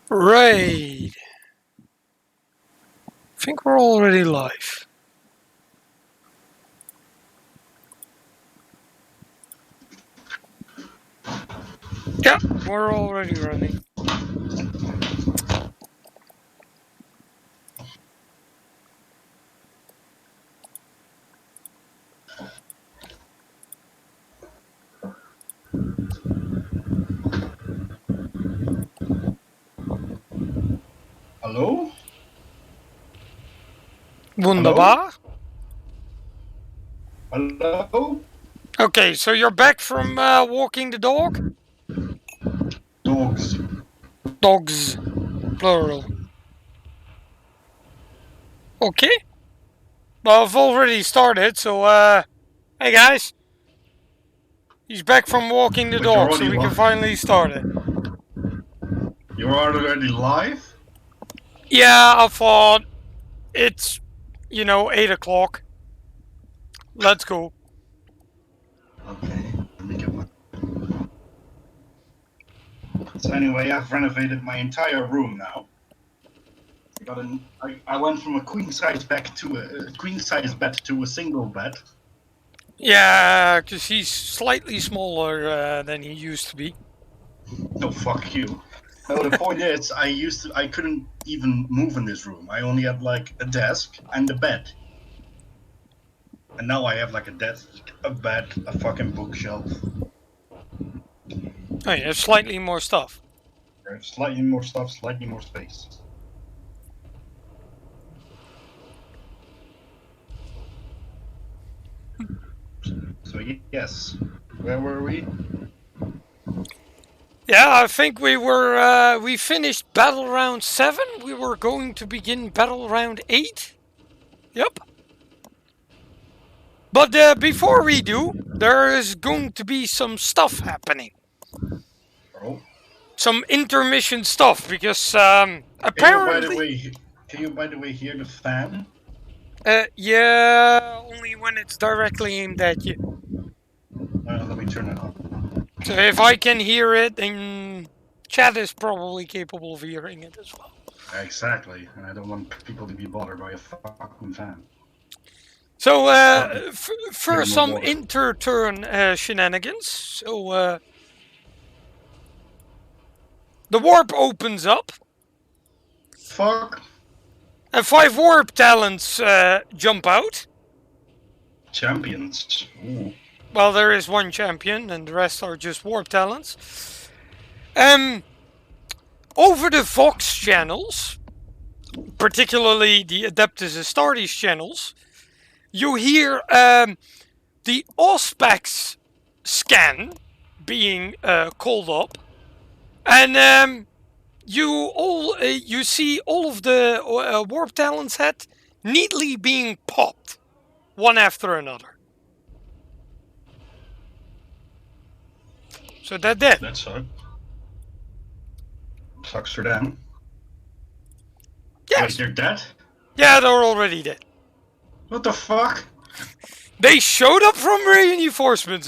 Right. I think we're already live. Yeah, we're already running. Hello? Hello? Wunderbar. Hello? Okay, so you're back from walking the dog? Dogs. Dogs, plural. Okay. Well, I've already started, so hey guys. He's back from walking the But you're dog, so already we can live? finally start it. You're already live? Yeah, I thought it's, 8 o'clock. Let's go. Okay, let me get one. So anyway, I've renovated my entire room now. I went from a queen size bed to a single bed. Yeah, because he's slightly smaller than he used to be. No, fuck you. No, the point is, I couldn't even move in this room. I only had like a desk and a bed. And now I have like a desk, a bed, a fucking bookshelf. Oh, you have slightly more stuff. Slightly more stuff, slightly more space. So yes, where were we? Yeah, I think we finished battle round 7. We were going to begin battle round 8. Yep. But before we do, there is going to be some stuff happening. Oh. Some intermission stuff, because apparently... Can you by the way hear the fan? Yeah, only when it's directly aimed at you. Let me turn it on. So if I can hear it, then chat is probably capable of hearing it as well. Exactly, and I don't want people to be bothered by a fucking fan. So, for some water. inter-turn shenanigans, so the warp opens up, Fuck. and 5 warp talents jump out. Champions. Ooh. Well, there is one champion, and the rest are just warp talents. Over the Vox channels, particularly the Adeptus Astartes channels, you hear the Auspex scan being called up, and you see all of the warp talents head neatly being popped, one after another. So they're dead. That sucks. Sucks for them. Yes. Wait, they're dead? Yeah, they're already dead. What the fuck? They showed up from reinforcements.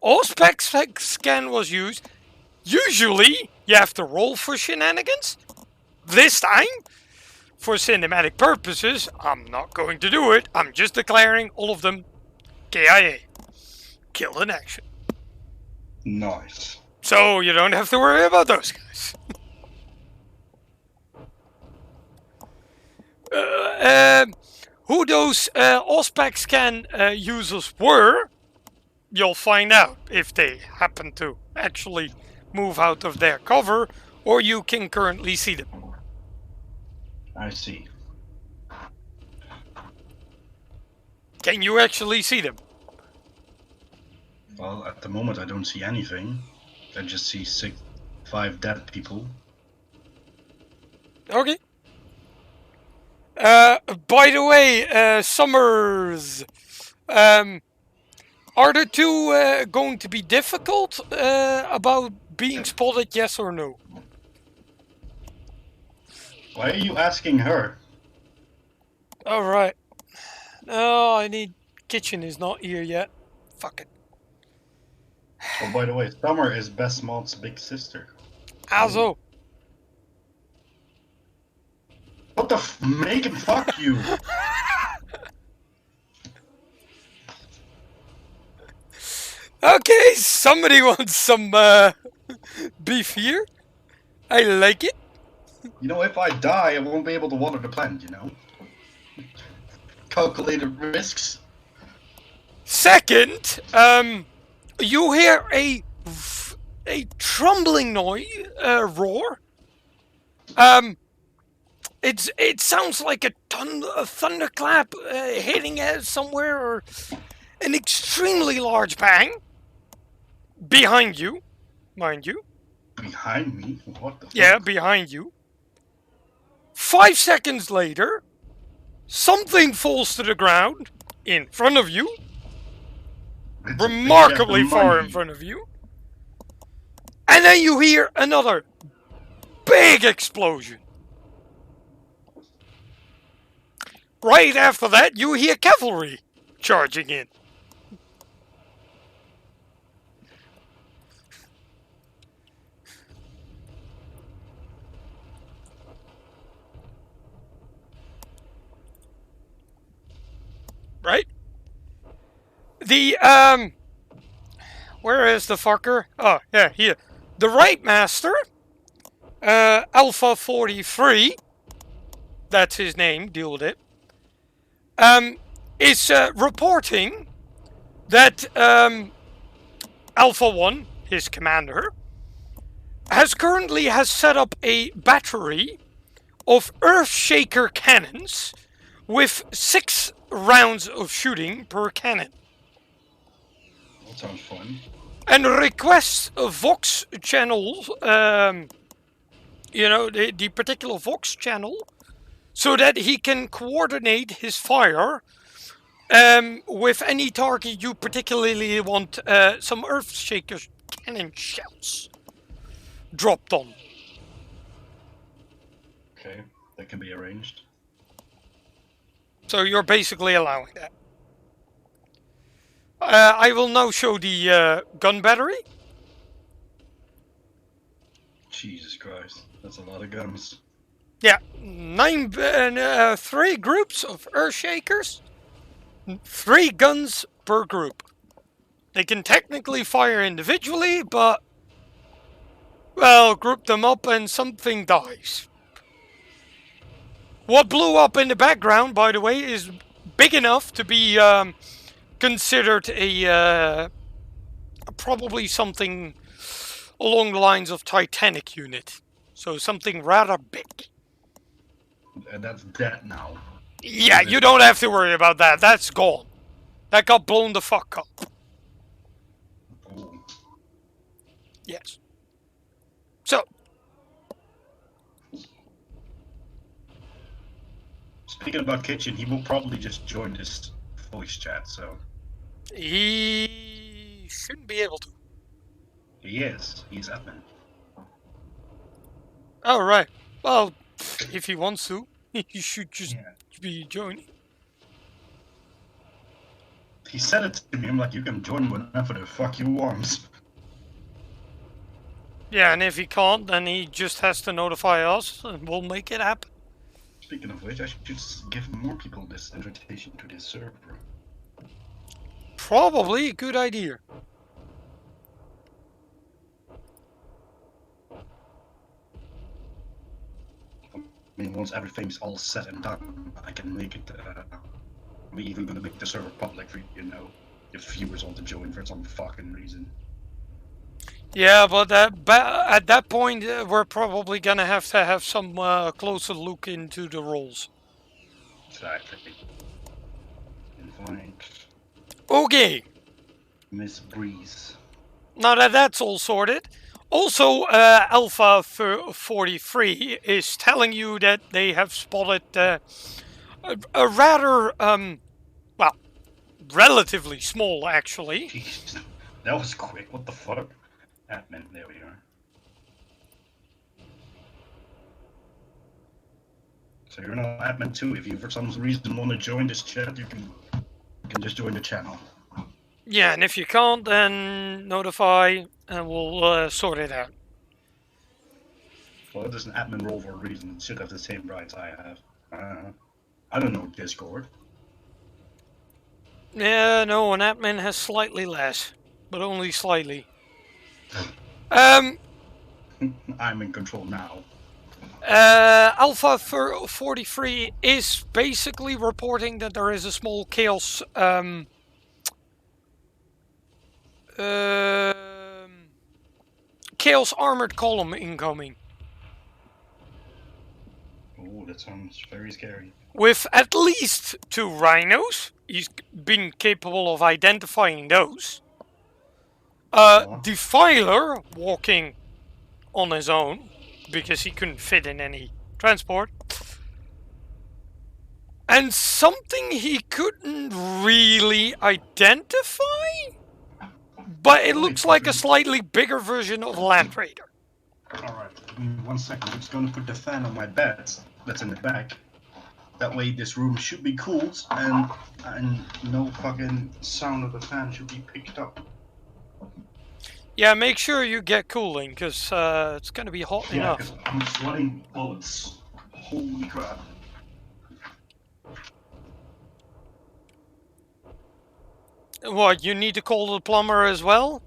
Auspex scan was used. Usually, you have to roll for shenanigans. This time, for cinematic purposes, I'm not going to do it. I'm just declaring all of them KIA. Kill in action. Nice. So you don't have to worry about those guys. Who those Auspex scan users were, you'll find out if they happen to actually move out of their cover, or you can currently see them. I see. Can you actually see them? Well, at the moment I don't see anything. I just see 5 dead people. Okay. By the way, Summers, are the two going to be difficult about being spotted, yes or no? Why are you asking her? Alright. No, I need... Kitchen is not here yet. Fuck it. Oh, by the way, Summer is Best Mod's big sister. Also. What the make him fuck you. Okay, somebody wants some beef here. I like it. You know, if I die, I won't be able to water the plant, you know? Calculated risks. Second, you hear a trembling noise, roar. It sounds like a thunderclap hitting somewhere, or an extremely large bang behind you, mind you. Behind me? What the fuck? Yeah, behind you. 5 seconds later, something falls to the ground in front of you. It's Remarkably far in front of you. And then you hear another big explosion. Right after that, you hear cavalry charging in. Right? The, where is the fucker? Oh, yeah, here. The Right Master, Alpha 43, that's his name, deal with it, is reporting that Alpha 1, his commander, currently has set up a battery of Earthshaker cannons with 6 rounds of shooting per cannon. That sounds fun. And requests a Vox channel, you know, the particular Vox channel, so that he can coordinate his fire with any target you particularly want some Earthshaker cannon shells dropped on. Okay, that can be arranged. So you're basically allowing that. I will now show the gun battery. Jesus Christ, that's a lot of guns. Yeah, 3 groups of Earthshakers, 3 guns per group. They can technically fire individually, but, well, group them up and something dies. What blew up in the background, by the way, is big enough to be considered a probably something along the lines of Titanic unit. So something rather big. And that's dead now. Yeah, you don't have to worry about that. That's gone. That got blown the fuck up. Oh. Yes. So. Speaking about Kitchen, he will probably just join this voice chat, so. He shouldn't be able to. He is. He's admin. Oh, right. Well, if he wants to, he should just be joining. He said it to me, I'm like, you can join whenever the fuck you want. Yeah, and if he can't, then he just has to notify us, and we'll make it happen. Speaking of which, I should just give more people this invitation to this server. Probably a good idea. I mean, once everything's all said and done, I can make it, I'm even gonna make the server public for, you know, if viewers want to join for some fucking reason. Yeah, but at that point, we're probably gonna have to have some closer look into the roles. Exactly. Invite Okay. Miss Breeze. Now that that's all sorted, also Alpha 43 is telling you that they have spotted a rather, well, relatively small, actually. Jeez, that was quick. What the fuck? Admin, there we are. So you're not admin too. If you for some reason want to join this chat, you can just join the channel. Yeah, and if you can't, then notify and we'll sort it out. Well, it is an admin role for a reason. It should have the same rights I have. I don't know Discord. Yeah, no, an admin has slightly less, but only slightly. Um, I'm in control now. Alpha 43 is basically reporting that there is a small chaos chaos armored column incoming. Oh, that sounds very scary. With at least 2 rhinos. He's been capable of identifying those. Defiler walking on his own because he couldn't fit in any transport. And something he couldn't really identify, but it looks like a slightly bigger version of Land Raider. Alright, 1 second. I'm just gonna put the fan on my bed that's in the back. That way this room should be cooled and no fucking sound of the fan should be picked up. Yeah, make sure you get cooling, because it's gonna be hot enough. Yeah, I'm sweating bullets. Holy crap. What, you need to call the plumber as well?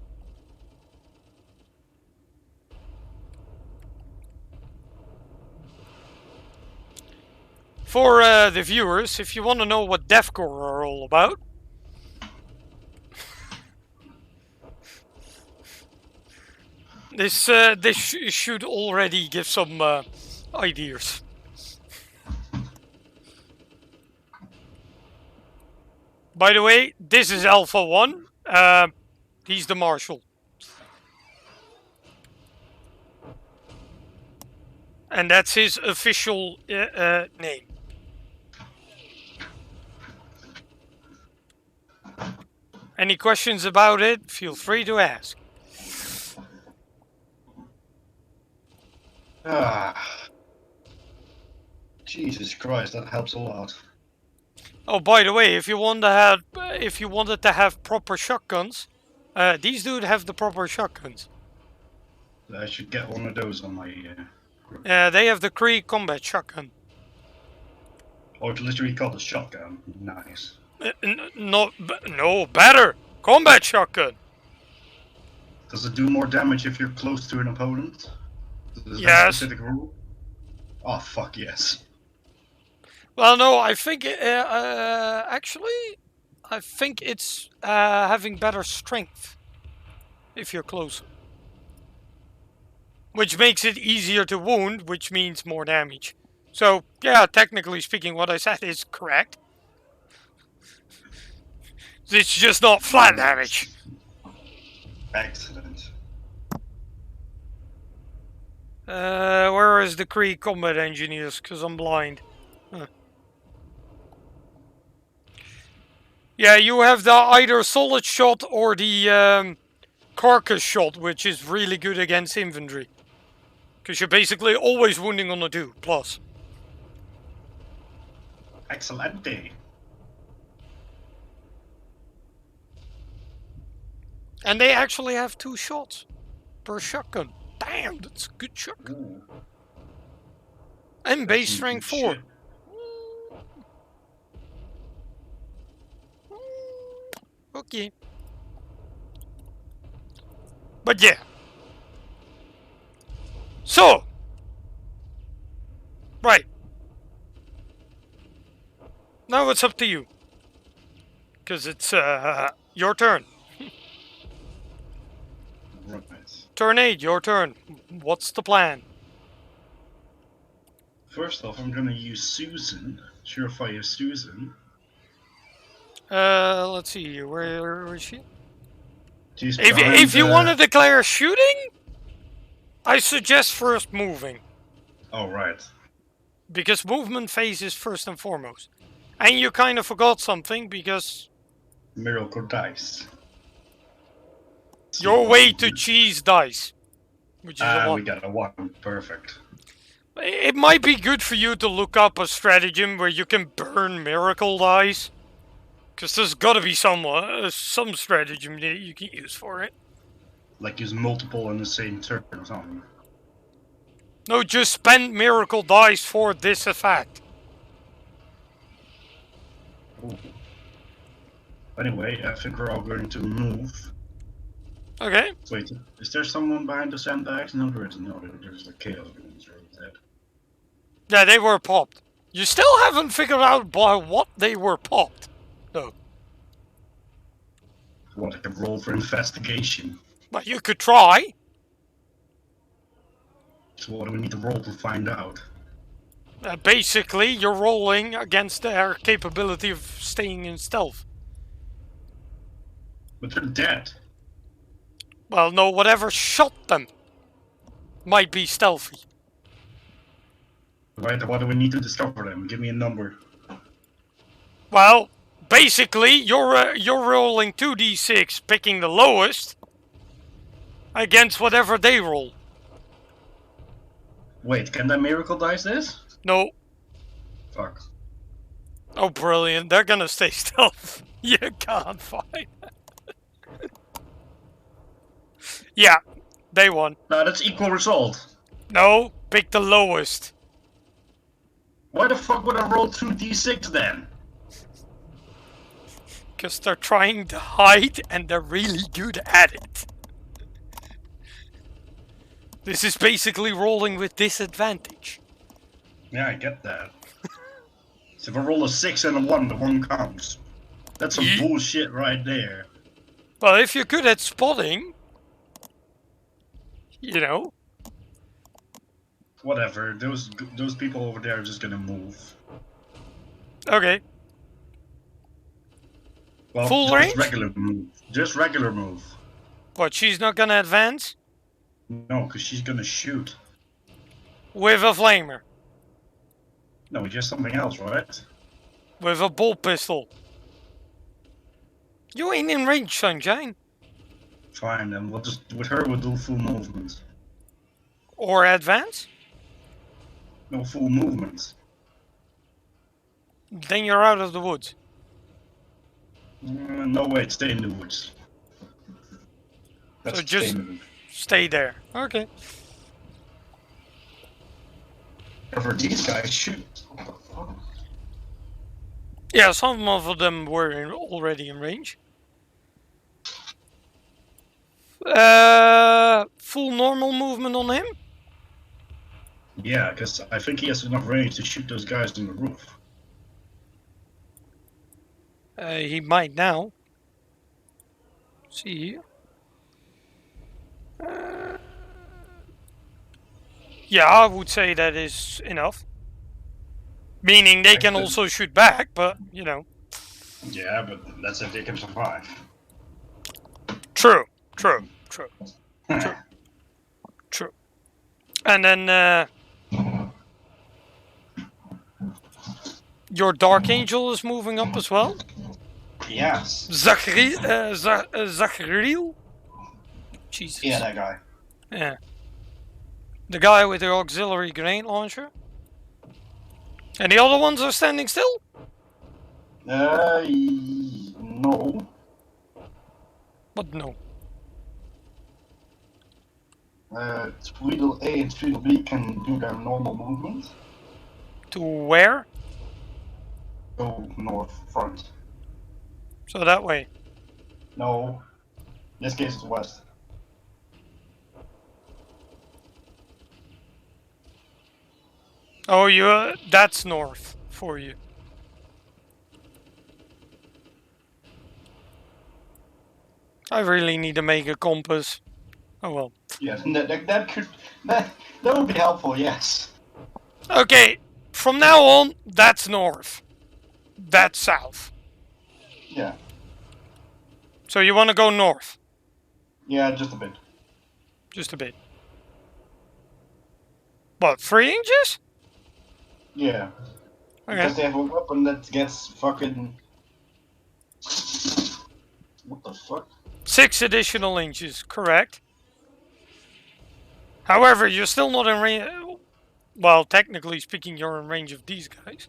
For the viewers, if you want to know what deathcore are all about, this should already give some ideas. By the way, this is Alpha 1. He's the Marshal. And that's his official name. Any questions about it, feel free to ask. Jesus Christ, that helps a lot. Oh, by the way, if you wanted to have proper shotguns, these dudes have the proper shotguns. I should get one of those on my... They have the Kree combat shotgun. Or it's literally called a shotgun. Nice. No, better! Combat shotgun! Does it do more damage if you're close to an opponent? Is that a specific rule? Oh, fuck yes. Well, no, I think actually, I think it's having better strength if you're closer. Which makes it easier to wound, which means more damage. So, yeah, technically speaking, what I said is correct. It's just not flat damage. Excellent. Where is the Kree combat engineers? Because I'm blind. Huh. Yeah, you have the either solid shot or the carcass shot, which is really good against infantry. Because you're basically always wounding on the 2+. Excellente. And they actually have 2 shots per shotgun. Damn, that's a good shotgun. Ooh. And base strength 4. Shit. Okay. But yeah. So. Right. Now it's up to you. Because it's your turn. Right. Turn 8, your turn. What's the plan? First off, I'm gonna use Susan. Surefire Susan. Let's see. Where is she? If If you want to declare shooting, I suggest first moving. Oh, right. Because movement phase is first and foremost. And you kind of forgot something because... Miracle dice. Your way to cheese dice. Which is a 1. We got a 1. Perfect. It might be good for you to look up a stratagem where you can burn miracle dice. Because there's gotta be some stratagem that you can use for it. Like use multiple in the same turn or something. No, just spend miracle dice for this effect. Ooh. Anyway, I think we're all going to move. Okay. Wait, is there someone behind the sandbags? No, there isn't. No, there's the chaos goons right there. Yeah, they were popped. You still haven't figured out by what they were popped, though. What, I can roll for investigation. But you could try. So what do we need to roll to find out? Basically, you're rolling against their capability of staying in stealth. But they're dead. Well, no, whatever shot them might be stealthy. Right, what do we need to discover them? Give me a number. Well, basically, you're rolling 2d6, picking the lowest against whatever they roll. Wait, can that miracle dice this? No. Fuck. Oh, brilliant. They're gonna stay stealth. You can't fight. Yeah, they won. No, that's equal result. No, pick the lowest. Why the fuck would I roll 2d6 then? Because they're trying to hide and they're really good at it. This is basically rolling with disadvantage. Yeah, I get that. So if I roll a 6 and a 1, the 1 counts. That's some bullshit right there. Well, if you're good at spotting, you know. Whatever, those people over there are just gonna move. Okay. Well, Full just range? regular move. Just regular move. What, she's not gonna advance? No, because she's gonna shoot. With a flamer. No, just something else, right? With a bolt pistol. You ain't in range, sunshine. Fine, then we'll just, with her, we'll do full movement. Or advance? No full movement. Then you're out of the woods. No, wait, stay in the woods. So just stay there. Okay. For these guys, shoot. Yeah, some of them were already in range. Full normal movement on him? Yeah, because I think he has enough range to shoot those guys in the roof. He might now. See here. Yeah, I would say that is enough. Meaning they can also shoot back, but, you know. Yeah, but that's if they can survive. True. And then, your Dark Angel is moving up as well? Yes. Zachariel? Jesus. Yeah, that guy. Yeah. The guy with the auxiliary grenade launcher? And the other ones are standing still? No. What no? Tweedle A and Tweedle B can do their normal movement. To where? Go north, front. So that way. No. In this case, it's west. Oh, that's north for you. I really need to make a compass. Oh well. Yes, that would be helpful. Yes. Okay, from now on, that's north. That's south. Yeah. So you want to go north? Yeah, just a bit. Just a bit. What, 3 inches? Yeah. Okay. Because they have a weapon that gets fucking... What the fuck? 6 additional inches, correct. However, you're still not in range... Well, technically speaking, you're in range of these guys.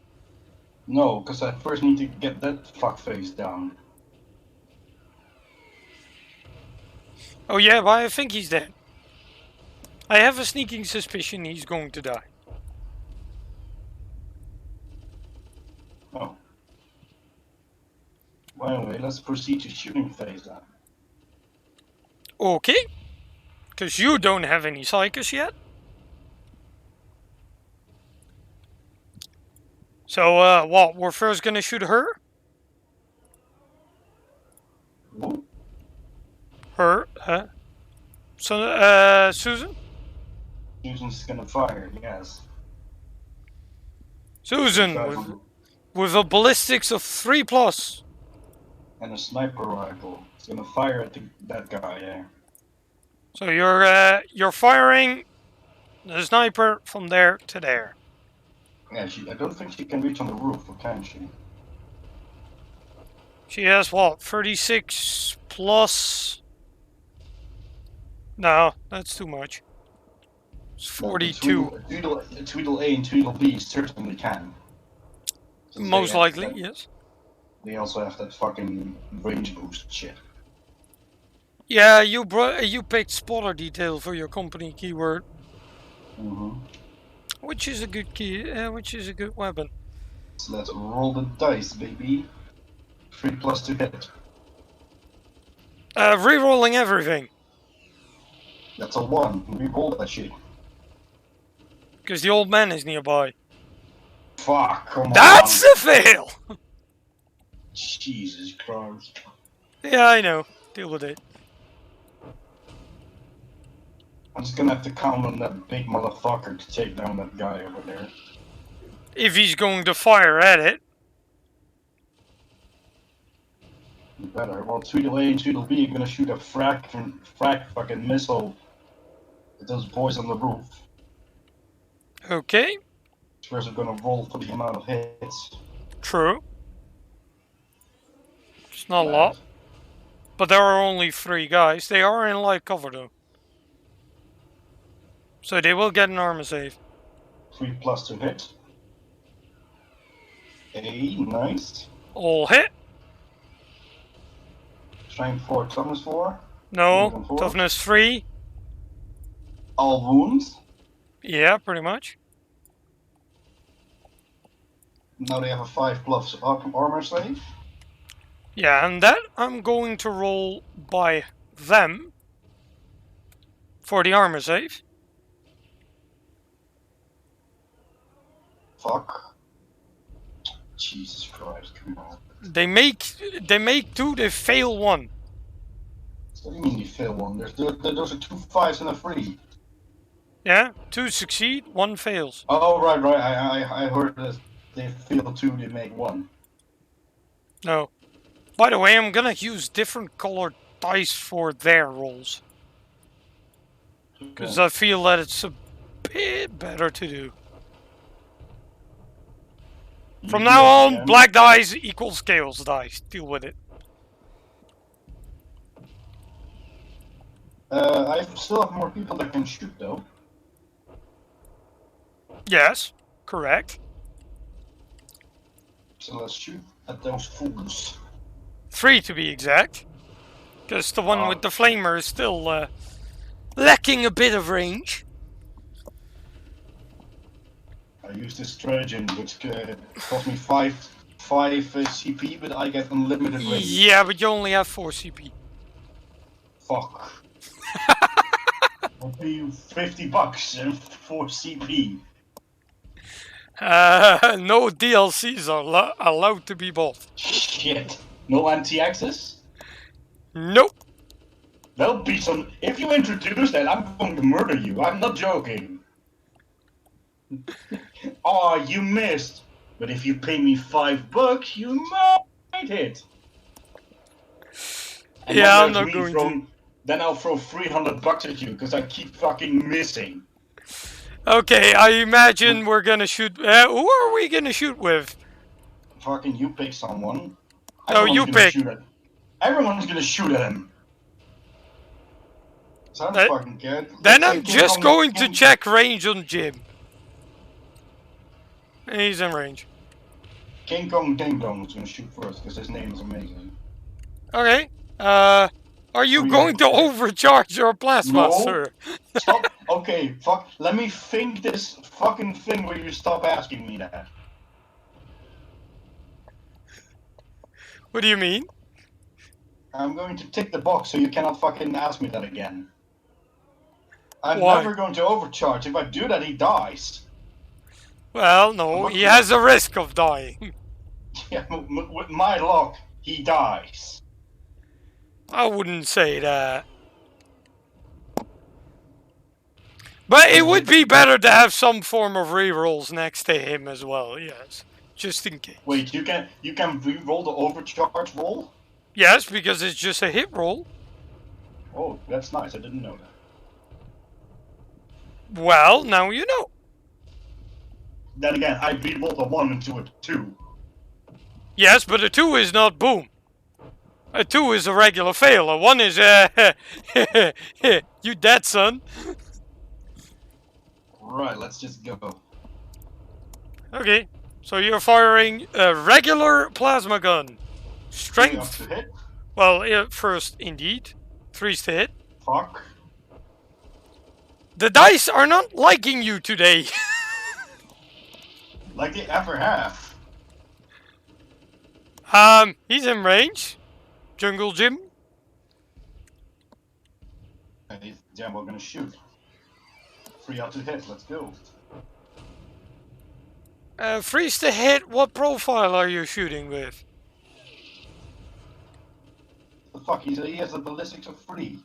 No, because I first need to get that fuckface down. Oh yeah, well, I think he's dead. I have a sneaking suspicion he's going to die. Oh. Well, anyway, let's proceed to shooting phase then. Okay. Because you don't have any psychers yet. So, what? We're first gonna shoot her? Who? Her? Susan? Susan's gonna fire, yes. Susan, with a ballistics of 3+. And a sniper rifle. It's gonna fire at that guy there. So you're firing the sniper from there to there. Yeah, I don't think she can reach on the roof, or can she? She has what? 36 plus. No, that's too much. It's 42. Tweedle A and Tweedle B certainly can. Most likely, yes. They also have that fucking range boost shit. Yeah, you picked spotter detail for your company keyword. Mm-hmm. Which is a good key. Which is a good weapon. So let's roll the dice, baby. 3+ to hit. Rerolling everything. That's a 1. Re-roll that shit. Because the old man is nearby. Fuck, come on. That's a fail! Jesus Christ. Yeah, I know. Deal with it. I'm just gonna have to count on that big motherfucker to take down that guy over there. If he's going to fire at it. You better. Well, Tweedle A and Tweedle B are gonna shoot a frack fucking missile at those boys on the roof. Okay. Swears are gonna roll for the amount of hits. True. It's not a lot. But there are only 3 guys. They are in light cover though. So they will get an armor save. 3+ to hit. Nice. All hit. Strength 4, toughness 4. No, toughness 3. All wounds. Yeah, pretty much. Now they have a 5+ armor save. Yeah, and that I'm going to roll by them for the armor save. Fuck. Jesus Christ, come on. They make 2, they fail 1. What do you mean you fail 1? Those are 2 5s and a 3. Yeah, 2 succeed, 1 fails. Oh, right. I heard that they fail 2, they make 1. No. By the way, I'm gonna use different colored dice for their rolls. Because I feel that it's a bit better to do. From now on, black dice equals chaos dice. Deal with it. I still have more people that can shoot, though. Yes, correct. So let's shoot at those fools. 3 to be exact. Because the one with the flamer is still lacking a bit of range. I use this stratagem, which cost me 5 CP, but I get unlimited range. Yeah, but you only have 4 CP. Fuck. I'll pay you $50 and 4 CP. No DLCs are allowed to be bought. Shit. No anti-access? Nope. There'll be some. If you introduce that, I'm going to murder you. I'm not joking. Oh, you missed. But if you pay me $5, you might hit. And yeah, I'm not going to. Then I'll throw $300 at you because I keep fucking missing. Okay, I imagine we're gonna shoot. Who are we gonna shoot with? Fucking you pick someone. No, you pick. Everyone's gonna shoot at him. So I don't fucking care. Then I'm just going to check range on Jim. He's in range. King Kong Ding Dong is gonna shoot first because his name is amazing. Okay. Are you going to overcharge your plasma, sir? Stop. Okay, fuck. Let me think this fucking thing where you stop asking me that. What do you mean? I'm going to tick the box so you cannot fucking ask me that again. I'm Why? never going to overcharge. If I do that, he dies. Well, no, he has a risk of dying. Yeah, with my luck, he dies. I wouldn't say that. But it would be better to have some form of rerolls next to him as well, yes. Just in case. Wait, you can re-roll the overcharge roll? Yes, because it's just a hit roll. Oh, that's nice. I didn't know that. Well, now you know. Then again, I re-rolled a 1 into a 2. Yes, but a 2 is not boom. A 2 is a regular fail. A 1 is you dead, son. Right, let's just go. Okay, so you're firing a regular plasma gun. Strength. To hit. Well, first, indeed. 3's to hit. Fuck. The dice are not liking you today. Like they ever have. He's in range. Jungle Jim. And he's damn well gonna shoot. 3 out to hit, let's go. 3's to hit. What profile are you shooting with? The fuck, he has a ballistics of 3.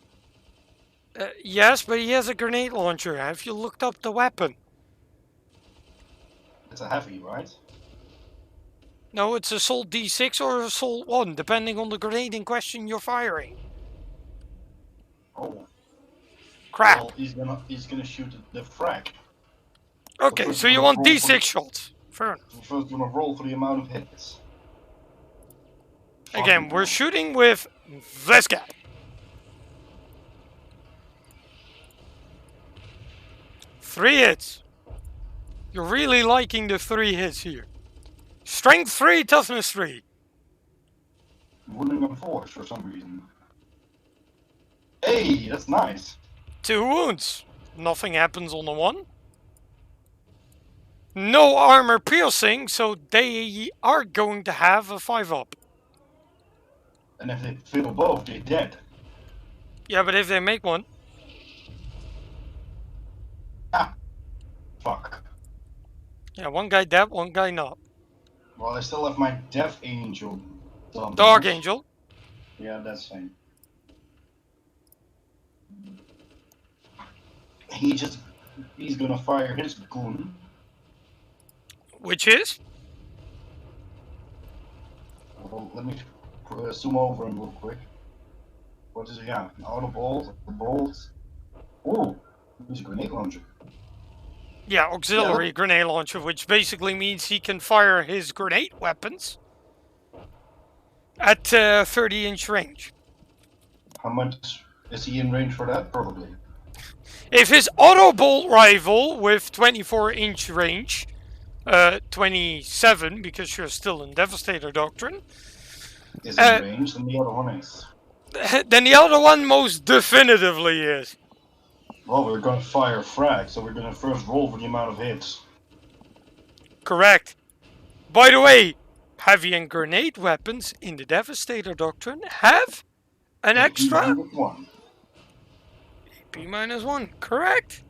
Yes, but he has a grenade launcher. Have you looked up the weapon? It's a heavy, right? No, it's Assault D6 or Assault 1, depending on the grenade in question you're firing. Oh. Crap. Well, he's gonna shoot the frag. Okay, so you want D6 shots. Fair enough. We're first gonna roll for the amount of hits. Again, we're shooting with this guy. Three hits. You're really liking the 3 hits here. Strength 3, toughness 3. Wounding on force for some reason. Hey, that's nice. 2 wounds. Nothing happens on the 1. No armor piercing, so they are going to have a 5-up. And if they fail both, they're dead. Yeah, but if they make one... Ah. Fuck. Yeah, one guy dead, one guy not. Well, I still have my Death Angel. Dark Angel. Yeah, that's fine. He's gonna fire his gun. Which is? Well, let me zoom over him real quick. What does he have? An auto bolt, a bolt. Oh, he's a grenade launcher. Yeah, auxiliary grenade launcher, which basically means he can fire his grenade weapons at 30-inch range. How much is he in range for that? Probably. If his auto bolt rifle with 24-inch range, 27 because you're still in Devastator Doctrine, is in range, and the other one is. Then the other one most definitively is. Well, we're gonna fire frag, so we're gonna first roll for the amount of hits. Correct. By the way, heavy and grenade weapons in the Devastator Doctrine have an extra... -1. AP-1, correct.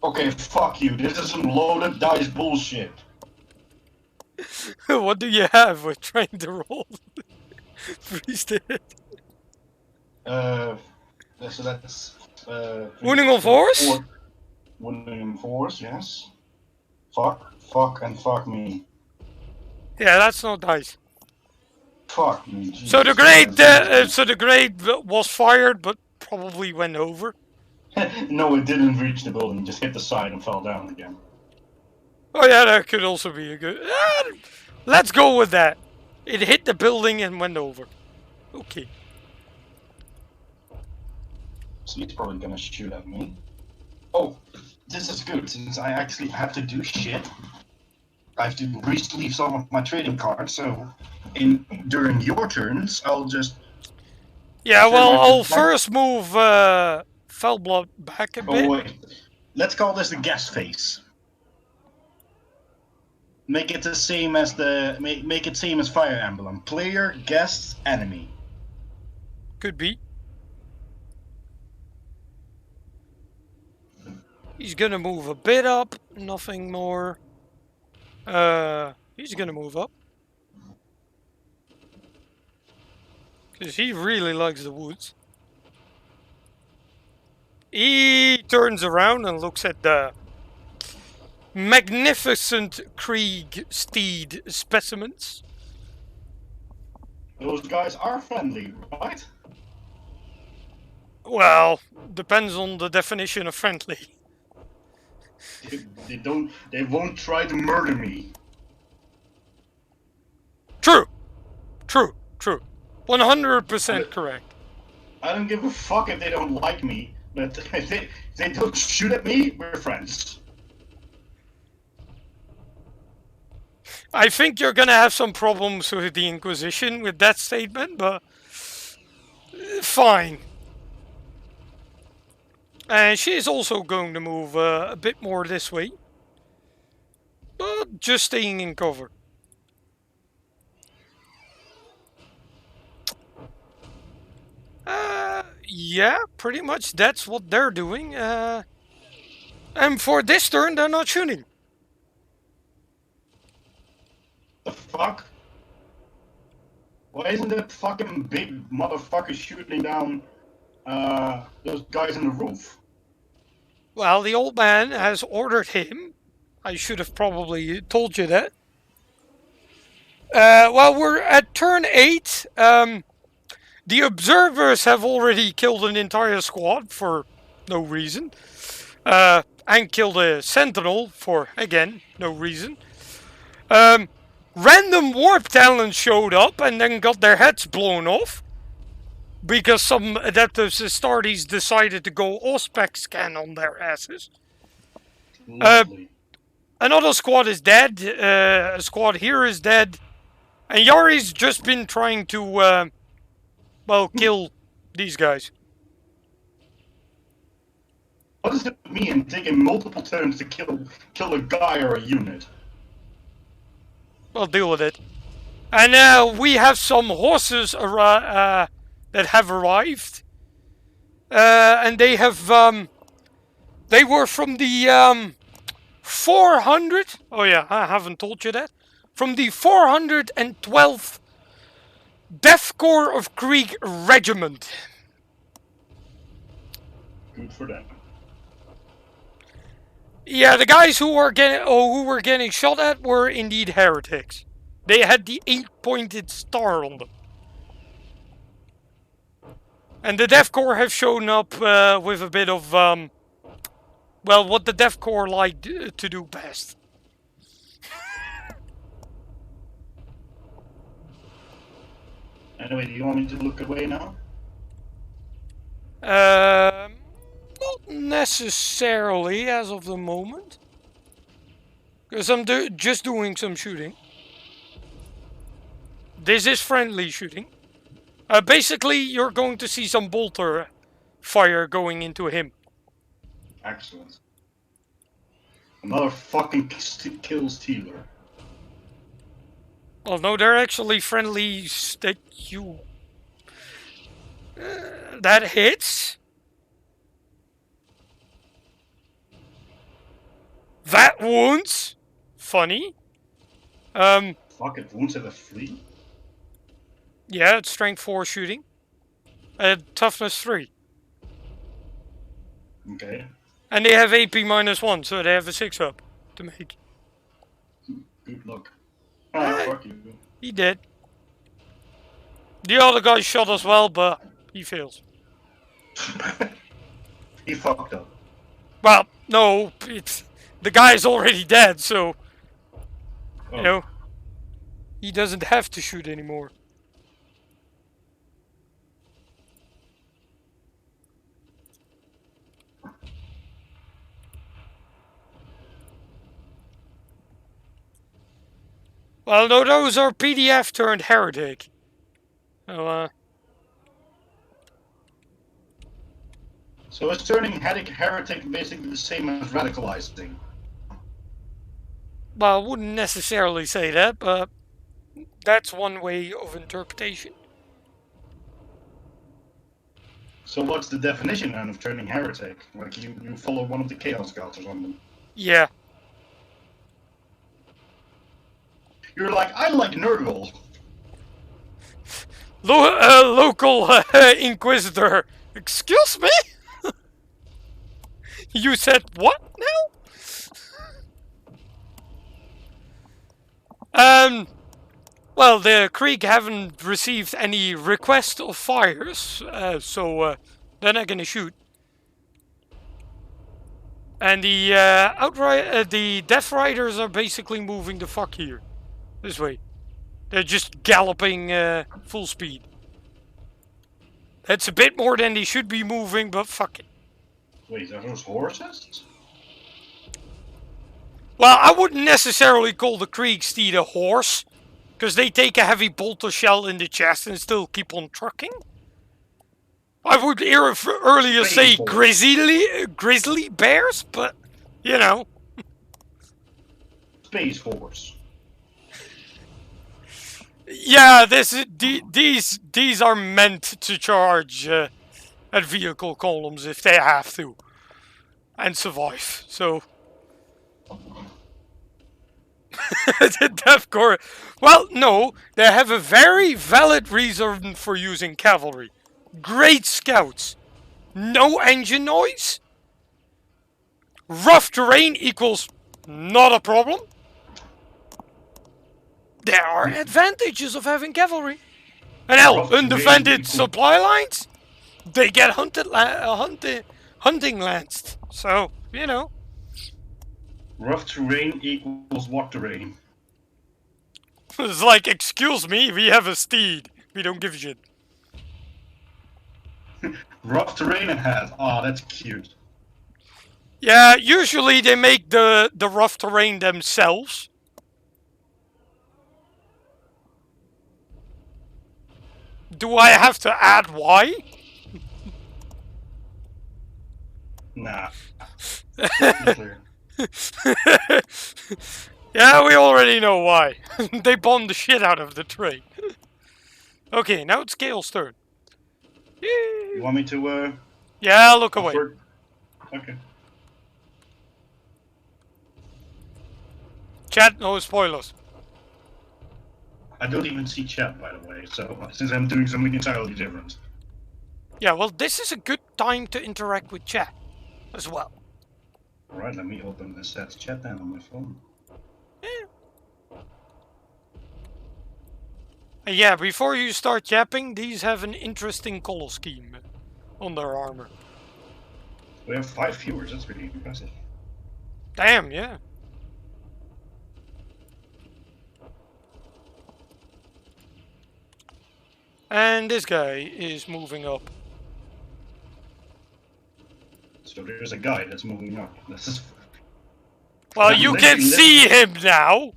Okay, fuck you. This is some loaded dice bullshit. What do you have with trying to roll? Freeze to hit. So that's... Wounding on force? Wounding on force, yes. Fuck, and fuck me. Yeah, that's no dice. Fuck me, Jesus. So the grenade, was fired, but probably went over. No, it didn't reach the building. Just hit the side and fell down again. Oh yeah, that could also be a good... let's go with that. It hit the building and went over. Okay. So he's probably gonna shoot at me. Oh, this is good, since I actually have to do shit. I have to re-sleeve some of my trading cards, so during your turns, I'll just... Yeah, well, I'll first move Foul Blood back a Oh bit. wait, let's call this the guest phase. Make it the same as make it same as Fire Emblem. Player, guest, enemy. Could be. He's gonna move a bit up, nothing more. He's gonna move up. Because he really likes the woods. He turns around and looks at the magnificent Krieg steed specimens. Those guys are friendly, right? Well, depends on the definition of friendly. They won't try to murder me. True. 100% correct. I don't give a fuck if they don't like me, but if they don't shoot at me, we're friends. I think you're gonna have some problems with the Inquisition with that statement, but fine. And she is also going to move a bit more this way, but just staying in cover. Yeah, pretty much that's what they're doing. And for this turn, they're not shooting. The fuck? Why isn't that fucking big motherfucker shooting down those guys on the roof? Well, the old man has ordered him. I should have probably told you that. Well, we're at turn 8. The observers have already killed an entire squad for no reason. And killed a sentinel for, again, no reason. Random warp talents showed up and then got their heads blown off. Because some Adeptus Astartes decided to go Ospec scan on their asses. Another squad is dead. A squad here is dead. And Yari's just been trying to, well, kill these guys. What does it mean taking multiple turns to kill a guy or a unit? I'll deal with it. And we have some horses that have arrived. And they have, they were from the 400. Oh yeah, I haven't told you that. From the 412th Death Corps of Krieg Regiment. Good for them. Yeah, the guys who were getting shot at were indeed heretics. They had the 8-pointed star on them. And the Death Corps have shown up with a bit of, well, what the Death Corps like to do best. Anyway, do you want me to look away now? Not necessarily as of the moment. Because I'm just doing some shooting. This is friendly shooting. Basically, you're going to see some bolter fire going into him. Excellent. Another fucking kill stealer. Oh no, they're actually friendly that you... that hits. That wounds. Funny. Fuck, it wounds at a 3? Yeah, it's strength 4 shooting. Toughness 3. Okay. And they have AP -1, so they have a 6 up to make. Good luck. Ah, fuck you. He did. The other guy shot as well, but he fails. He fucked up. Well, no, the guy's already dead, so, you know, he doesn't have to shoot anymore. Well, no, those are PDF turned heretic. So, So is turning heretic basically the same as radicalizing? Well, I wouldn't necessarily say that, but that's one way of interpretation. So what's the definition then of turning heretic? Like you follow one of the Chaos Gods or something? Yeah. You're like, I like Nurgle. Local Inquisitor. Excuse me? You said what now? Well, the Krieg haven't received any request of fires, so they're not gonna shoot. And the the Death Riders are basically moving the fuck here, this way. They're just galloping full speed. That's a bit more than they should be moving, but fuck it. Wait, are those horses? Well, I wouldn't necessarily call the Kriegsteed a horse, because they take a heavy bolter shell in the chest and still keep on trucking. I would earlier say grizzly bears, but you know. Space Force. Yeah, these are meant to charge at vehicle columns if they have to, and survive. So. The Death Corps. Well, no, they have a very valid reason for using cavalry. Great scouts. No engine noise. Rough terrain equals not a problem. There are advantages of having cavalry. And hell, undefended supply lines, they get hunting lanced. So, you know. Rough terrain equals what terrain? It's like, excuse me, we have a steed. We don't give a shit. Rough terrain ahead. Oh, that's cute. Yeah, usually they make the rough terrain themselves. Do I have to add why? Nah. Yeah, we already know why. They bombed the shit out of the train. Okay, now it's Gale's turn. You want me to, Yeah, look away. Okay. Chat, no spoilers. I don't even see chat, by the way, so since I'm doing something entirely different. Yeah, well, this is a good time to interact with chat as well. Alright, let me open the set chat then on my phone. Yeah, before you start yapping, these have an interesting color scheme on their armor. We have 5 viewers, that's really impressive. Damn, yeah. And this guy is moving up. So there's a guy that's moving up. This is... Well, you can see him now.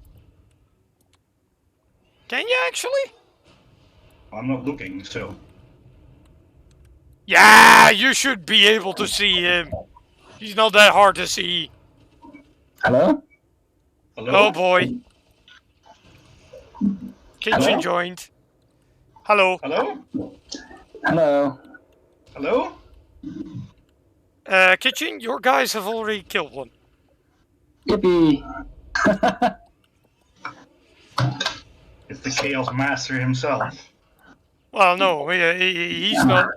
Can you actually? I'm not looking, so... Yeah, you should be able to see him. He's not that hard to see. Hello? Hello? Oh boy. Kitchen joined. Hello. Hello? Hello. Hello? Kitchen, your guys have already killed one. Yippee! It's the Chaos Master himself. Well, no, he's not.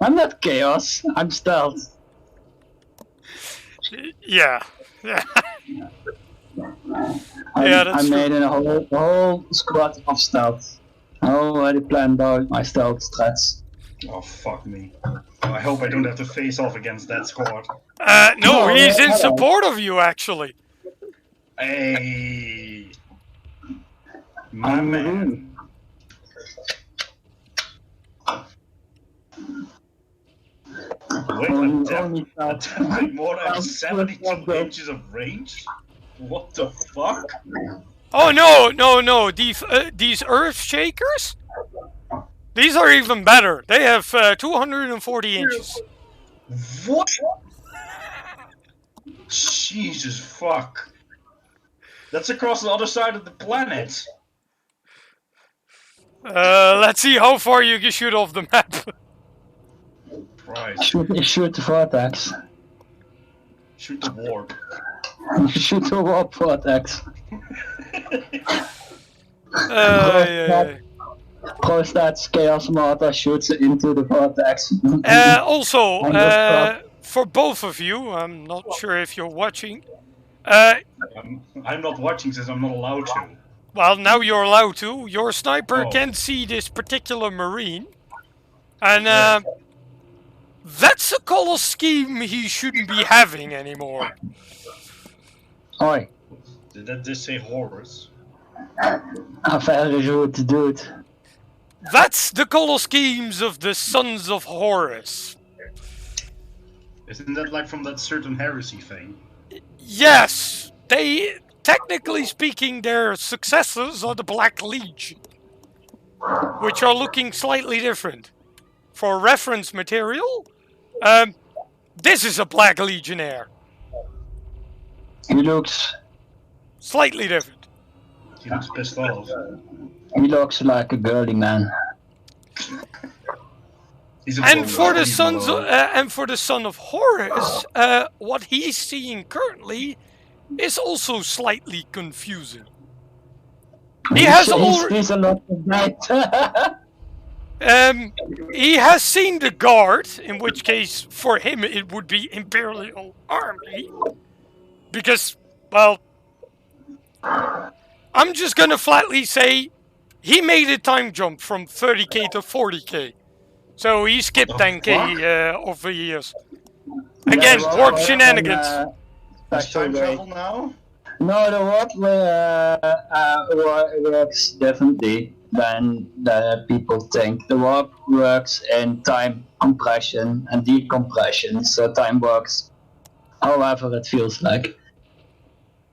I'm not chaos, I'm stealth. Yeah. Yeah. I That's made true. a whole squad of stealth. I already planned out my stealth strats. Oh, fuck me. I hope I don't have to face off against that squad. No, No, he's in hello. support of you, actually. Hey! My man. Wait, more than 72 inches of range? What the fuck? Oh no! These Earth Shakers? These are even better. They have 240 inches. What? Jesus fuck. That's across the other side of the planet. Let's see how far you can shoot off the map. Christ. Shoot the vortex. Shoot the warp. Shoot the warp vortex. Yeah. Pro stats Chaos Mortar shoots into the vortex. Also, for both of you, I'm not sure if you're watching. I'm not watching since I'm not allowed to. Well, now you're allowed to. Your sniper Oh. can see this particular marine. And that's a color scheme he shouldn't be having anymore. Oi, Did that just say horrors? very rude, dude. That's the color schemes of the Sons of Horus. Isn't that like from that certain heresy thing? Yes, they, technically speaking, their successors are the Black Legion, which are looking slightly different. For reference material, this is a Black Legionnaire. He looks Slightly different. He looks pissed off. like a girly man. He's a And grown for up, the he's sons, alone. and for the Son of Horus, what he's seeing currently is also slightly confusing. He has He's a lot of that. he has seen the guard, in which case for him it would be Imperial Army, because, well, I'm just gonna flatly say he made a time jump from 30k to 40k. So he skipped 10k over years. Again, Yeah, warp well, shenanigans. There's Special time way. travel now? No, the warp works differently than the people think. The warp works in time compression and decompression, so time works however it feels like.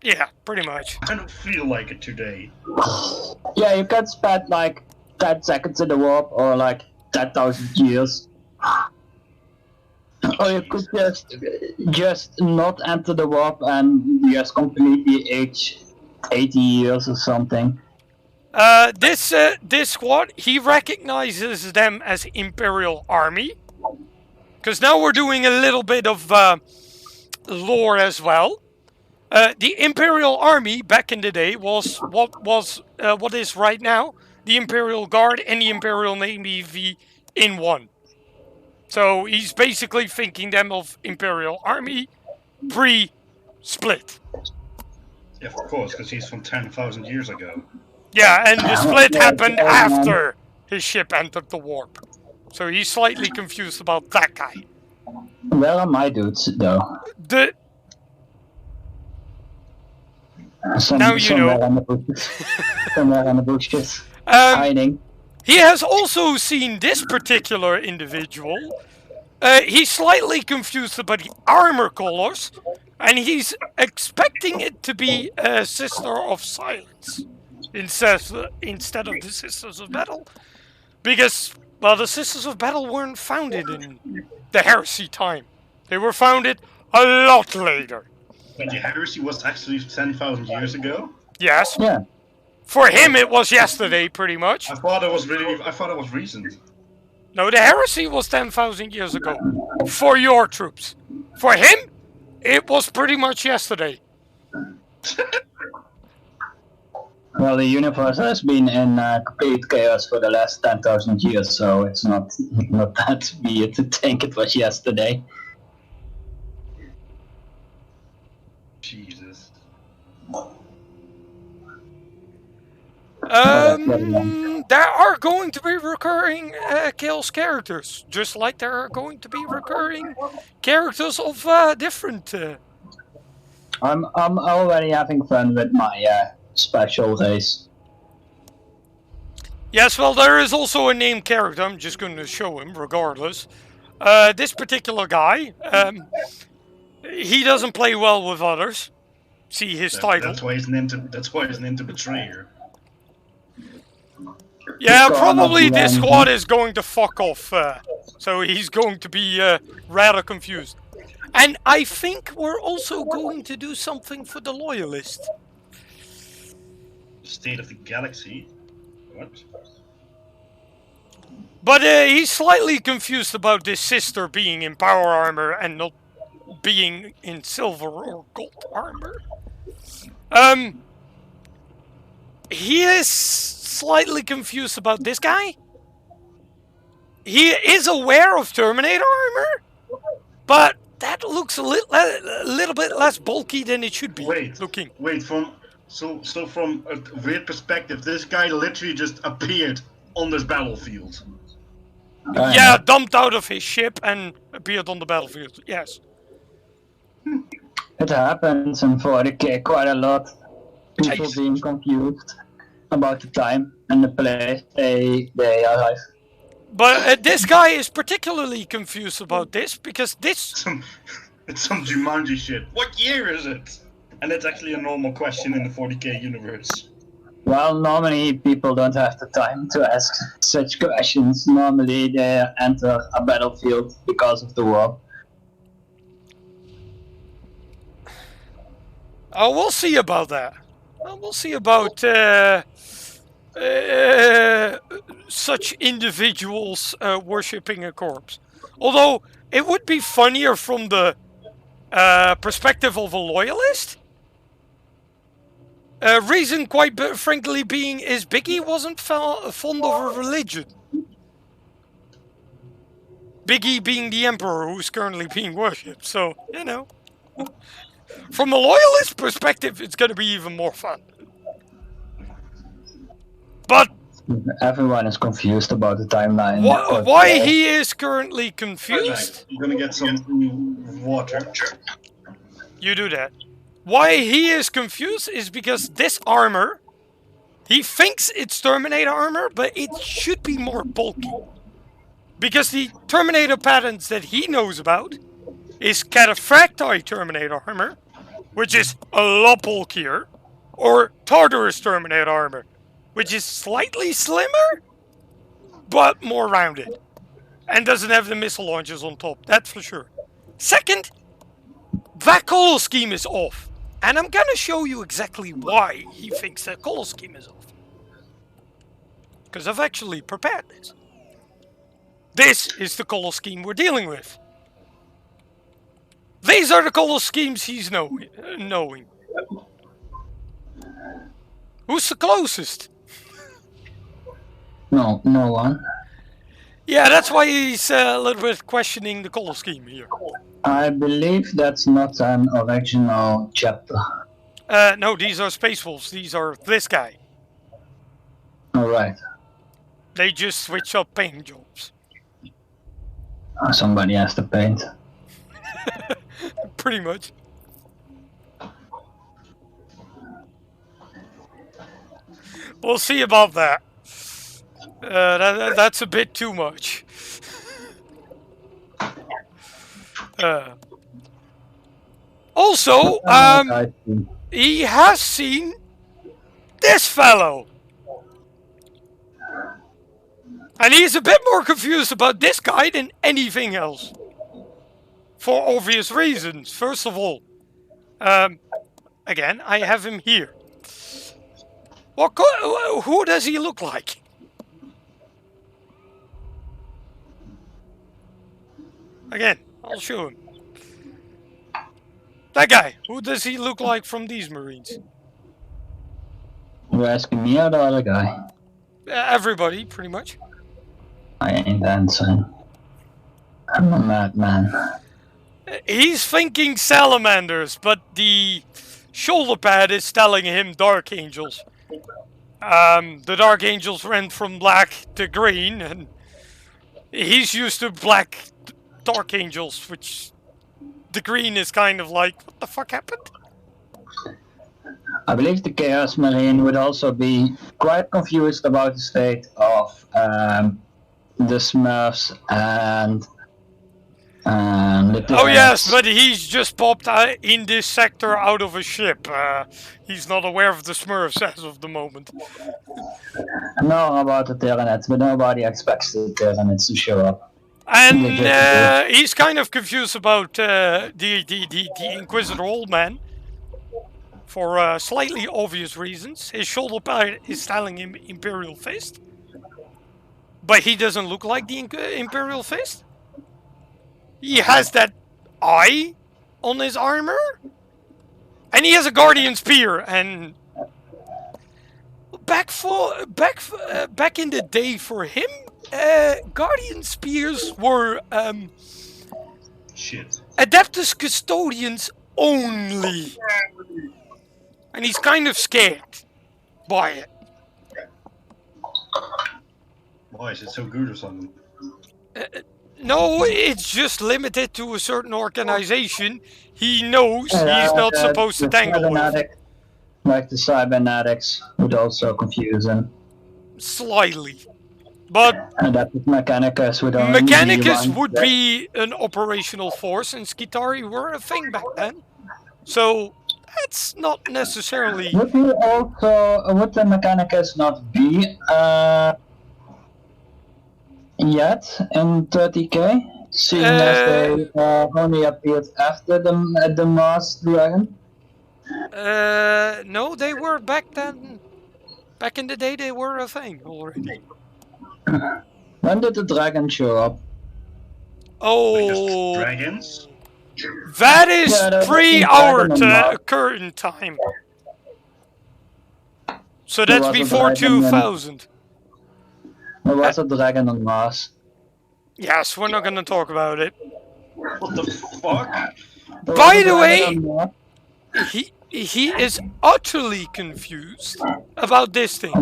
Yeah, pretty much. I don't feel like it today. Yeah, you can spend like 10 seconds in the warp or like 10,000 years. Or you could just not enter the warp and just completely age 80 years or something. This squad, he recognizes them as Imperial Army. Because now we're doing a little bit of lore as well. The Imperial Army back in the day was what is right now the Imperial Guard and the Imperial Navy in one. So he's basically thinking them of Imperial Army pre-split. Yeah, of course, because he's from 10,000 years ago. Yeah, and the split happened after his ship entered the warp. So he's slightly confused about that guy. Where are my dudes though? Now you somewhere know. on the bushes. Somewhere on the bushes. Um, Hiding. he has also seen this particular individual. He's slightly confused about the armor colors, and he's expecting it to be a Sister of Silence instead of the Sisters of Battle. Because, well, the Sisters of Battle weren't founded in the Heresy time. They were founded a lot later. But the heresy was actually 10,000 years ago? Yes. Yeah. For him, it was yesterday, pretty much. I thought it was recent. No, the heresy was 10,000 years ago. For your troops. For him, it was pretty much yesterday. Well, the universe has been in complete chaos for the last 10,000 years, so it's not that weird to think it was yesterday. Jesus. There are going to be recurring Chaos characters, just like there are going to be recurring characters of different. I'm already having fun with my special race. Yes, well, there is also a named character. I'm just going to show him, regardless. This particular guy, he doesn't play well with others. See his title. That's why he's an into betrayer. Yeah, He's gone probably off the this line. squad is going to fuck off So he's going to be rather confused. And I think we're also going to do something for the loyalist. State of the Galaxy. What? But he's slightly confused about this sister being in power armor and not being in silver or gold armor. He is slightly confused about this guy. He is aware of Terminator armor, but that looks a little bit less bulky than it should be looking. Wait, so from a weird perspective, this guy literally just appeared on this battlefield. Yeah, dumped out of his ship and appeared on the battlefield. Yes. It happens in 40k quite a lot. People Jeez. being confused about the time and the place they arrive. But this guy is particularly confused about this because this... It's some Jumanji shit. What year is it? And that's actually a normal question in the 40k universe. Well, normally people don't have the time to ask such questions. Normally they enter a battlefield because of the war. Oh, we'll see about that. We'll see about such individuals worshipping a corpse. Although, it would be funnier from the perspective of a loyalist. Reason, quite frankly, being is Biggie wasn't fond of a religion. Biggie being the emperor who's currently being worshipped, so, you know. From a loyalist perspective, it's gonna be even more fun. But Everyone is confused about the timeline. why he is currently confused? I'm gonna get some new water. You do that. Why he is confused is because this armor, he thinks it's Terminator armor, but it should be more bulky. Because the Terminator patterns that he knows about is Cataphracti Terminator armor, which is a lot bulkier, or Tartarus Terminator armor, which is slightly slimmer, but more rounded. And doesn't have the missile launchers on top, that's for sure. Second, that color scheme is off. And I'm gonna show you exactly why he thinks that color scheme is off. Because I've actually prepared this. This is the color scheme we're dealing with. These are the color schemes he's knowing. Who's the closest? No one. Yeah, that's why he's a little bit questioning the color scheme here. I believe that's not an original chapter. No, these are Space Wolves. These are this guy. Alright. They just switch up paint jobs. Somebody has to paint. Pretty much. We'll see about that. That's a bit too much. Also, he has seen this fellow. And he's a bit more confused about this guy than anything else. For obvious reasons. First of all, again, I have him here. Who does he look like? Again, I'll show him. That guy, who does he look like from these Marines? You're asking me or the other guy? Everybody, pretty much. I ain't answering. I'm a madman. He's thinking salamanders, but the shoulder pad is telling him Dark Angels. The Dark Angels went from black to green, and he's used to black Dark Angels, which the green is kind of like, what the fuck happened? I believe the Chaos Marine would also be quite confused about the state of the Smurfs and the Oh yes, but he's just popped in this sector out of a ship. He's not aware of the Smurfs as of the moment. I know about the Tyranids, but nobody expects the Tyranids to show up. And he's kind of confused about the Inquisitor Old Man for slightly obvious reasons. His shoulder pad is telling him Imperial Fist, but he doesn't look like the Imperial Fist. He has that eye on his armor, and he has a Guardian Spear. And back in the day for him, Guardian Spears were Shit. Adeptus Custodians only, and he's kind of scared by it. Why is it so good or something? No, it's just limited to a certain organization. He knows he's not supposed to tangle with. Like the cybernetics would also confuse him. Slightly. But Adeptus Mechanicus would only Mechanicus would be an operational force, and Skitarii were a thing back then. So that's not necessarily. Would the Mechanicus not be yet in 30k? Seeing as they only appeared after the Masked Dragon? No, they were back then. Back in the day, they were a thing already. When did the dragon show up? Oh, Dragons? that is pre our current time. So that's before 2000. There was a dragon on Mars. Yes, we're not gonna talk about it. What the fuck? By the way, he is utterly confused about this thing.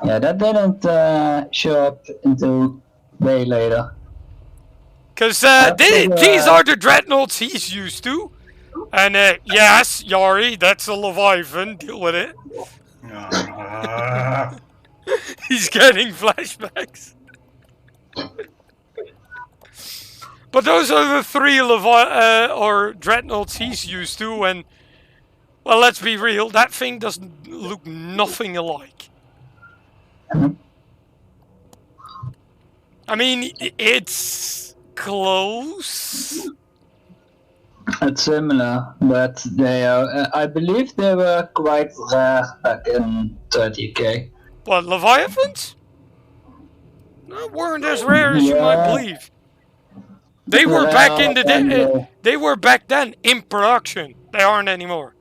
Yeah, that didn't show up until way later. Because these are the dreadnoughts he's used to. And yes, Yari, that's a Leviathan, deal with it. He's getting flashbacks. But those are the three dreadnoughts he's used to, and well, let's be real, that thing doesn't look nothing alike. I mean, it's close. It's similar, but they are. I believe they were quite rare back in 30k. What, Leviathans? No, weren't as rare as you might believe. They were back in the day. They were back then in production. They aren't anymore.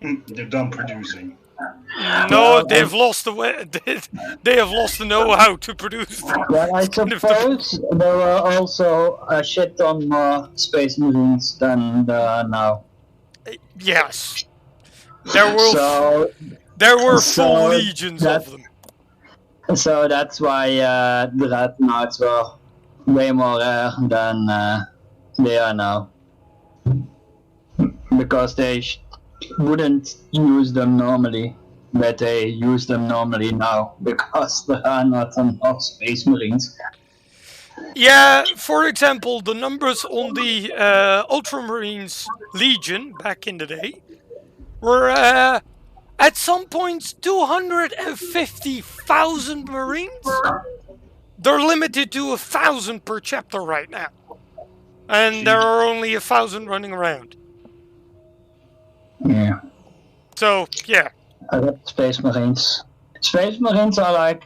They're done producing. No, they've lost the way. They have lost the know-how to produce them. Well, I suppose there were also a shit ton more Space Marines than there are now. Yes, there were full legions of them. So that's why the Dreadnoughts were way more rare than they are now. Because they wouldn't use them normally, but they use them normally now because there are not enough Space Marines. Yeah, for example, the numbers on the Ultramarines Legion back in the day were at some points 250,000 Marines. They're limited to 1,000 per chapter right now, and there are only 1,000 running around. Yeah. So yeah. Space Marines. Space Marines are like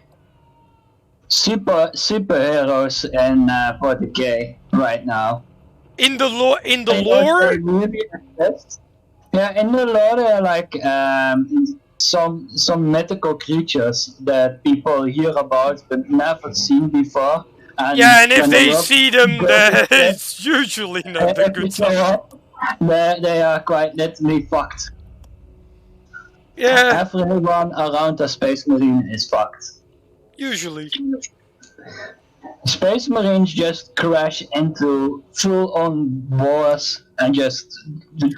superheroes in 40k right now. In the lore. Yeah, in the lore they're like some mythical creatures that people hear about but never seen before. And yeah, and if they see them, it's usually not a good sign. They are quite literally fucked. Yeah. Everyone around a Space Marine is fucked. Usually. Space Marines just crash into full-on wars and just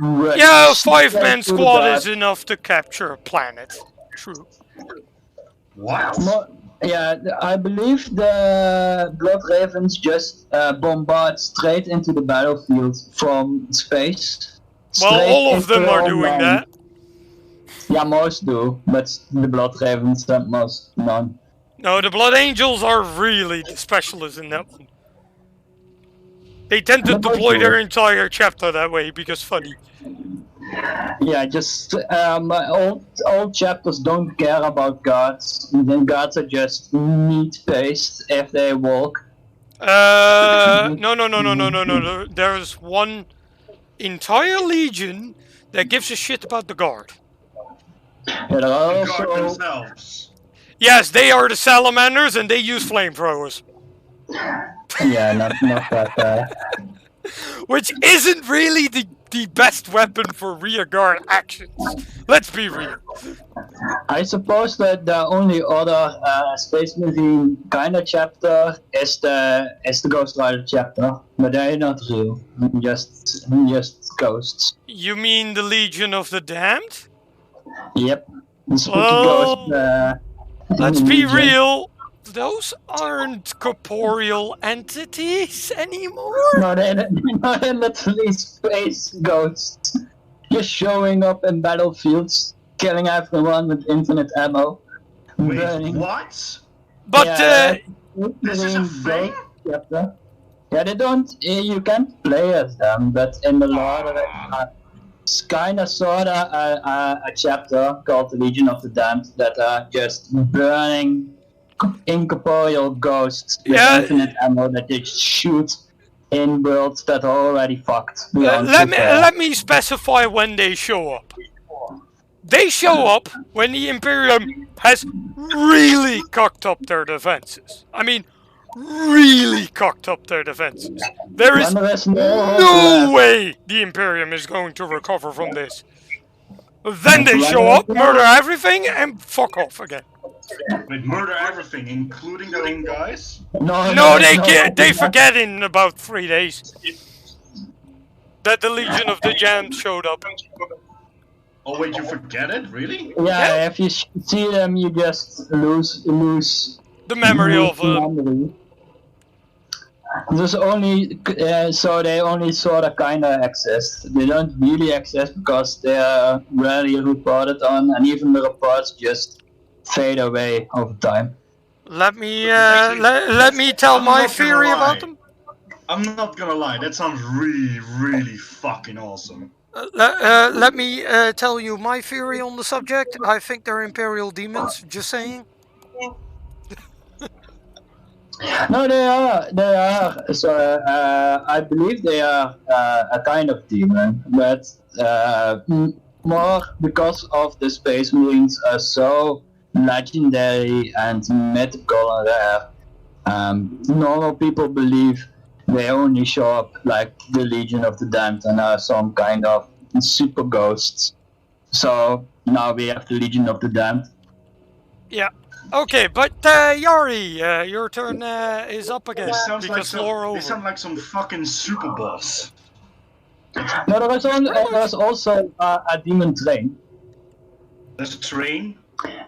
rush. Yeah, a 5-man squad is enough to capture a planet. True. What? Yeah, I believe the Blood Ravens just bombard straight into the battlefield from space. Well, all of them are doing that. Yeah, most do, but the Blood Ravens don't most none. No, the Blood Angels are really the specialists in that one. They tend to deploy their entire chapter that way because funny. Yeah, just all chapters don't care about gods. Then gods are just meat-based if they walk. No. There's one entire legion that gives a shit about the guard. There are The also guard themselves. Yes, they are the salamanders and they use flamethrowers. yeah, not that. Which isn't really the best weapon for rear guard actions. Let's be real. I suppose that the only other Space Marine kind of chapter is the Ghost Rider chapter, but they're not real, just ghosts. You mean the Legion of the Damned? Yep, the spooky Well, ghost. Let's be Legion. real. Those aren't corporeal entities anymore. No, they're literally space ghosts, just showing up in battlefields, killing everyone with infinite ammo. Wait, burning. what? But This is a thing? Chapter. Yeah, they don't. You can't play as them, but in the lore, it's kind of sorta a chapter called the Legion of the Damned that are just burning incorporeal ghosts with Yeah. infinite ammo that they shoot in worlds that are already fucked. beyond repair. let me specify when they show up. They show up when the Imperium has really cocked up their defenses. I mean, really cocked up their defenses. There is When there's no hope no left. way the Imperium is going to recover from this. Then they show up, murder everything, and fuck off again. Wait, murder everything, including their own guys? No, they forget in about 3 days that the Legion of the Damned showed up. Oh wait, you forget it? Really? Yeah, if you see them, you just lose The memory of memory. There's only so they only sort of kind of exist. They don't really exist because they are rarely reported on, and even the reports just fade away over time. Let me tell my theory about them. I'm not gonna lie, that sounds really, really fucking awesome. Let me tell you my theory on the subject. I think they're Imperial demons. Just saying. No, they are. So I believe they are a kind of demon, but more because of the Space Marines are so legendary and mythical and rare. Normal people believe they only show up like the Legion of the Damned and are some kind of super ghosts. So now we have the Legion of the Damned. Yeah. Okay, but Yari, your turn is up again This sounds like because lore they over. sound like some fucking super boss. No, there's also a demon train. There's a train.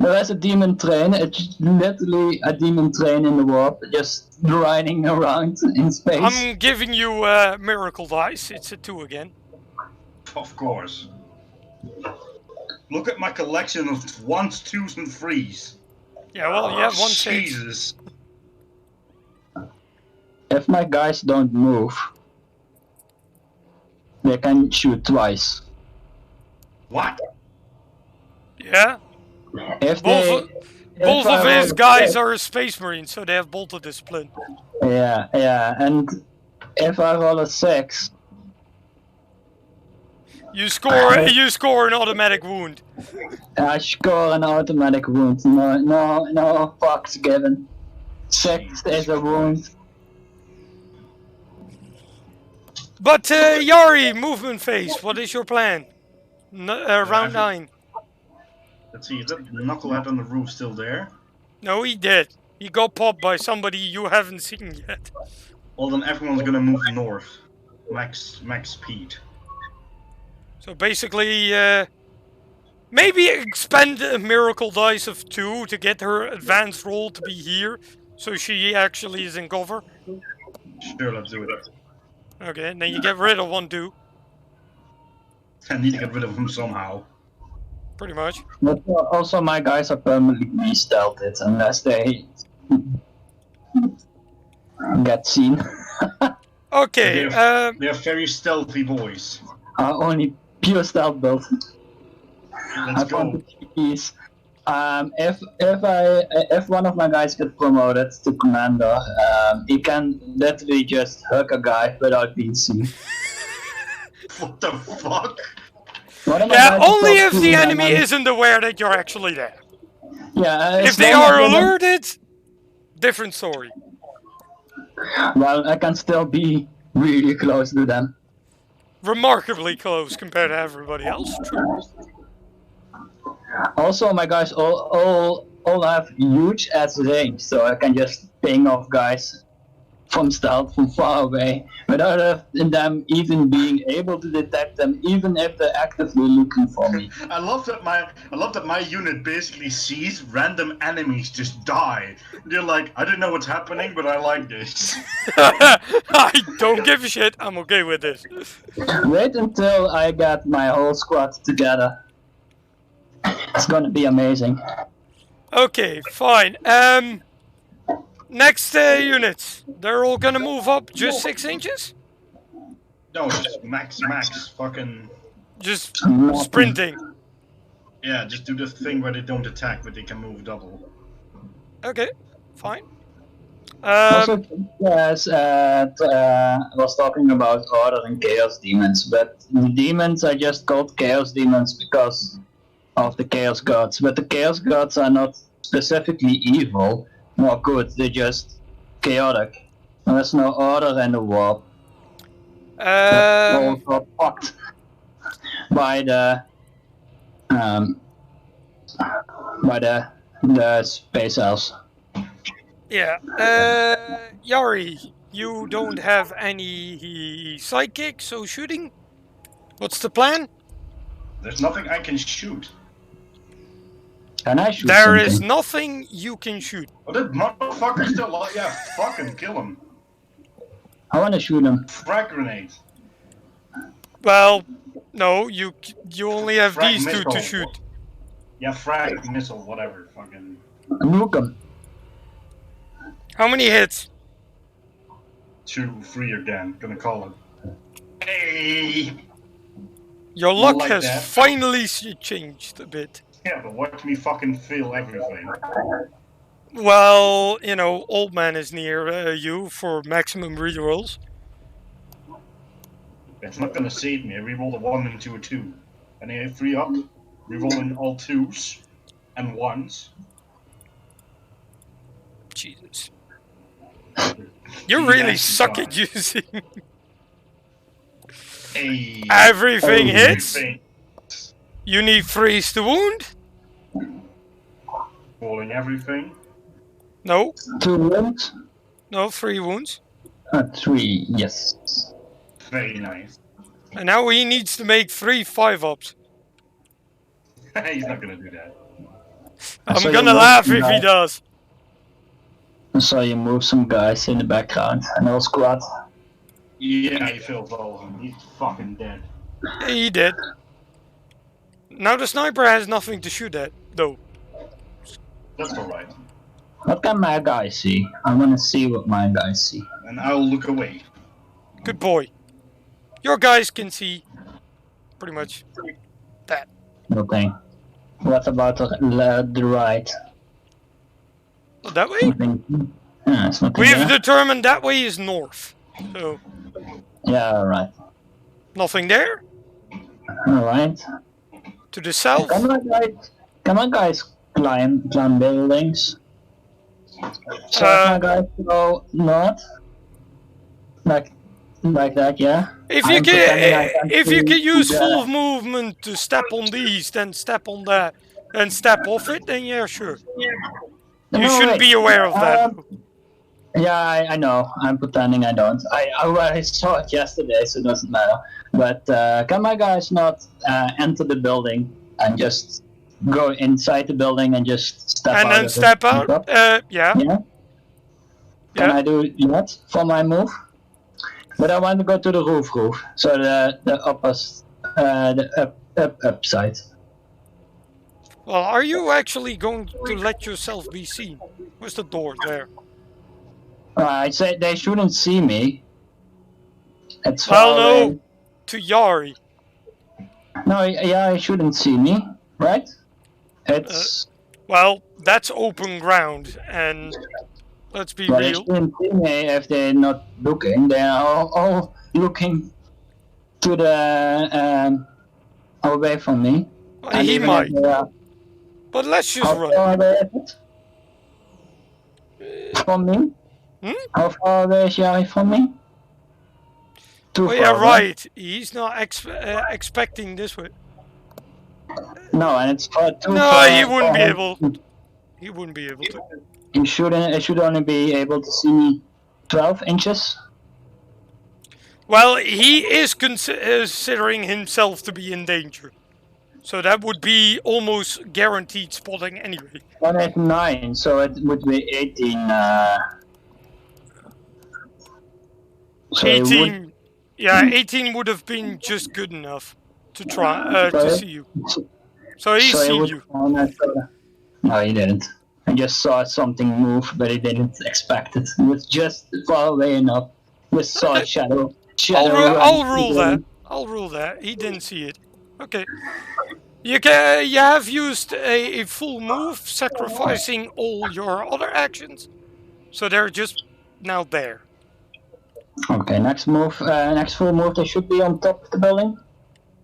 There is a demon train. It's literally a demon train in the warp, just riding around in space. I'm giving you miracle dice. It's a 2 again. Of course. Look at my collection of 1s, 2s, and 3s. Yeah, well, you have one stage. Jesus. If my guys don't move, they can shoot twice. What? Yeah. If Both if of I his roll guys a are Space Marines, so they have bolter discipline. yeah, and if I roll a 6, You score an automatic wound. I score an automatic wound. No fucks given. 6 is a wound. But Yari, movement phase. What is your plan? Round 9. Let's see, is that knucklehead on the roof still there? No, he did. He got popped by somebody you haven't seen yet. Well, then everyone's gonna move north. Max speed. So basically, maybe expend a miracle dice of 2 to get her advanced roll to be here, so she actually is in cover. Sure, let's do it. Okay, and then you get rid of 1, 2. I need to get rid of him somehow. pretty much. But also, my guys are permanently stealthed unless they get seen. Okay, They're very stealthy boys. Only pure stealth build. Let's go. If one of my guys get promoted to commander, he can literally just hug a guy without being seen. What the fuck? yeah, only if the enemy isn't aware that you're actually there. Yeah. If they are alerted, different story. Well, I can still be really close to them. Remarkably close compared to everybody else. True. Also, my guys all have huge ass range, so I can just ping off guys from stealth from far away without them even being able to detect them, even if they're actively looking for me. I love that my unit basically sees random enemies just die. They're like, I don't know what's happening, but I like this. I don't give a shit. I'm okay with this. Wait until I get my whole squad together. It's gonna be amazing. Okay, fine. Next units. They're all gonna move up just 6 inches? No, just max, fucking... Just sprinting. Yeah, just do the thing where they don't attack, but they can move double. Okay, fine. Also, yes, I was talking about Order and Chaos Demons, but the demons are just called Chaos Demons because of the Chaos Gods. But the Chaos Gods are not specifically evil nor good, they're just chaotic. There's no order in the war. All got fucked by the space elves. Yeah. Yari, you don't have any sidekick, so shooting? What's the plan? There's nothing I can shoot. Can I shoot There something? is nothing you can shoot. Oh, that motherfucker's still alive. Yeah, fucking kill him. I wanna shoot him. Frag grenade. Well, no, you only have Frag these two to missile. shoot. Yeah, frag, missile, whatever. Fucking... Nuke him. How many hits? 2, 3 again. Gonna call it. Hey! Your luck like has that. finally changed a bit. Yeah, but watch me fucking feel everything. Well, you know, old man is near you for maximum rerolls. It's not gonna save me. I reroll a 1 into a 2. And I have 3 up. Rerolling all 2s and 1s. Jesus. You really suck at using. Hey. Everything hits. Everything. You need freeze to wound. Rolling everything. No, 2 wounds? no, 3 wounds. 3, yes. Very nice. And now he needs to make 3 5-ups. He's not gonna do that. I'm So gonna you laugh move if he some does. So you move some guys in the background, and all squad. Yeah, he feels all. He's fucking dead. He did. Now the sniper has nothing to shoot at, though. That's alright. What can my guys see? I wanna see what my guys see. And I'll look away. Good boy. Your guys can see pretty much that. Okay. What about the right? That way? Nothing. Yeah, it's nothing We've there. determined that way is north. So, Yeah, alright. nothing there. Alright. To the south. Can my guys climb buildings? So my guys go north? Like that, yeah? If I'm you pretending I can, can if you see can use the- full movement to step on these, then step on that, then step off it, then yeah, sure. You No, shouldn't wait. be aware of that. Yeah, I know. I'm pretending I don't. I saw it yesterday, so it doesn't matter. But can my guys not enter the building and just go inside the building and just step out? And then of step it? out. Yeah. Yeah. Can Yeah. I do that for my move? But I want to go to the roof. So the upper, the up side. Well, are you actually going to let yourself be seen? Where's the door? There. I said they shouldn't see me. It's Well, far no. away. To Yari. No, yeah, I shouldn't see me, right? It's Well, that's open ground, and let's be well, they real. shouldn't see me if they're not looking. They are all looking to the away from me. Well, And he even if might. they are, But let's just how run. far away is it from me? Hmm? How far away is Yari from me? Too Oh far yeah, away. right. He's not expecting this way. No, and it's far too No, far. he wouldn't for be him. able. He wouldn't be able to. He shouldn't. It should only be able to see me 12 inches. Well, he is considering himself to be in danger. So that would be almost guaranteed spotting anyway. One at 9, so it would be 18. So it would, 18. Yeah, 18 would have been just good enough to try to see you. So he's so it seen would, you. No, he didn't. I just saw something move, but he didn't expect it. It was just far away enough. Just saw a shadow. I'll rule that. I'll rule that. He didn't see it. Okay. You have used a full move, sacrificing all your other actions. So they're just now there. Okay, next move. Next full move. They should be on top of the building.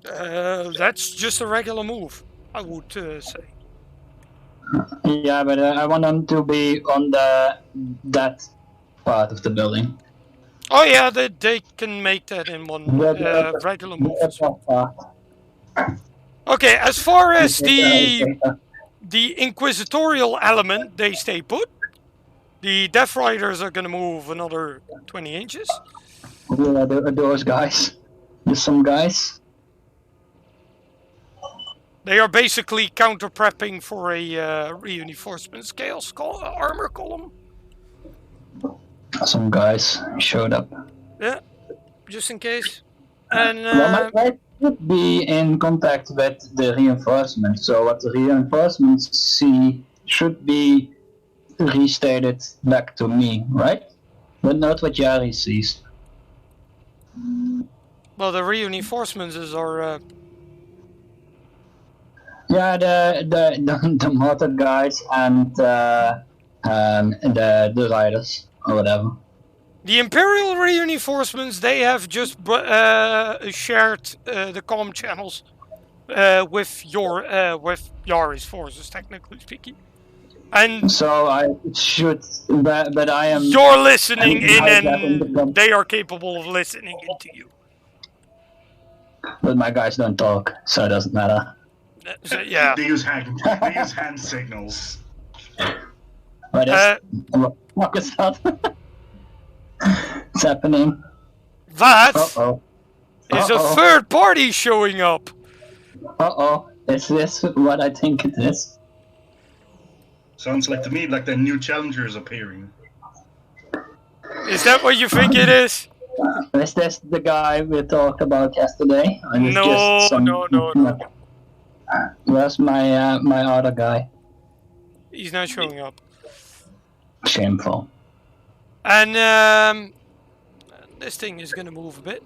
That's just a regular move, I would say. Yeah, but I want them to be on that part of the building. Oh yeah, they can make that in one regular move as well. Okay, as far as the inquisitorial element, they stay put. The Death Riders are gonna move another 20 inches. Yeah, those guys. There's some guys. They are basically counter-prepping for a reinforcement scale armor column. Some guys showed up. Yeah, just in case. And Well, my guys should be in contact with the reinforcements. So what the reinforcements see should be restated back to me, right? But not what Yari sees. well, the reinforcements are. Yeah, the motor guys and the riders or whatever. The Imperial reinforcements, they have just shared the comm channels with Yari's forces, technically speaking. And so I should, but I am. You're listening in, and they are capable of listening into you. But my guys don't talk, so it doesn't matter. So, yeah. They use hand signals. What is that? It's happening. That Uh-oh. is a third party showing up. Uh-oh. Is this what I think it is? Sounds like to me like the new challengers appearing. Is that what you think it is? Is this the guy we talked about yesterday? Or is No. Where's my my other guy? He's not showing up. Shameful. And this thing is gonna move a bit.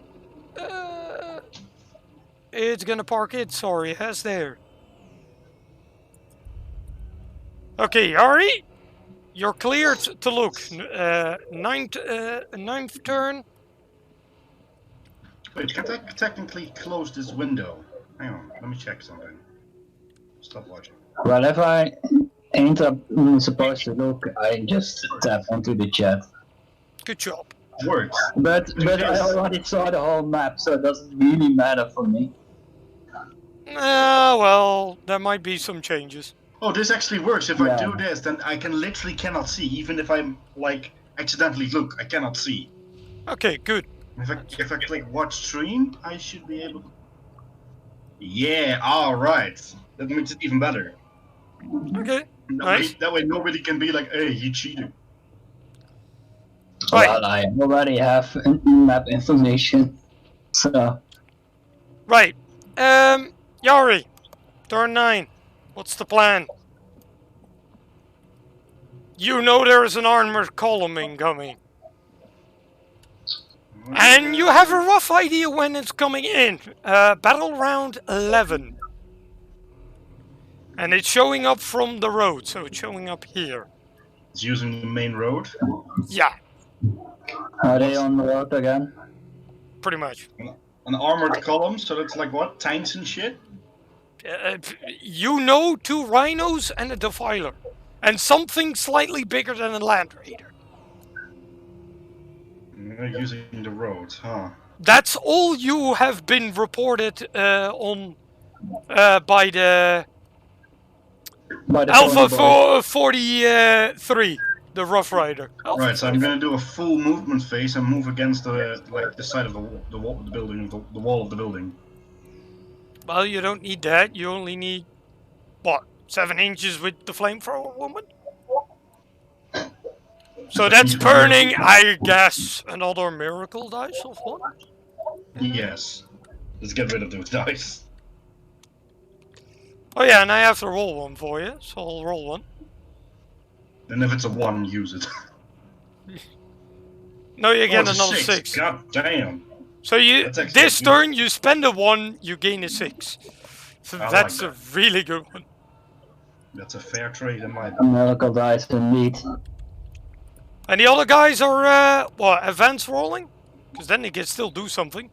It's gonna park its ass there. Okay, Yari, you're cleared to look. Ninth turn. Wait, can I technically close this window? Hang on, let me check something. Stop watching. Well, if I ain't supposed to look, I just tap into the chat. Good job. Works. But I already saw the whole map, so it doesn't really matter for me. Well, there might be some changes. Oh, this actually works. If I do this, then I literally cannot see. Even if I'm like accidentally look, I cannot see. Okay, good. If I click watch stream, I should be able to. Yeah, alright. That makes it even better. Okay, nice. That way nobody can be like, hey, he cheated. Right. Well, I already have map information, so... Right. Yari, turn 9. What's the plan? You know there is an armored column incoming. And you have a rough idea when it's coming in. Battle round 11. And it's showing up from the road, so it's showing up here. It's using the main road. Yeah, Are they on the road again? pretty much. An armored column, so that's like what? Tanks and shit? You know 2 rhinos and a defiler. And something slightly bigger than a Land Raider. They're using the road, huh? That's all you have been reported on by the Alpha 43, the Rough Rider. Alpha Right, so I'm gonna do a full movement phase and move against the side of the wall of the building, the wall of the building. Well, you don't need that. You only need, what, 7 inches with the flamethrower woman? So that's burning, I guess, another miracle dice of 1? Yes. Let's get rid of those dice. Oh yeah, and I have to roll 1 for you, so I'll roll 1. And if it's a 1, use it. No, you get it's another a 6. God damn. So you That's actually this good. turn you spend a 1, you gain a 6. So I that's like a really good one. That's a fair trade in my A miracle dice indeed. And the other guys are what, advanced rolling? Because then they can still do something.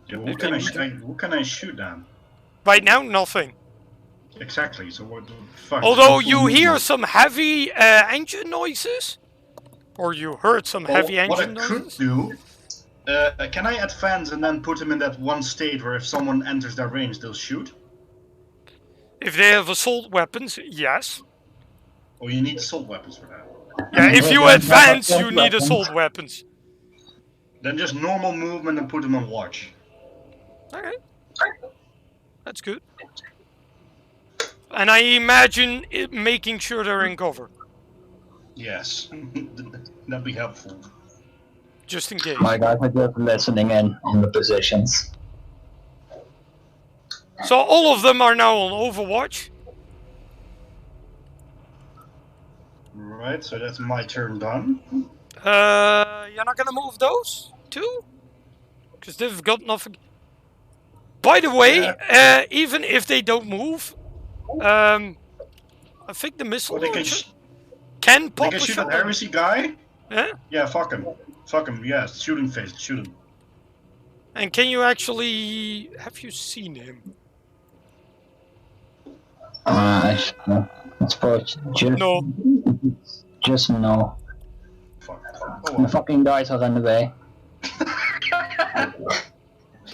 Yeah, what can I shoot then? Right now, nothing. Exactly, so what the fuck? Although you hear some heavy engine noises, or you heard some heavy What I engine could noises. do, can I advance and then put him in that one state where if someone enters their range, they'll shoot? If they have assault weapons, yes. Or you need assault weapons for that? Yeah, if you advance, you need assault weapons. Then just normal movement and put them on watch. Okay. That's good. And I imagine it making sure they're in cover. Yes, that'd be helpful. Just in case. My guys are just listening in on the positions. So all of them are now on Overwatch. Right, so that's my turn done. You're not gonna move those two? Because they've got nothing. By the way, even if they don't move, I think the missile Well, they launcher can They pop can a shoot shot. that heresy guy? Yeah? Yeah, fuck him. Fuck him, yeah, shooting phase, shoot him. And can you actually... Have you seen him? I suppose just No. Just no. Fuck. The fucking dice are in the way.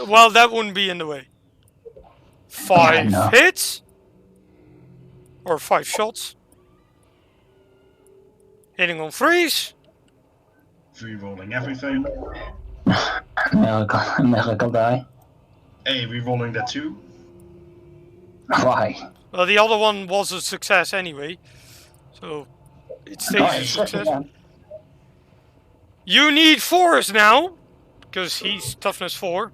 Well, that wouldn't be in the way. 5 no. hits? Or 5 shots? Hitting on 3s? Re-rolling everything. Miracle die. Hey, re-rolling that too. Why? Well, the other one was a success anyway. So, it stays a success. You need 4s now. Because he's toughness 4.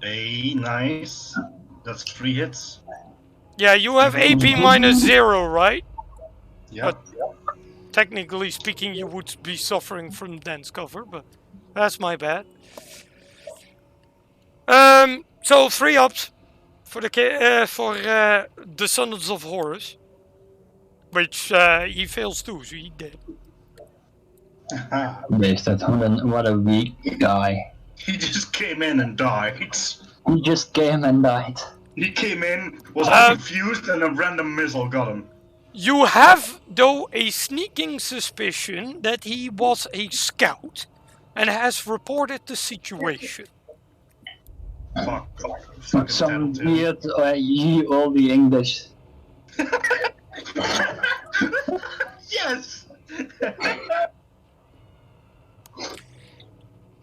Hey, nice. That's 3 hits. Yeah, you have AP minus 0, right? Yep. Technically speaking, you would be suffering from dense cover, but that's my bad. So 3 ups for the Descendants of Horus, which he fails too, so he dead. Wasted. What a weak guy. He just came in and died. He just came and died. He came in, was all confused, and a random missile got him. You have, though, a sneaking suspicion that he was a scout and has reported the situation. Fuck off. Fucking Some tattletale. weird ye olde English. Yes!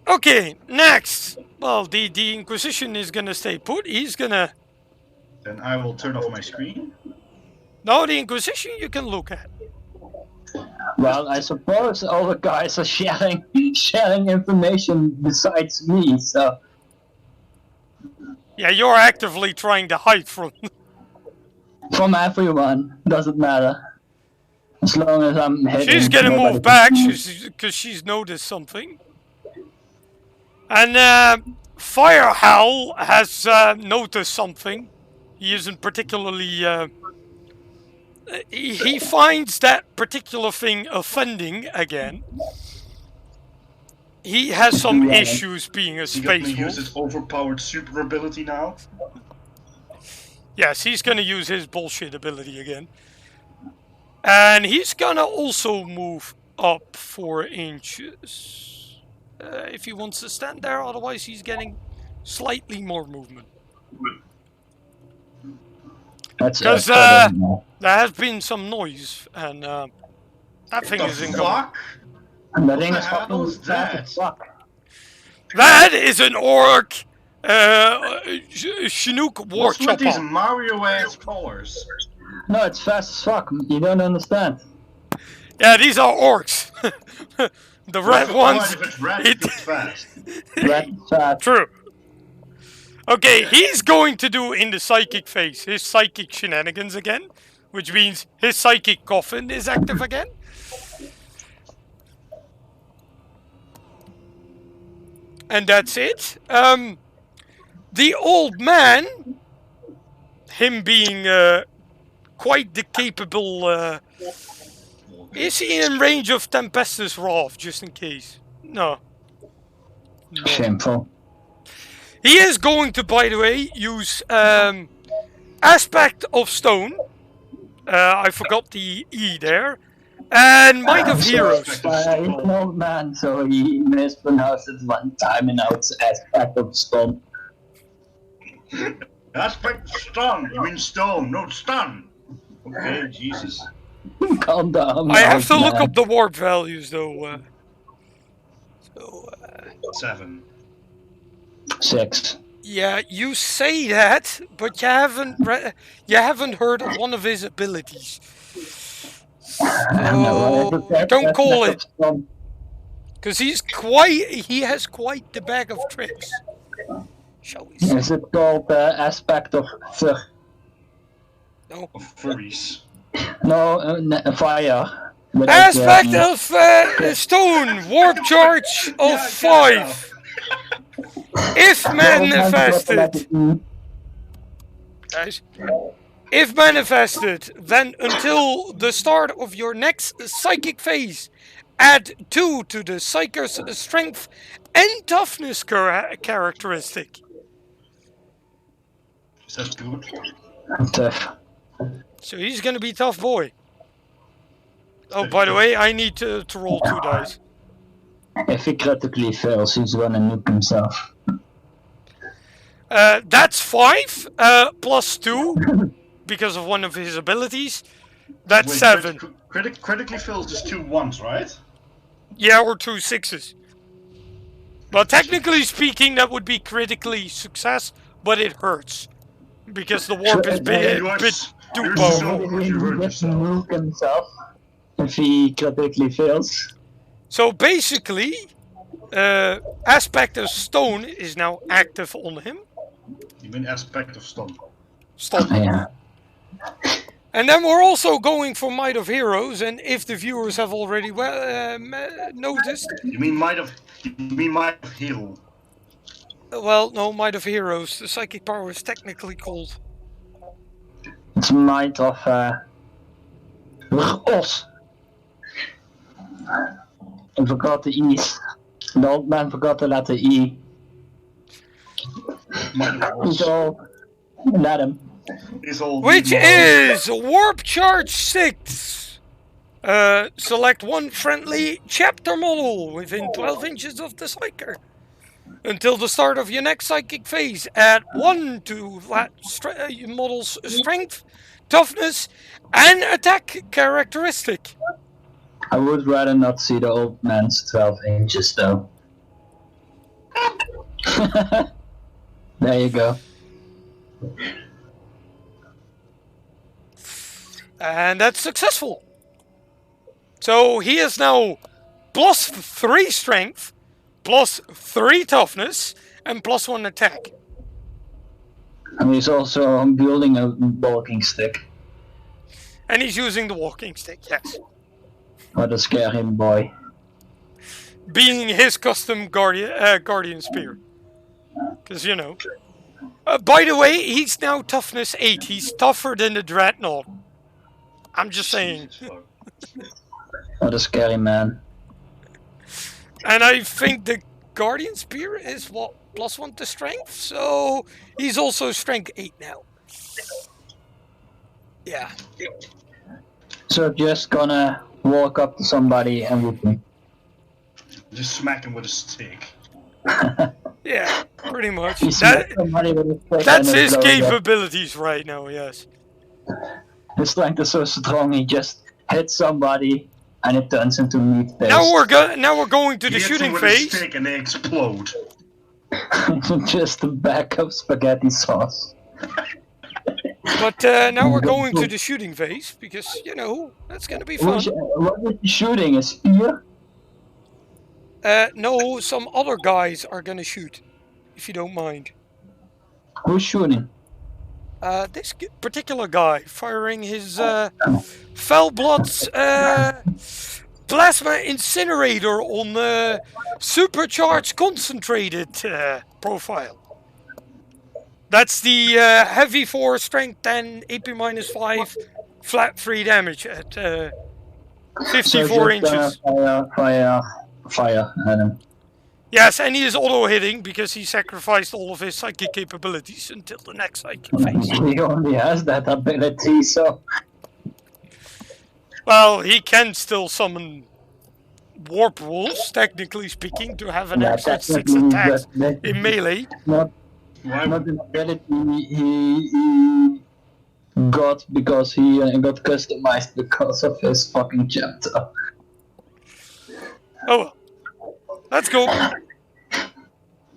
Okay, next. Well, the Inquisition is gonna stay put. He's gonna... Then I will turn off my screen. No, the Inquisition you can look at. Well, I suppose all the guys are sharing information besides me, so... Yeah, you're actively trying to hide from... From everyone, doesn't matter. As long as I'm hitting. She's gonna nobody move back can- because she's noticed something. And Fire Howl has noticed something. He isn't particularly. He finds that particular thing offending again. He has some Yeah. issues being a He gonna space use his wolf. overpowered super ability now. Yes, he's gonna use his bullshit ability again. And he's gonna also move up 4 inches. If he wants to stand there, otherwise he's getting slightly more movement. That's Because further. there has been some noise, and that thing The is incoming. fuck? And the What thing the is hell fucking is that? fast as fuck. That is an orc Chinook war What's with these chopper. Mario ass colors? No, it's fast as fuck. You don't understand. Yeah, these are orcs. The red ones. If it's red, it- it's fast. Red fast. True. Okay, he's going to do in the psychic phase his psychic shenanigans again, which means his psychic coffin is active again. And that's it. The old man, him being quite the capable. Is he in range of Tempestus Wrath, just in case? No. No. Shameful. He is going to, by the way, use Aspect of Stone. I forgot the E there. And Might of Heroes. He's an old man, so he mispronounced it one time and now it's aspect of stone. Aspect stun. You mean stone, not stun. Okay, Jesus. Calm down. I have to old look man. up the warp values, though. 7. 6. Yeah, you say that, but you haven't heard of one of his abilities. So, don't call it, because he has quite the bag of tricks. Shall we say? Is it called aspect of fur? No. Of furries. No, fire. But Aspect of Stone, warp charge of 5. If manifested, guys, if manifested, then until the start of your next psychic phase, add 2 to the psyker's strength and toughness characteristic. Is that good? Tough. So he's gonna be tough boy. Oh, by the way, I need to roll 2 dice. If he critically fails, he's gonna nuke himself. That's 5 plus 2 because of one of his abilities. That's Wait, 7. Critically fails just 2 ones, right? Yeah, or 2 6s. Well, technically speaking, that would be critically success, but it hurts because the warp is bit too you're powerful. so good you hurt Just yourself. nuke himself if he critically fails. So basically, Aspect of Stone is now active on him. You mean aspect of stun. Stop. Yeah. And then we're also going for Might of Heroes, and if the viewers have already noticed, You mean might of heal. well, no, Might of Heroes, the psychic power is technically called. It's might of Os. I forgot the E's. The old man forgot the letter E. Might of He's all let him. is all Which is Warp Charge 6. Select one friendly chapter model within 12 inches of the Psyker. Until the start of your next psychic phase, add 1 to that model's strength, toughness, and attack characteristic. I would rather not see the old man's 12 inches though. There you go. And that's successful. So he is now plus 3 strength, plus 3 toughness, and plus 1 attack. And he's also building a walking stick. And he's using the walking stick, yes. What a scary boy. Being his custom guardian spear. Because, you know. By the way, he's now toughness 8. He's tougher than the Dreadnought. I'm just saying. Jesus fuck. What a scary man. And I think the Guardian Spear is what? +1 to strength? So he's also strength 8 now. Yeah. So just gonna walk up to somebody and whoop him. Just smack him with a stick. Yeah, pretty much. He smacks somebody with a stick That's and his it blows up. capabilities right now, yes. His strength is so strong, he just hits somebody and it turns into meat paste. Now we're going to the He hits shooting him with a phase. stick and they explode. Just a bag of spaghetti sauce. But now we're going to the shooting phase because, you know, that's gonna be fun. What is he shooting? A spear? No, some other guys are gonna shoot, if you don't mind. Who's shooting? This particular guy firing his Fellblood's plasma incinerator on supercharged concentrated profile. That's the heavy 4, strength 10, AP -5, flat 3 damage at 54 inches. Fire at him. Yes, and he is auto hitting because he sacrificed all of his psychic capabilities until the next psychic phase. He only has that ability, so. Well, he can still summon warp rules, technically speaking, to have an Yeah, extra 6 technically, attacks but in melee. Not Why an ability he got because he got customized because of his fucking chapter. Oh well. Let's go.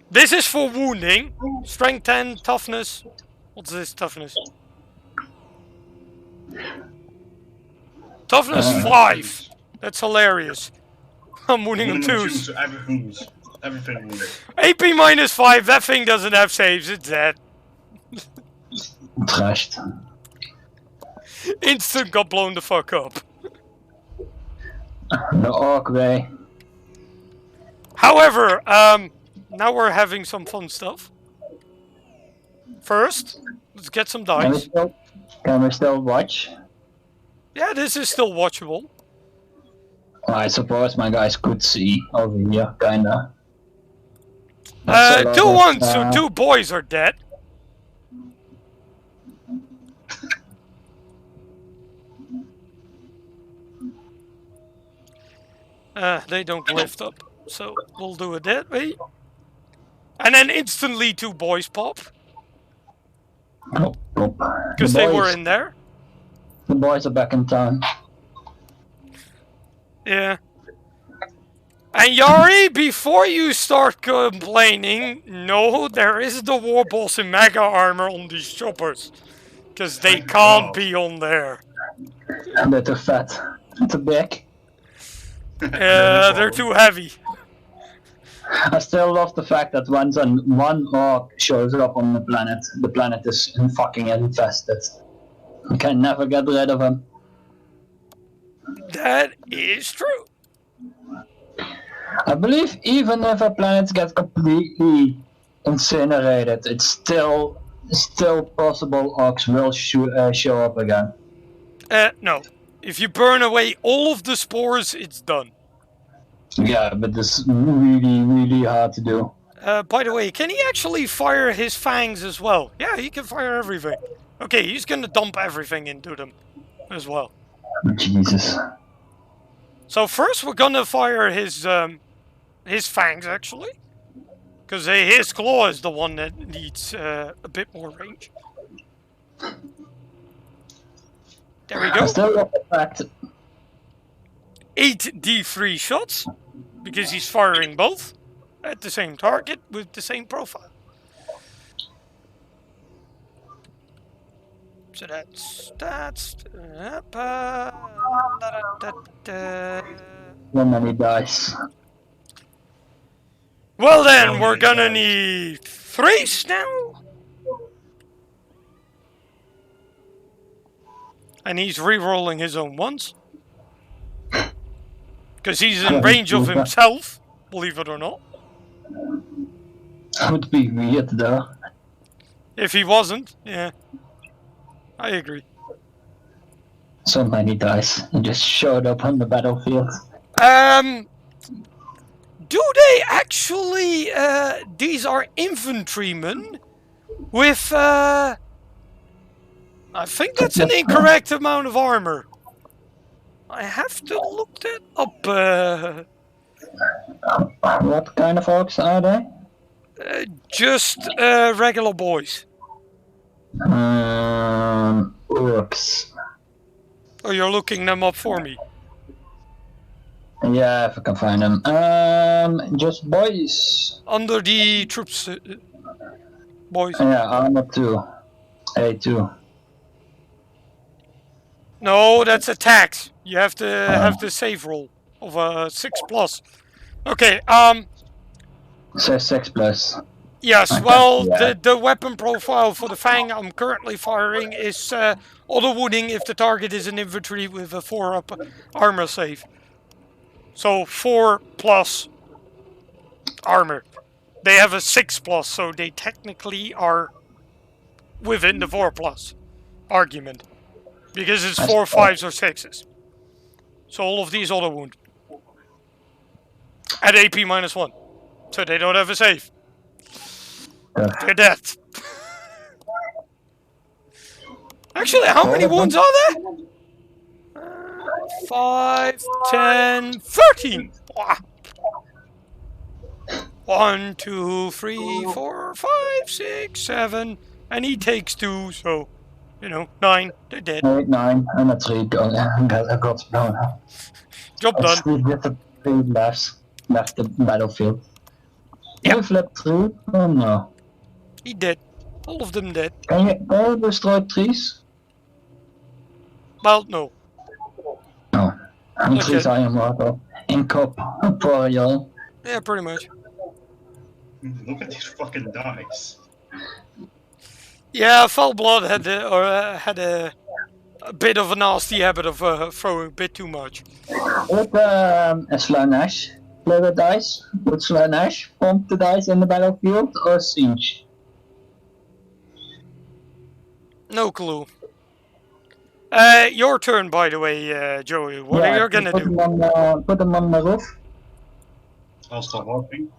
This is for wounding. Strength 10, toughness. What's this toughness? Toughness 5. That's hilarious. I'm wounding on 2s. So everything wounded. AP -5. That thing doesn't have saves. It's dead. Trashed. Instant got blown the fuck up. The orc way. However, now we're having some fun stuff. First, let's get some dice. Can we still watch? Yeah, this is still watchable. I suppose my guys could see over here, kinda. 2-1, so 2 boys are dead. They don't lift up, so we'll do it that way. And then instantly 2 boys pop, because they were in there. The boys are back in town. Yeah. And Yari, before you start complaining, no, there is the war boss in mega armor on these choppers. Because they can't be on there. And they're too fat. Too big. They're too heavy. I still love the fact that once one orc shows up on the planet is fucking infested. You can never get rid of him. That is true. I believe even if a planet gets completely incinerated, it's still possible orcs will show up again. No. If you burn away all of the spores, it's done. Yeah, but it's really, really hard to do. By the way, can he actually fire his fangs as well? Yeah, he can fire everything. Okay, he's gonna dump everything into them as well. Jesus. So first we're gonna fire his fangs, actually. Because his claw is the one that needs a bit more range. There we I go. still love the fact 8 D3 shots. Because he's firing both at the same target with the same profile. So that's how many dice. Well then, we're gonna need 3s now. And he's re-rolling his own ones. Because he's in range of himself, believe it or not. Would be weird though. If he wasn't, yeah. I agree. So many dice. He just showed up on the battlefield. Do they actually, these are infantrymen with, I think that's an incorrect amount of armor. I have to look that up. What kind of orcs are they? Just regular boys. Orcs. Oh, you're looking them up for me. Yeah, if I can find them. Just boys. Under the troops, boys. Yeah, armor 2. A2. No, that's attacks. You have to have the save roll of a 6+. Okay, So 6+. yes, Okay, well, yeah. the weapon profile for the Fang I'm currently firing is auto wounding if the target is an infantry with a 4-up armor save. So 4+ armor. They have a 6+, so they technically are within the 4+ argument. Because it's 4, 5s, or 6s. So all of these auto wound. At AP -1. So they don't have a save. They're dead. Actually, how many wounds are there? 5, 10, 13. Wow. 1, 2, 3, 4, 5, 6, 7. And he takes 2, so, 9. They're dead. 8, 9, and a 3 got blown up. Job done. With the 3 left the battlefield. Yeah. Can you flip through? Oh no. He dead. All of them dead. Can you destroy trees? Well, no. No. And Okay. trees are immortal. In cop for y'all. Yeah, pretty much. Look at these fucking dice. Yeah, Foul Blood had a bit of a nasty habit of throwing a bit too much. With a Slanesh, play with dice. With Slanesh, pump the dice in the battlefield or siege. No clue. Your turn, by the way, Joey. What are you gonna do? Put them on the roof. I'll stop walking.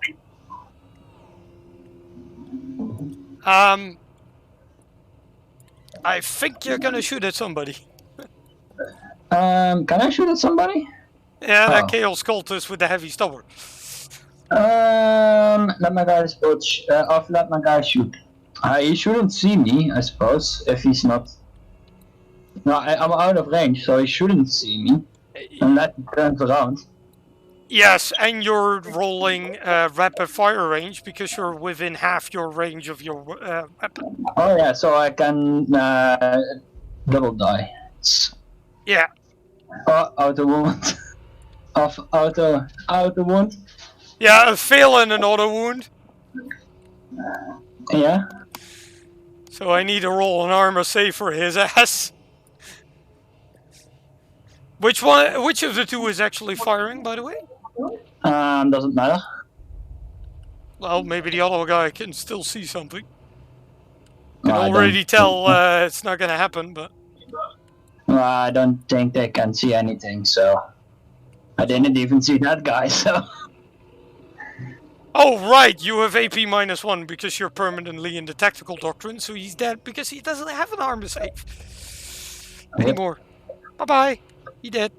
I think you're gonna shoot at somebody. Can I shoot at somebody? Yeah, that Oh. Chaos Cultist with the heavy stubber. Let my guys let my guy shoot. He shouldn't see me, I suppose, if he's not. No, I'm out of range, so he shouldn't see me. Unless he turns around. Yes, and you're rolling rapid fire range because you're within half your range of your weapon. Oh yeah, so I can double die. Yeah. Auto wound. Auto wound. Yeah, a fail and an auto wound. Yeah. So I need to roll an armor save for his ass. Which of the two is actually firing, by the way? Doesn't matter. Well, maybe the other guy can still see something. Can No, I already don't- tell it's not gonna happen, but... Well, I don't think they can see anything, so... I didn't even see that guy, so... Oh, right, you have AP -1 because you're permanently in the tactical doctrine, so he's dead because he doesn't have an armor save anymore. Bye-bye. He dead.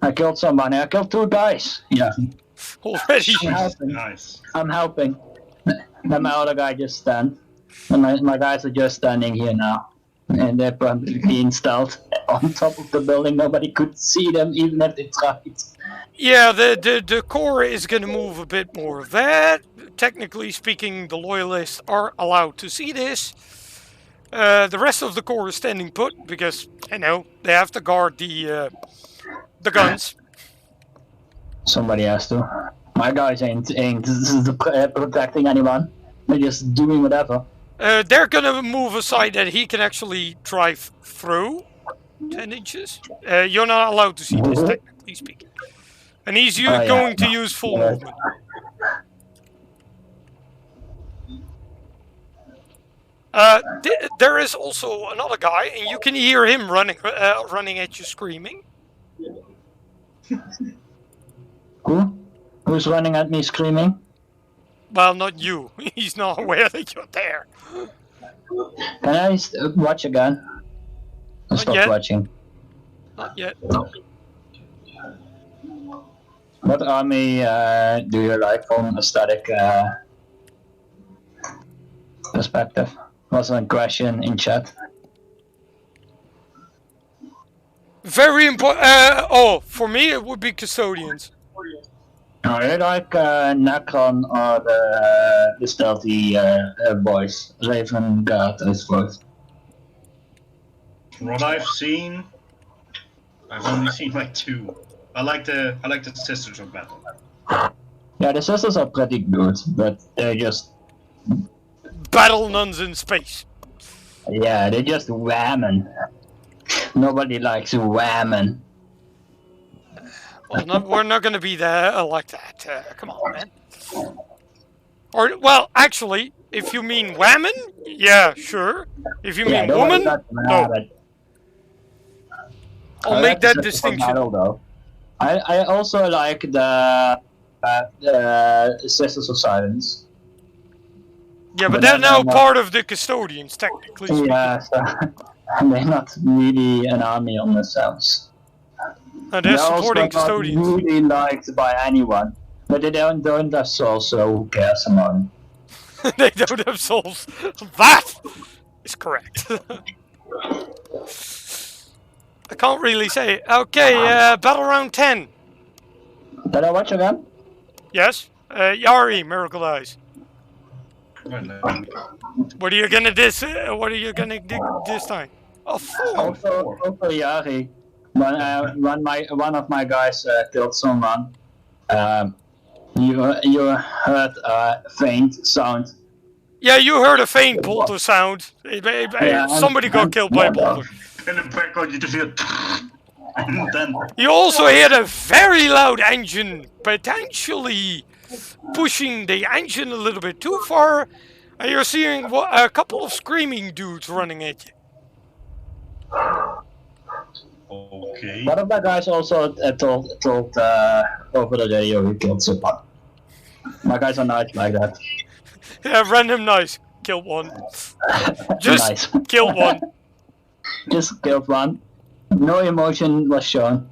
I killed somebody. I killed 2 guys. Yeah. Already. I'm helping. Nice. I'm helping. Then my other guy just stand. And my guys are just standing here now. And they're probably installed on top of the building. Nobody could see them even if they tried. Yeah, the core is going to move a bit more of that. Technically speaking, the loyalists are allowed to see this. The rest of the core is standing put because, they have to guard the guns. Somebody has to. My guys ain't protecting anyone. They're just doing whatever. They're going to move aside that he can actually drive through. 10 inches. You're not allowed to see this, technically speaking. And he's going to use full movement. There is also another guy, and you can hear him running at you, screaming. Who? Who's running at me screaming? Well, not you. He's not aware that you're there. Can I watch again? Stop yet. watching. Not yet. What army do you like from a static perspective? Was an question in chat. Very important. For me, it would be custodians. I like Necron or the stealthy boys. Raven Guard, I suppose. From what I've seen, I've only seen like 2. I like the Sisters of Battle. Yeah, the sisters are pretty good, but they're just battle nuns in space. Yeah, they're just whamming. Nobody likes whamming. Well, we're not going to be there like that. Come on, man. Or, well, actually, if you mean whamming, yeah, sure. If you mean woman, no. I'll make that distinction. Battle, I also like the Sisters of Silence. Yeah, but they're now part of the custodians, technically speaking. Yeah, so they're not really an army on themselves. They're supporting custodians. Not really liked by anyone, but they don't have souls, so who cares about them? They don't have souls. That is correct. I can't really say. Okay, battle round 10. Did I watch again? Yes. Yari, Miracle Eyes. What are you gonna do this time? Oh, 4. Also Yari. One of my guys killed someone. You heard a faint sound. Yeah, you heard a faint bolter sound. Somebody got killed by a bolter. In the background, you just hear. And then. You also heard a very loud engine, potentially pushing the engine a little bit too far. And you're seeing a couple of screaming dudes running at you. Okay. One of the guys also told over the radio he killed someone. My guys are nice like that. Yeah, random nice. Killed one. Just nice. Killed one. Just killed one. No emotion was shown.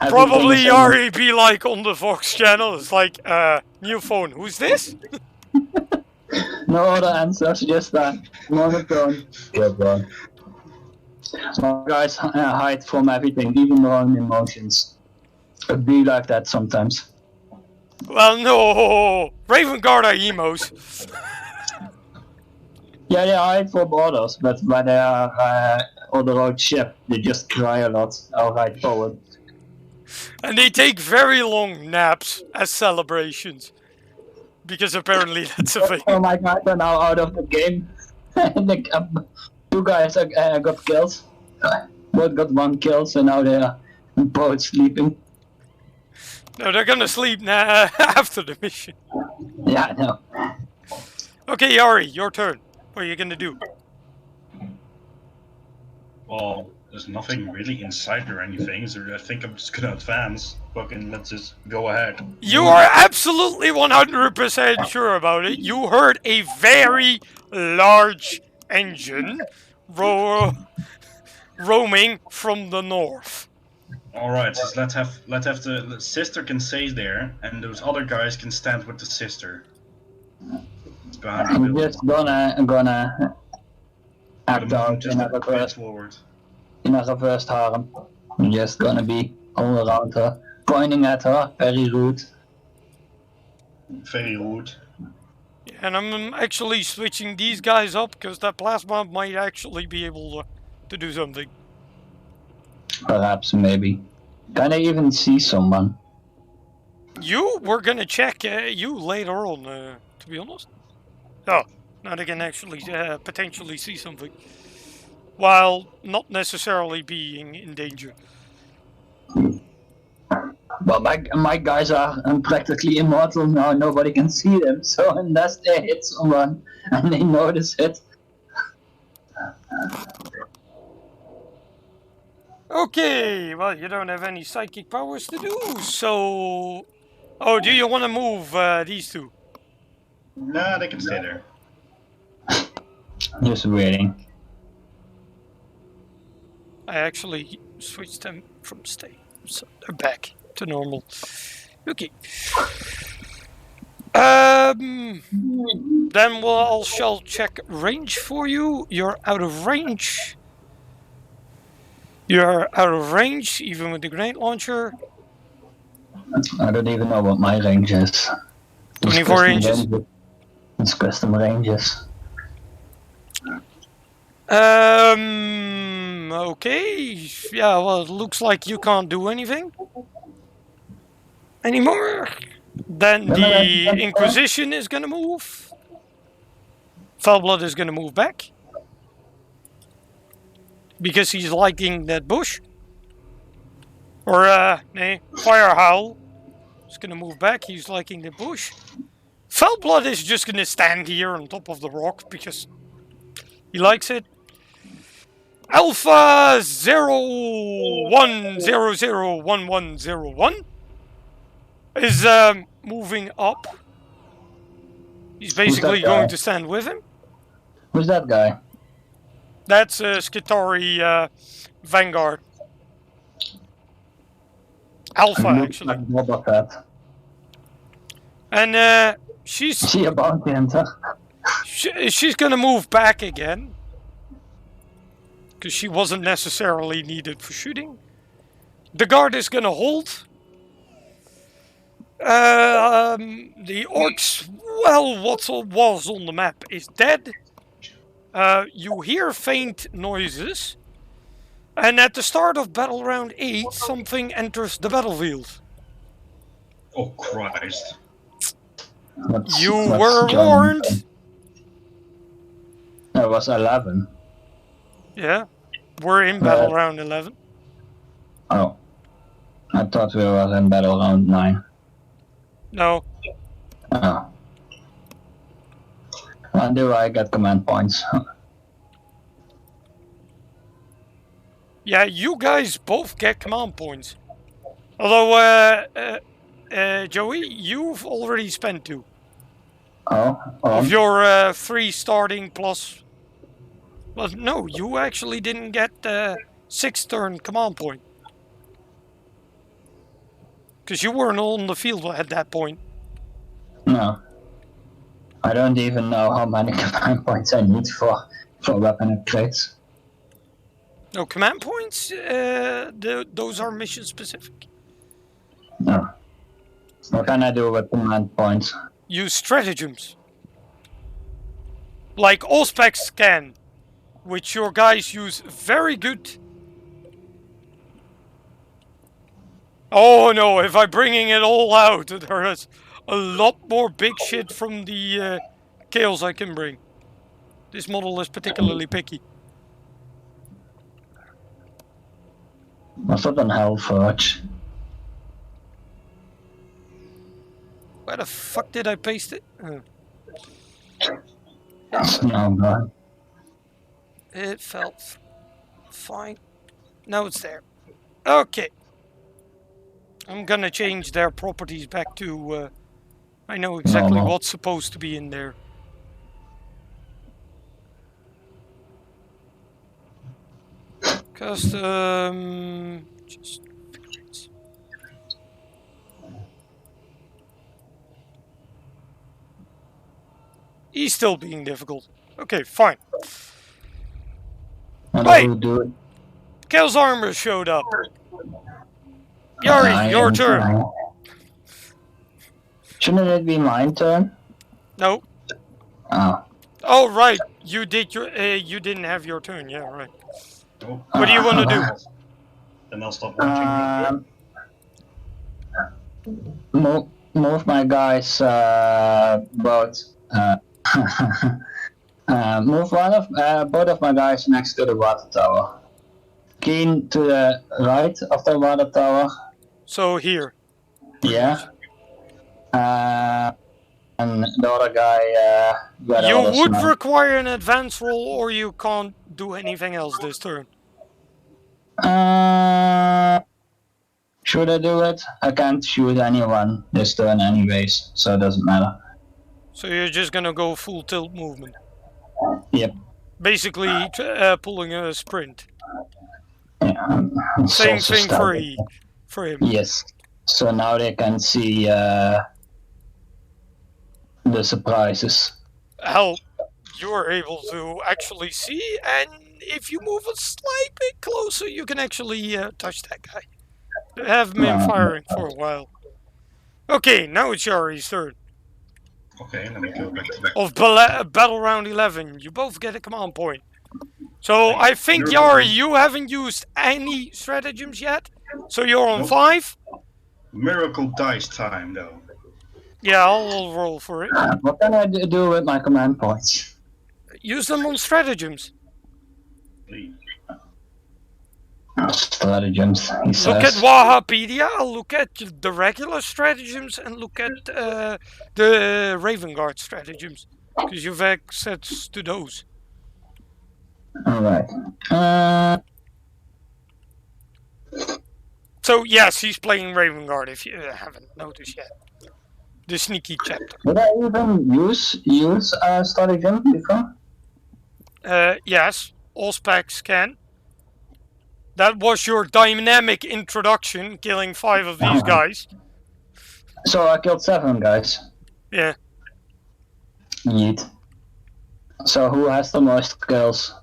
Probably Yari be like on the Vox channel. It's like, new phone. Who's this? No other answers, just that monotone. Killed one. So guys hide from everything, even their own emotions. It be like that sometimes. Well, no. Raven Guard are emos. Yeah, they hide from others, but when they are on the road ship, they just cry a lot. I'll ride forward. And they take very long naps as celebrations. Because apparently that's a thing. Oh my god, they're now out of the game. Two guys got killed. Both got 1 kill, so now they are both sleeping. No, they're gonna sleep now after the mission. Yeah, I know. Okay, Yari, your turn. What are you gonna do? Well, there's nothing really inside or anything, so I think I'm just gonna advance. Fucking let's just go ahead. You are absolutely 100% sure about it. You heard a very large engine roaming from the north. Alright, so let's have the sister can stay there, and those other guys can stand with the sister. Behind the I'm building. just gonna act out Just in a a bit forward. reversed harem. I'm just gonna be all around her, pointing at her, very rude. Very rude. And I'm actually switching these guys up because that plasma might actually be able to do something. Perhaps, maybe. Can I even see someone? We're gonna check you later on, to be honest. Oh, now they can actually potentially see something. while not necessarily being in danger. Well, my guys are practically immortal now. Nobody can see them, so unless they hit someone and they notice it. Okay, well, you don't have any psychic powers to do, so... Oh, do you want to move these two? Nah, they can stay there. Just waiting. I actually switched them from stay, so they're back to normal. Okay. Then I shall check range for you. You're out of range. You're out of range, even with the grenade launcher. I don't even know what my range is. 24 inches. It's custom ranges. Okay. Yeah, well, it looks like you can't do anything anymore. Then the Inquisition is gonna move. Foulblood is gonna move back. Because he's liking that bush. Or, nee, Fire Howl is gonna move back. He's liking the bush. Foulblood is just gonna stand here on top of the rock because he likes it. Alpha 01001101 is moving up. He's basically going to stand with him. Who's that guy? That's Skitarii Vanguard. Alpha, actually. Like Boba Fett. And she's... Is she a bounty hunter? She's gonna move back again. Because she wasn't necessarily needed for shooting. The guard is gonna hold. The orcs, well, what was on the map is dead. You hear faint noises. And at the start of battle round 8, something enters the battlefield. Oh, Christ. You were warned. That was 11. Yeah, we're in battle round 11. Oh. I thought we were in battle round 9. No. Oh. When do I get command points? Yeah, you guys both get command points. Although, Joey, you've already spent 2. Oh. Of your 3 starting plus... Well, no, you actually didn't get 6 turn command point. Because you weren't on the field at that point. No. I don't even know how many command points I need for weapon upgrades. No, command points? Those are mission specific. No. What can I do with command points? Use stratagems. Like Allspec Scan, which your guys use very good. Oh no, if I'm bringing it all out, there is a lot more big shit from the chaos I can bring. This model is particularly picky. What's that on Hellforge? Where the fuck did I paste it? Oh. Oh god. It felt fine. Now it's there. Okay. I'm gonna change their properties back to... I know exactly what's supposed to be in there. Custom... Just... He's still being difficult. Okay, fine. Wait! Chaos Armor showed up. Yari, your turn. Shouldn't it be my turn? No. Oh. Oh, right. You did your. You didn't have your turn. Yeah, right. Oh. What do you want to do? Then I'll stop watching. Move my guys about Move both of my guys next to the water tower. Keen to the right of the water tower. So here. Yeah. And the other guy. Where the You others would now. require an advance roll, or you can't do anything else this turn. Should I do it? I can't shoot anyone this turn anyways, so it doesn't matter. So you're just gonna go full tilt movement. Yep. Basically, pulling a sprint. Yeah, Same thing for him. Yes. So now they can see the surprises. Hell, you're able to actually see, and if you move a slight bit closer, you can actually touch that guy. They have been firing for a while. Okay, now it's Yari's turn. Okay, let me go back to the... Of Battle Round 11, you both get a command point. So I think, Yari, you haven't used any stratagems yet, so you're on Nope. 5. Miracle dice time, though. Yeah, I'll roll for it. What can I do with my command points? Use them on stratagems. Please. Stratagems, he says. Look at Wahapedia, look at the regular stratagems, and look at the Raven Guard stratagems. Because you've access to those. Alright. So yes, he's playing Raven Guard if you haven't noticed yet. The sneaky chapter. Did I even use stratagem before? Yes, all specs can. That was your dynamic introduction, killing 5 of these guys. So I killed 7 guys. Yeah. Yeet. So who has the most kills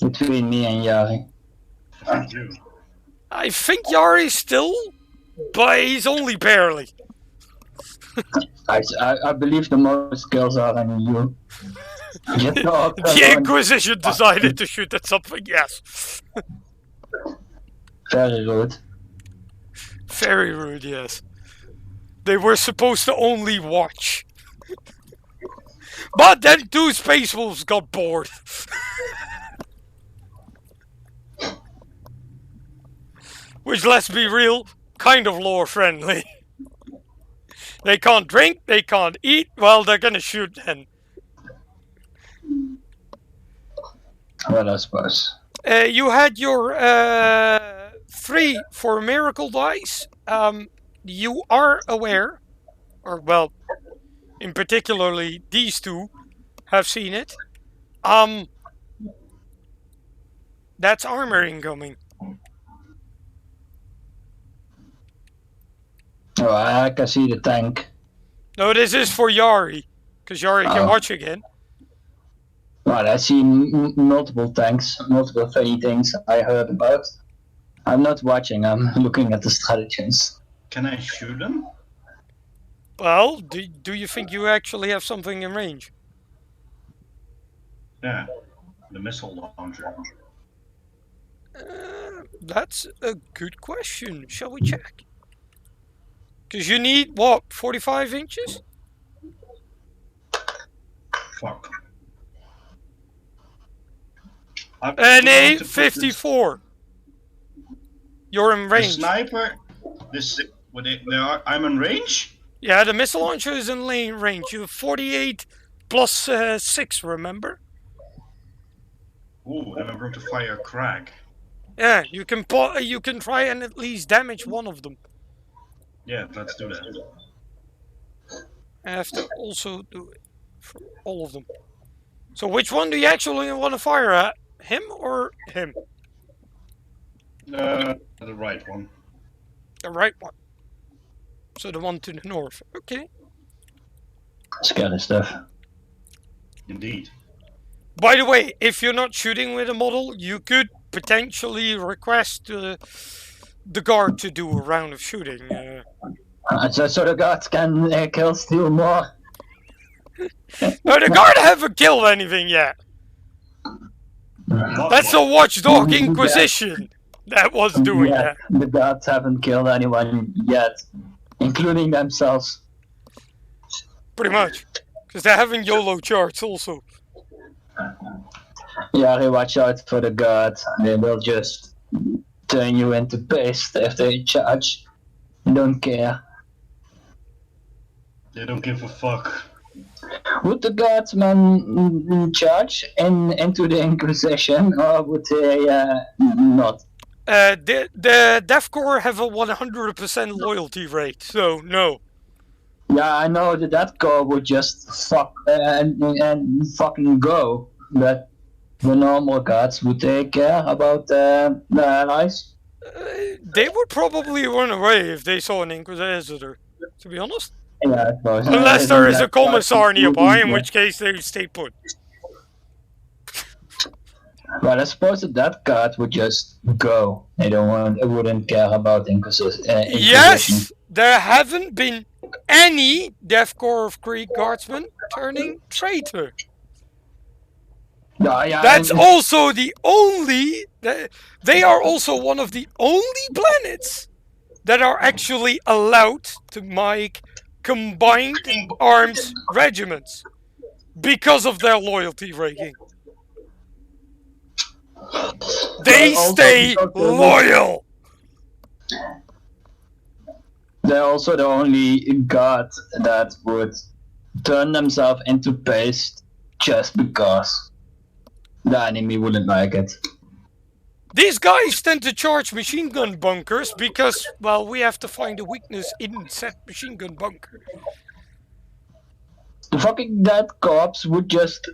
between me and Yari? Thank you. I think Yari still, but he's only barely. I believe the most kills are in you. The Inquisition decided to shoot at something, yes. Very rude. Very rude, yes. They were supposed to only watch. But then 2 Space Wolves got bored. Which, let's be real, kind of lore friendly. They can't drink, they can't eat, well, they're gonna shoot then. Well, I suppose. You had your 3 for miracle dice. You are aware, or well, in particularly these 2 have seen it. That's armor incoming. Oh, I can see the tank. No, this is for Yari, because Yari can watch again. Well, I see multiple tanks, multiple funny things I heard about. I'm not watching, I'm looking at the stratagems. Can I shoot them? Well, do you think you actually have something in range? Yeah, the missile launcher. That's a good question. Shall we check? Because you need, what, 45 inches? Fuck. An A54. You're in The range. sniper. I'm in range. Yeah, the missile launcher is in range. You have 48 plus 6. Remember? Ooh, then I'm going to fire a crag. Yeah, you can try and at least damage one of them. Yeah, let's do that. I have to also do it for all of them. So which one do you actually want to fire at? Him or him? The right one. The right one. So the one to the north. Okay. Scary stuff. Indeed. By the way, if you're not shooting with a model, you could potentially request the guard to do a round of shooting. So the guards can kill still more. No, the guard haven't killed anything yet. That's the Watchdog Inquisition that was doing that. The guards haven't killed anyone yet, including themselves. Pretty much. Because they're having YOLO charts also. Yeah, watch out for the guards. They will just turn you into paste if they charge. They don't care. They don't give a fuck. Would the guardsmen charge into the Inquisition, or would they not? The Deathcore have a 100% loyalty rate, so no. Yeah, I know that Corps would just fuck and fucking go, but the normal guards, would they care about the allies? They would probably run away if they saw an Inquisitor, to be honest. Yeah, I suppose. Unless there is a That guard commissar nearby, in wouldn't which case they stay put. Well, I suppose that guard would just go. They wouldn't care about Inquisition. Yes, there haven't been any Deathcore of Krieg guardsmen turning traitor. Yeah, That's also the only... They are also one of the only planets that are actually allowed to make combined arms regiments because of their loyalty rating. They stay loyal. They're also the only guard that would turn themselves into paste just because the enemy wouldn't like it. These guys tend to charge machine gun bunkers because, well, we have to find a weakness in said machine gun bunker. The fucking dead corpse would just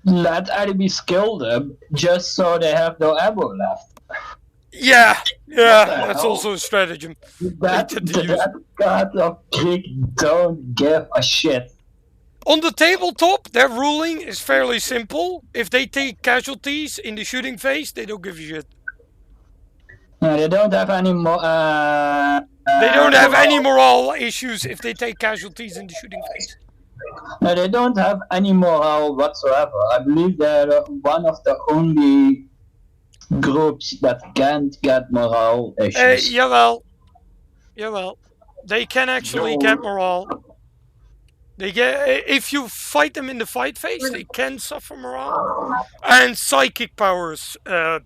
let enemies kill them just so they have no ammo left. Yeah, that's hell? also a stratagem. That god of Krieg don't give a shit. On the tabletop, their ruling is fairly simple. If they take casualties in the shooting phase, they don't give a shit. No, they don't have any more. They don't have any morale issues if they take casualties in the shooting phase. No, they don't have any morale whatsoever. I believe they're one of the only groups that can't get morale issues. Jawel. They can actually get morale. They get, if you fight them in the fight phase, they can suffer morale. And psychic powers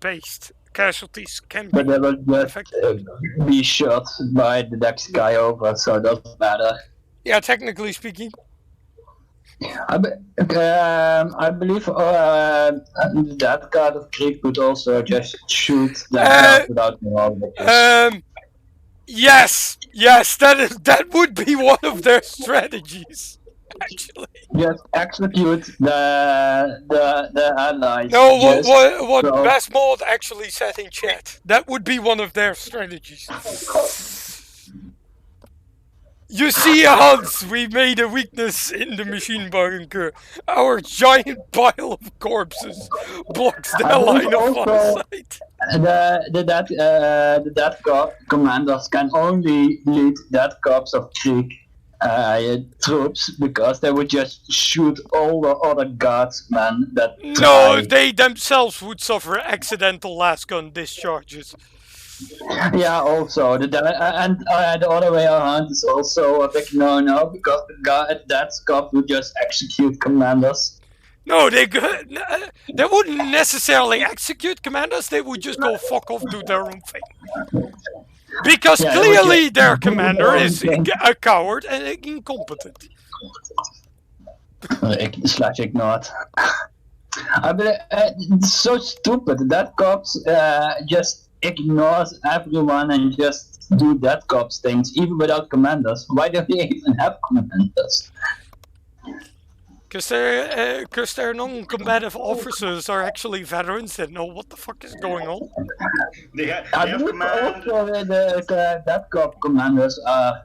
based casualties can be But they will just affected. be shot by the next guy over, so it doesn't matter. Yeah, technically speaking. I believe that card of Krieg could also just shoot themselves without morale. Yes, that would be one of their strategies, actually. Just execute the allies. No, what so- Basmold actually said in chat. That would be one of their strategies. You see, Hans, we made a weakness in the machine bunker. Our giant pile of corpses blocks their line of sight. The Death Corps commanders can only lead Death Corps of Krieg troops because they would just shoot all the other guardsmen that No, they themselves would suffer accidental last gun discharges. Yeah, also the other way around is also a big no-no because the Death Corps would just execute commanders. No, they wouldn't necessarily execute commanders. They would just go fuck off, do their own thing. Because clearly their commander is a coward and incompetent. Slash ignored. It's so stupid. That cops just ignores everyone and just do that cops things even without commanders. Why do they even have commanders? Because their non-combative officers are actually veterans that know what the fuck is going on. They have command. Also, the Death Corps commanders are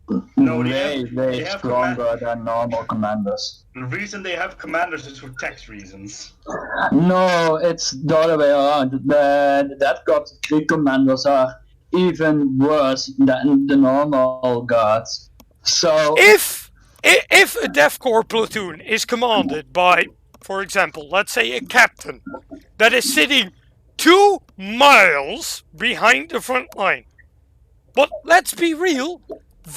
way stronger than normal commanders. The reason they have commanders is for tax reasons. No, it's the other way around. The Death Corps Krieg commanders are even worse than the normal guards. So if a Death Corps platoon is commanded by, for example, let's say a captain that is sitting 2 miles behind the front line, but let's be real,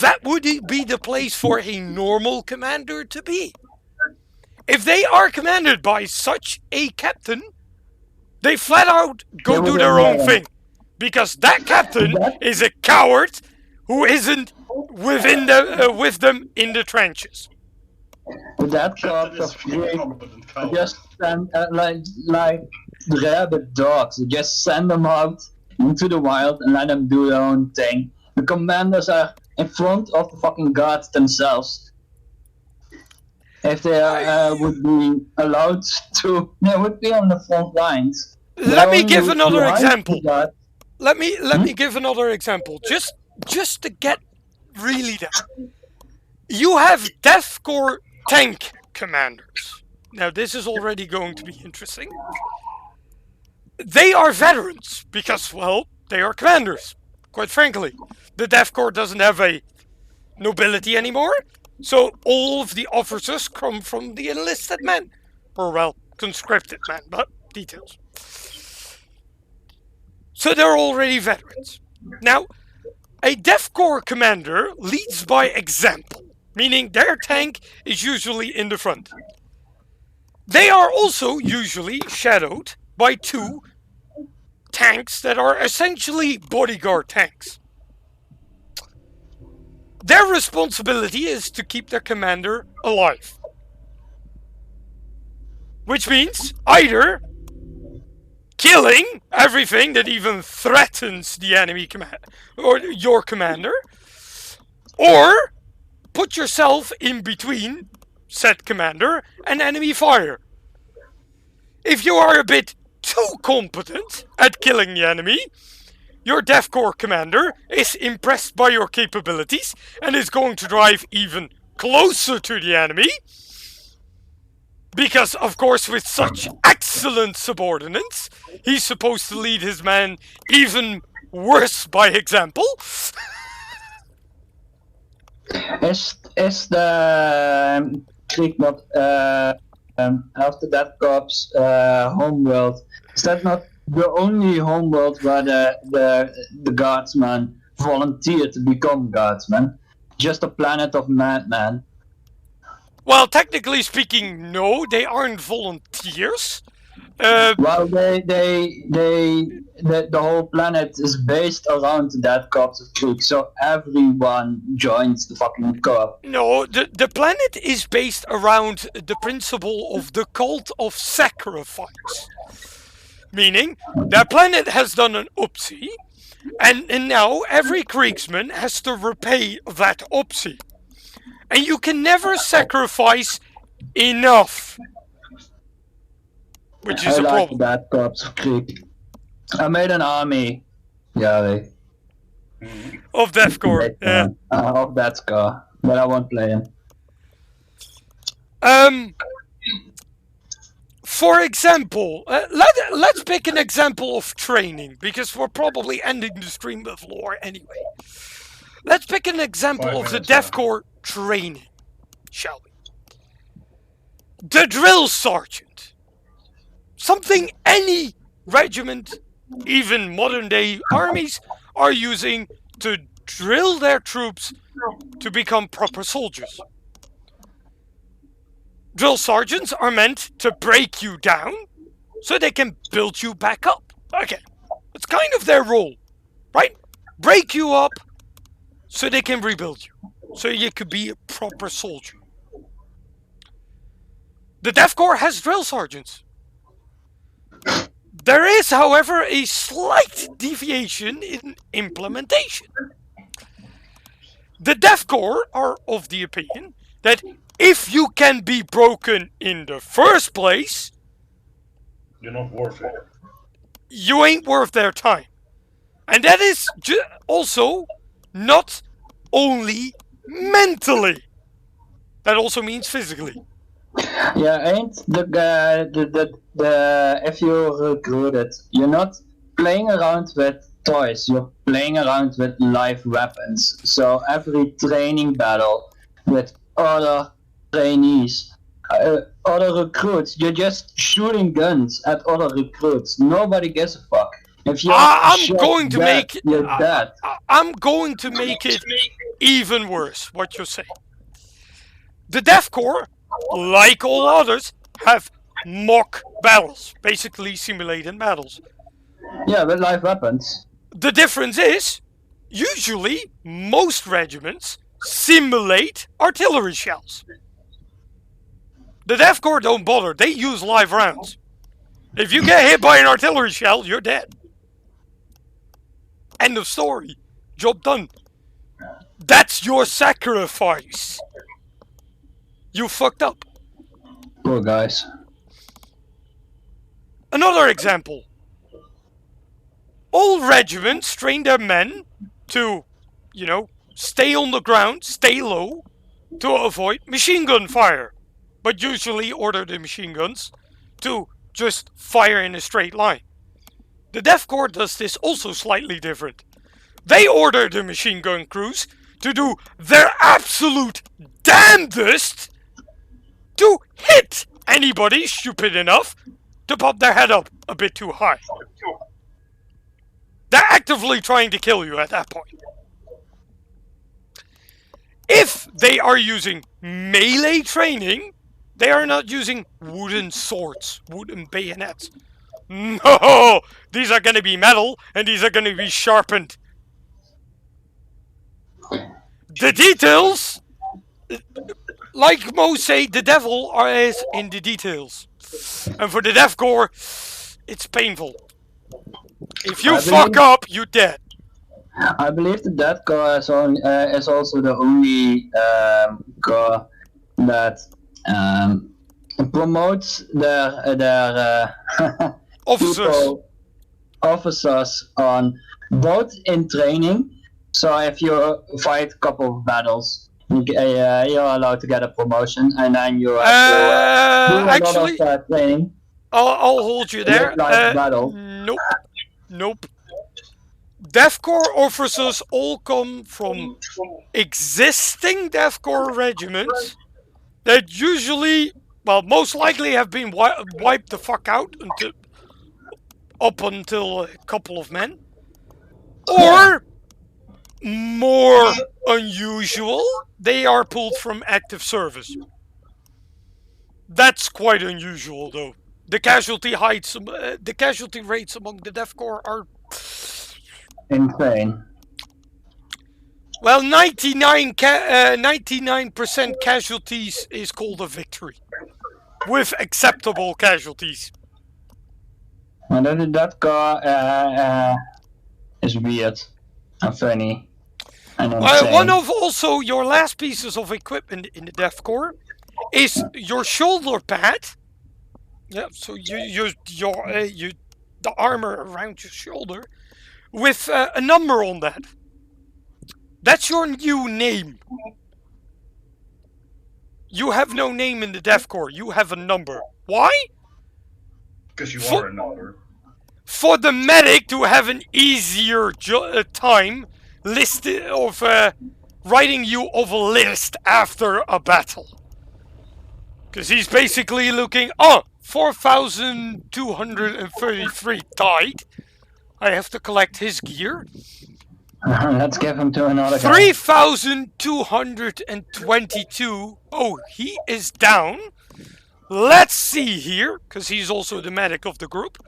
that would be the place for a normal commander to be. if they are commanded by such a captain, they flat out go do their own thing. Because that captain is a coward who isn't within with them in the trenches. That Captain corps is of really Greek competent coward. just send like rabid dogs. They just send them out into the wild and let them do their own thing. The commanders are in front of the fucking gods themselves. If they would be allowed to, they would be on the front lines. Let me give another behind example. the god. Let me give another example. Just to get really down. You have Death Corps tank commanders. Now this is already going to be interesting. They are veterans because, well, they are commanders. Quite frankly, the Death Corps doesn't have a nobility anymore, so all of the officers come from the enlisted men, or well, conscripted men, but details. So they're already veterans. Now, a Death Corps commander leads by example, meaning their tank is usually in the front. They are also usually shadowed by 2 tanks that are essentially bodyguard tanks. Their responsibility is to keep their commander alive. Which means either killing everything that even threatens the enemy command or your commander, or put yourself in between said commander and enemy fire. If you are a bit too competent at killing the enemy, your Death Corps commander is impressed by your capabilities and is going to drive even closer to the enemy. Because, of course, with such excellent subordinates, he's supposed to lead his men even worse by example. Is the Greek not after that corps homeworld? Is that not the only homeworld where the guardsmen volunteer to become guardsmen? Just a planet of madmen. Well, technically speaking, no, they aren't volunteers. Well, the whole planet is based around that corps of Greek, so everyone joins the fucking corps. No, the planet is based around the principle of the cult of sacrifice. Meaning, that planet has done an oopsie, and now every Kriegsman has to repay that oopsie. And you can never sacrifice enough. Which is I a like problem. that corps of Greek. I made an army, Yari. Of Death Corps, yeah. Of that scar, but I won't play him. For example, let's pick an example of training, because we're probably ending the stream with lore anyway. Let's pick an example of the Death Corps training, shall we? The drill sergeant. Something any regiment, even modern day armies, are using to drill their troops to become proper soldiers. Drill sergeants are meant to break you down so they can build you back up. Okay, it's kind of their role, right? Break you up so they can rebuild you, so you could be a proper soldier. The Death Corps has drill sergeants. There is, however, a slight deviation in implementation. The Death Corps are of the opinion that if you can be broken in the first place, You're not worth it. you ain't worth their time. And that is also not only mentally. That also means physically. Yeah, ain't the if you're recruited, you're not playing around with toys. You're playing around with live weapons. So every training battle with other trainees, other recruits, you're just shooting guns at other recruits. Nobody gives a fuck. If you're I'm going to make you're dead. I'm going to make it even worse. What you say? The Death Corps like all others, have mock battles, basically simulated battles. Yeah, with live weapons. The difference is, usually, most regiments simulate artillery shells. The Death Corps don't bother, they use live rounds. If you get hit by an artillery shell, you're dead. End of story. Job done. That's your sacrifice. You fucked up. Poor guys. Another example. All regiments train their men to, stay on the ground, stay low, to avoid machine gun fire. But usually order the machine guns to just fire in a straight line. The Death Corps does this also slightly different. They order the machine gun crews to do their absolute damnedest to hit anybody stupid enough to pop their head up a bit too high. They're actively trying to kill you at that point. If they are using melee training, they are not using wooden swords, wooden bayonets. No! These are going to be metal, and these are going to be sharpened. The details, like most say, the devil is in the details. And for the Death Corps, it's painful. If you fuck up, you're dead. I believe the Death Corps is also the only corps that promotes their officers on both in training. So if you fight a couple of battles, you're allowed to get a promotion, and then you have to do a lot of training. I'll hold you there. Battle. Nope. Death Corps officers all come from existing Death Corps regiments that usually, most likely have been wiped the fuck out up until a couple of men. Or, more unusual, they are pulled from active service. That's quite unusual, though. The casualty rates among the Death Corps are insane. Well, 99% casualties is called a victory, with acceptable casualties. And then the Death Corps is weird and funny. And one of also your last pieces of equipment in the Death Corps is your shoulder pad. Yeah, so the armor around your shoulder with a number on that. That's your new name. You have no name in the Death Corps. You have a number. Why? Because you are a number. For the medic to have an easier time writing you of a list after a battle. Because he's basically looking, 4,233 died. I have to collect his gear. Let's give him to another guy. 3,222. Oh, he is down. Let's see here, because he's also the medic of the group.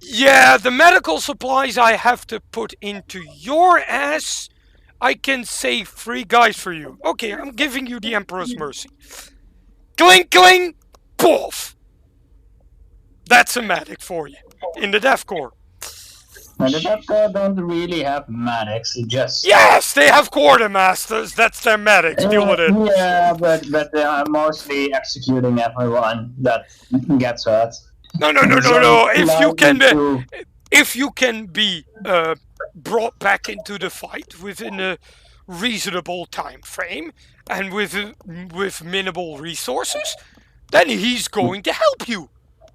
Yeah, the medical supplies I have to put into your ass. I can save 3 guys for you. Okay, I'm giving you the Emperor's Mercy. Clink, clink, poof. That's a medic for you in the Death Corps. And the Death Corps don't really have medics, Yes, they have quartermasters, that's their medics, deal with it. Yeah, but they are mostly executing everyone that gets hurt. No. If you can be brought back into the fight within a reasonable time frame and with minimal resources, then he's going to help you.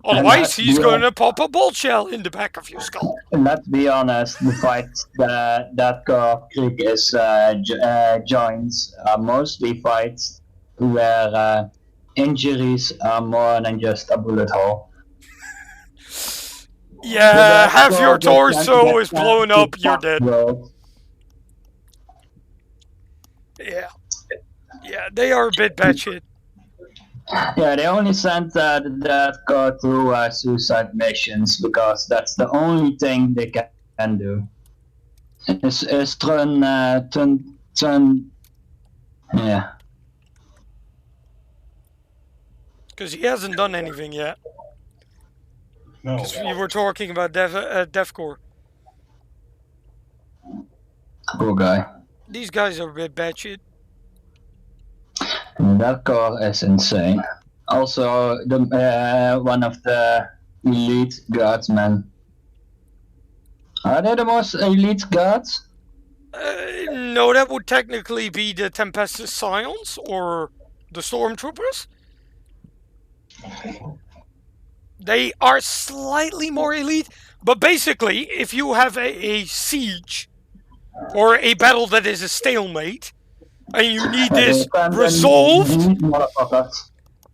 Otherwise, he's going to pop a bolt shell in the back of your skull. Let's be honest, the fight that Krieg is joins are mostly fights where injuries are more than just a bullet hole. Yeah, half your torso is blown up, you're dead. Yeah. Yeah, they are a bit batshit. Yeah, they only sent that car to suicide missions because that's the only thing they can do. Is turn, yeah. Because he hasn't done anything yet. No. Because we were talking about Deathcore. Poor guy. These guys are a bit batshit. That car is insane. Also, the one of the elite guardsmen. Are they the most elite guards? No, that would technically be the Tempestus Scions or the Stormtroopers. They are slightly more elite, but basically, if you have a siege or a battle that is a stalemate, and you need this resolved,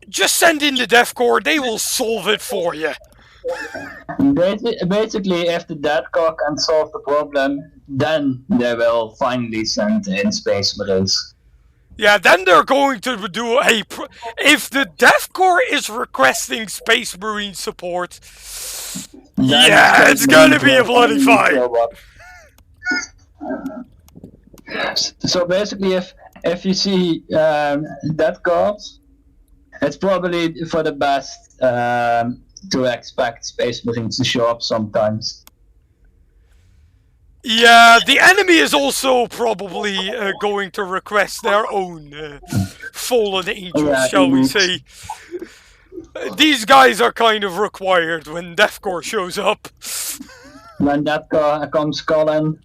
just send in the Death Corps, they will solve it for you. Basically, if the Death Corps can solve the problem, then they will finally send in Space Marines. Yeah, then they're going to do a... If the Death Corps is requesting Space Marine support, yeah, it's gonna be a bloody fight. So basically, if you see Death Corps, it's probably for the best to expect Space Marines to show up sometimes. Yeah, the enemy is also probably going to request their own fallen angels, shall we say. These guys are kind of required when Death Corps shows up. When Death Corps comes calling,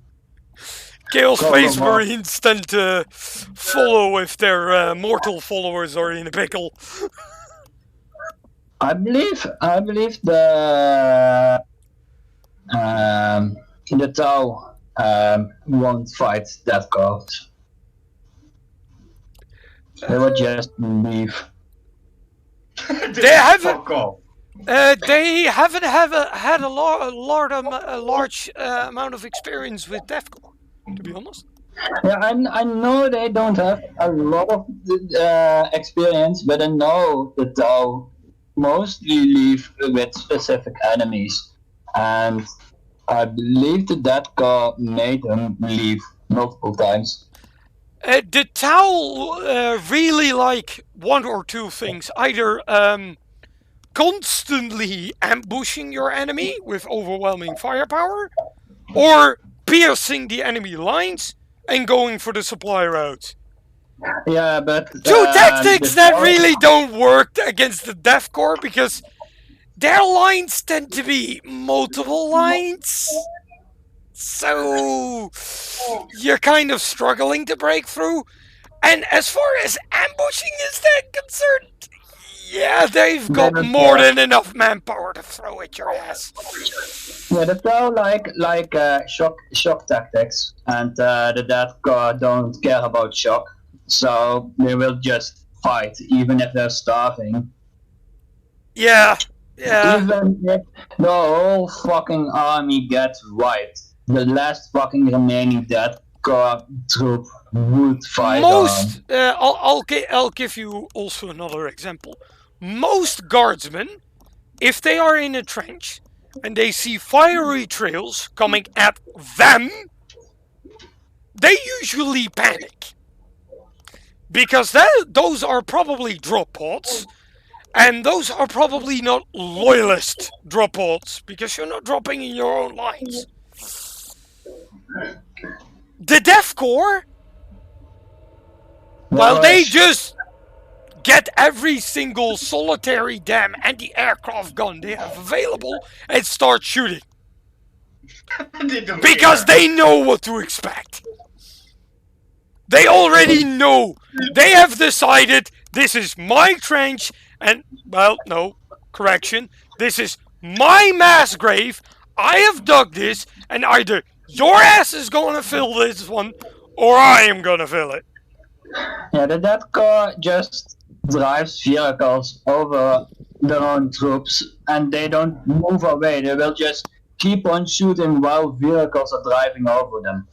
Chaos Space Marines tend to follow if their mortal followers are in a pickle. I believe the Tau won't fight Death Corps. They would just leave. They haven't. They haven't had a large amount of experience with Death Corps, to be honest. Yeah, I know they don't have a lot of experience, but I know the Tau mostly leave with specific enemies, and I believe the Death Corps made them leave multiple times. The Tau really like one or two things. Either constantly ambushing your enemy with overwhelming firepower, or piercing the enemy lines and going for the supply routes. Yeah, but... Two tactics that really don't work against the Death Corps, because their lines tend to be multiple lines. So you're kind of struggling to break through. And as far as ambushing is concerned, yeah, they've got more than enough manpower to throw at your ass. Yeah, the Tau like shock tactics, and the Death Corps don't care about shock, so they will just fight even if they're starving. Yeah. Even if the whole fucking army gets wiped, the last fucking remaining Death Corps troop would fight on. I'll give you also another example. Most guardsmen, if they are in a trench and they see fiery trails coming at them, they usually panic. Because those are probably drop pods, and those are probably not loyalist drop pods, because you're not dropping in your own lines. The Death Corps, well, they just get every single solitary damn anti-aircraft gun they have available and start shooting. Because they know what to expect. They already know. They have decided this is my trench and, well, no, correction. This is my mass grave. I have dug this, and either your ass is going to fill this one or I am going to fill it. Yeah, the Death Corps just drives vehicles over their own troops, and they don't move away. They will just keep on shooting while vehicles are driving over them.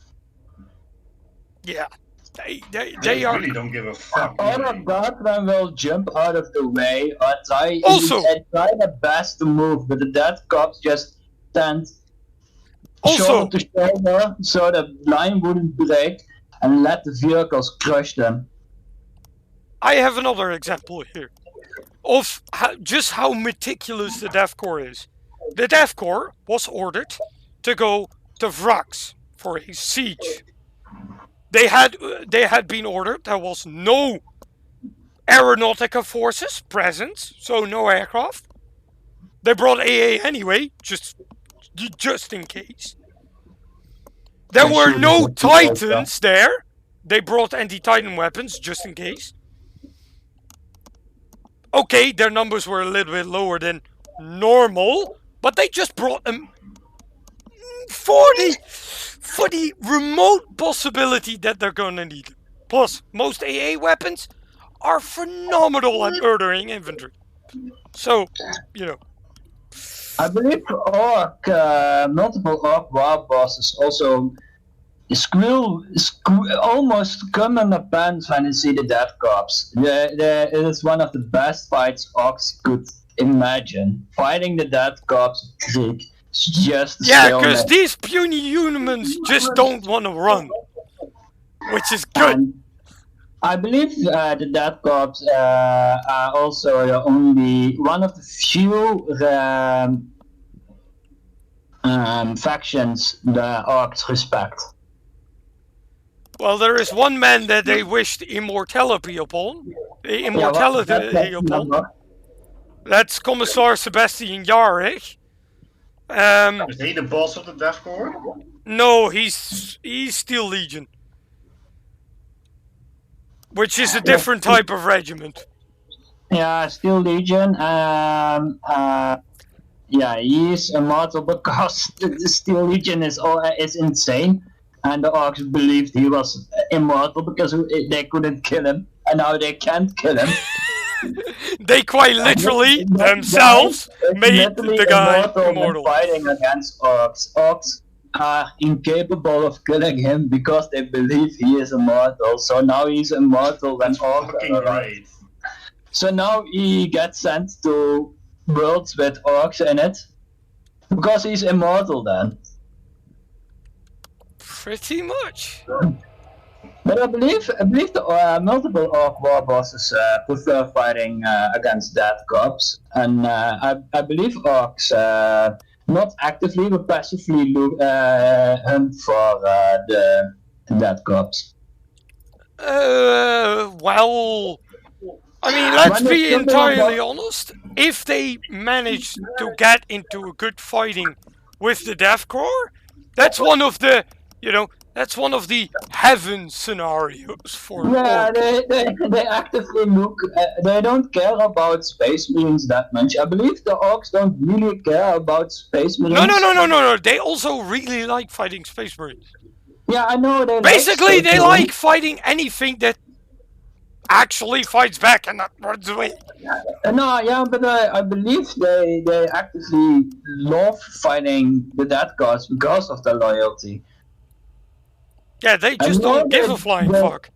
Yeah. They are really don't give a fuck. All do of they? Godman will jump out of the way or try Also- and try their best to move, but the dead cops just stand Also- shoulder to shoulder so the line wouldn't break and let the vehicles crush them. I have another example here of just how meticulous the Death Corps is. The Death Corps was ordered to go to Vrax for a siege. They had been ordered. There was no aeronautica forces present, so no aircraft. They brought AA anyway, just in case. There They were should no have been Titans there. They brought anti-Titan weapons just in case. Okay, their numbers were a little bit lower than normal, but they just brought them for the remote possibility that they're gonna need them. Plus, most AA weapons are phenomenal at murdering infantry. So, you know. I believe multiple orc war bosses also almost come in the pants when you see the death corps. It is one of the best fights orcs could imagine. Fighting the death corps of Krieg is just Because these puny humans just don't want to run, which is good. And I believe the death corps are also only one of the few factions the orcs respect. Well, there is one man that they wished immortality upon. That's Commissar Sebastian Jarich. Is he the boss of the Death Corps? No, he's Steel Legion, which is a different type of regiment. Yeah, Steel Legion. Yeah, he's immortal because the Steel Legion is insane, and the orcs believed he was immortal because they couldn't kill him, and now they can't kill him. They quite literally themselves made the guy immortal. Fighting against orcs. Orcs are incapable of killing him because they believe he is immortal. So now he's immortal when orcs Fucking are around. great. So now he gets sent to worlds with orcs in it because he's immortal then. Pretty much. But I believe the multiple orc war bosses prefer fighting against death corps, and I believe orcs not actively but passively hunt for the death corps. Well, I mean, let's be entirely honest. If they manage to get into a good fighting with the Death Corps, that's one of the, that's one of the heaven scenarios for Yeah, orcs. they actively look. They don't care about space marines that much. I believe the orcs don't really care about space marines. No. They also really like fighting Space Marines. Yeah, I know they. Basically, they like fighting anything that actually fights back and not runs away. No, yeah, but I believe they actively love fighting the death corps because of their loyalty. Yeah, they just don't give a flying fuck.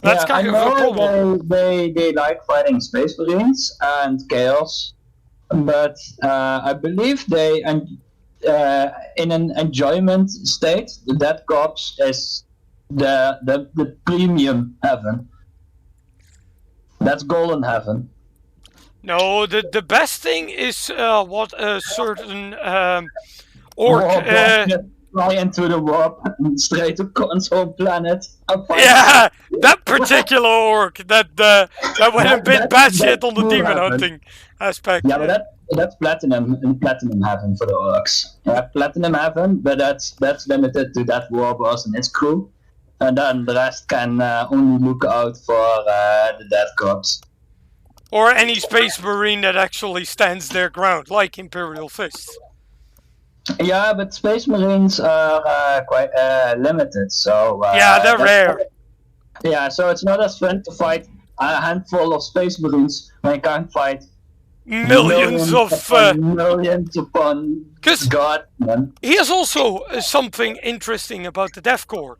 That's kind of a problem. They like fighting Space Marines and Chaos, but I believe they in an enjoyment state, the Death Corps is the premium heaven. That's golden heaven. No, the best thing is what a certain orc. Fly into the warp and straight to Khan's home planet. Yeah, that particular orc that went a bit batshit on the demon hunting aspect. Yeah, but that's platinum heaven for the orcs. Yeah, platinum heaven, but that's limited to that war boss and his crew, and then the rest can only look out for the Death Corps. Or any Space Marine that actually stands their ground, like Imperial Fists. Yeah, but Space Marines are quite limited, so... yeah, they're rare. Yeah, so it's not as fun to fight a handful of Space Marines when you can't fight millions upon God, man. Here's also something interesting about the Death Corps.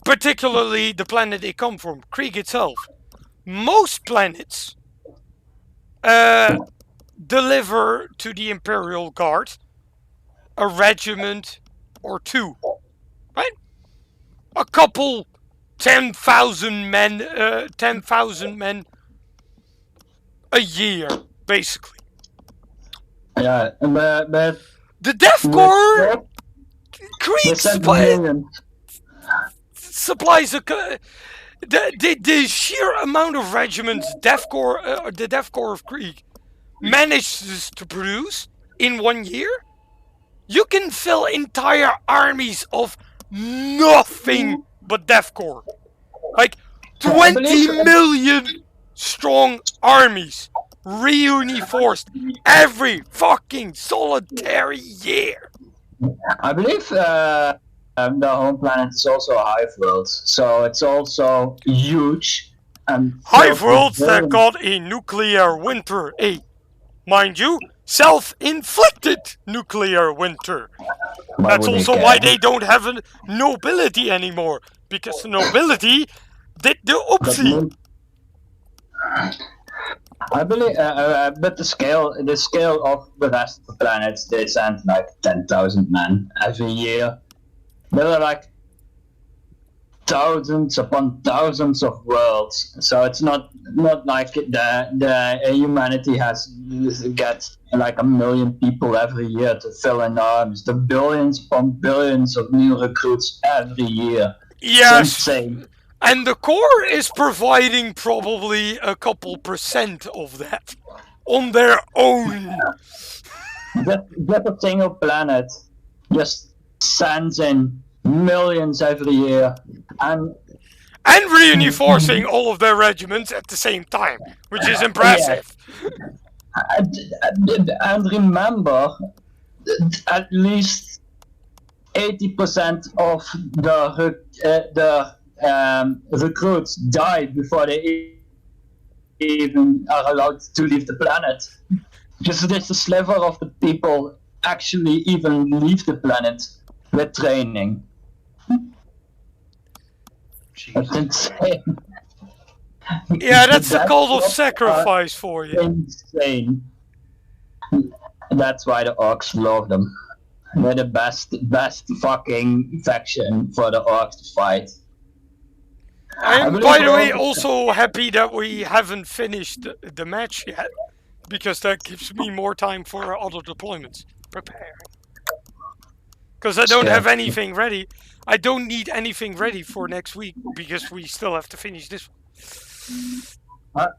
particularly the planet they come from, Krieg itself. Most planets deliver to the Imperial Guard a regiment or two, right? A couple 10,000 men, 10,000 men a year, basically. Yeah, but The Death Corps Krieg supplies the sheer amount of regiments the Death Corps of Krieg manages to produce in 1 year. You can fill entire armies of nothing but Death Corps. Like 20 million strong armies reunforced every fucking solitary year. I believe the home planet is also a hive world, so it's also huge. And hive worlds that got a nuclear winter, mind you, self-inflicted nuclear winter. That's also why they don't have a nobility anymore, because the nobility did the oopsie. I believe, but the scale of the rest of the planets, they send like 10,000 men every year. There are like thousands upon thousands of worlds, so it's not like the humanity gets like 1 million people every year to fill in arms. The billions upon billions of new recruits every year. Yes. It's insane. And the core is providing probably a couple % of that on their own. Just a single planet just sends in millions every year, and reinforcing all of their regiments at the same time, which is impressive. And remember, at least 80% of the recruits die before they even are allowed to leave the planet. Just a sliver of the people actually even leave the planet with training. That's insane. Yeah, that's the cult of sacrifice for you. Insane. That's why the orcs love them. They're the best fucking faction for the orcs to fight. I'm, by the way, also happy that we haven't finished the match yet, because that gives me more time for other deployments. Preparing. Because I don't have anything ready. I don't need anything ready for next week, because we still have to finish this one.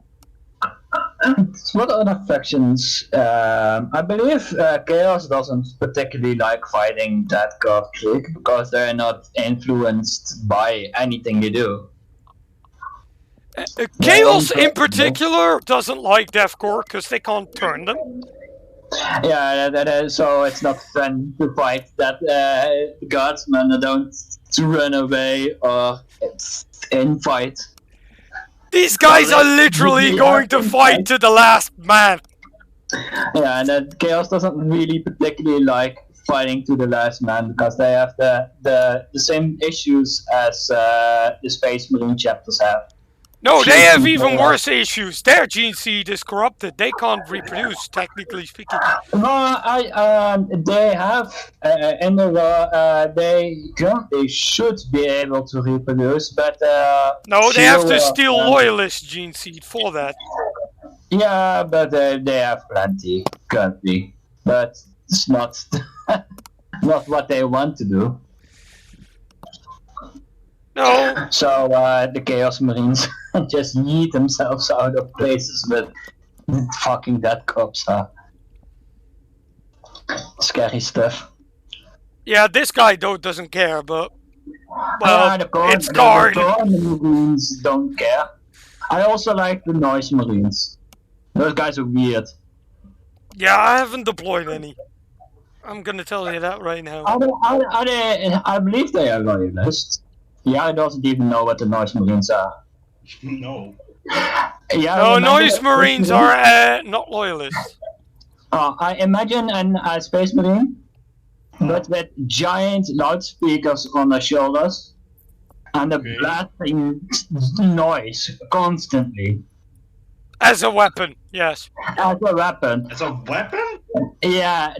What other factions? I believe Chaos doesn't particularly like fighting that god Krieg, because they're not influenced by anything you do. Chaos in particular doesn't like Death Corps because they can't turn them. Yeah, so it's not fun to fight that guardsmen don't run away or fight. These guys are literally going to fight to the last man. Yeah, and Chaos doesn't really particularly like fighting to the last man, because they have the same issues as the Space Marine chapters have. No, they have even worse issues. Their gene seed is corrupted. They can't reproduce, technically speaking. No, they have in the they should be able to reproduce, but no, they have to steal loyalist gene seed for that. Yeah, but they have plenty currently, but it's not not what they want to do. No. So the Chaos Marines just yeet themselves out of places with fucking dead cops. Scary stuff. Yeah, this guy doesn't care, but well, it's guard. The Marines don't care. I also like the Noise Marines. Those guys are weird. Yeah, I haven't deployed any. I'm gonna tell you that right now. Are they? I believe they are loyalists. Yeah, I doesn't even know what the Noise Marines are. No. Yeah. No, Noise Marines are not loyalists. I imagine a Space Marine, but with giant loudspeakers on their shoulders, and a Okay. blasting noise constantly As a weapon, yes. as a weapon. It's a weapon? Yeah,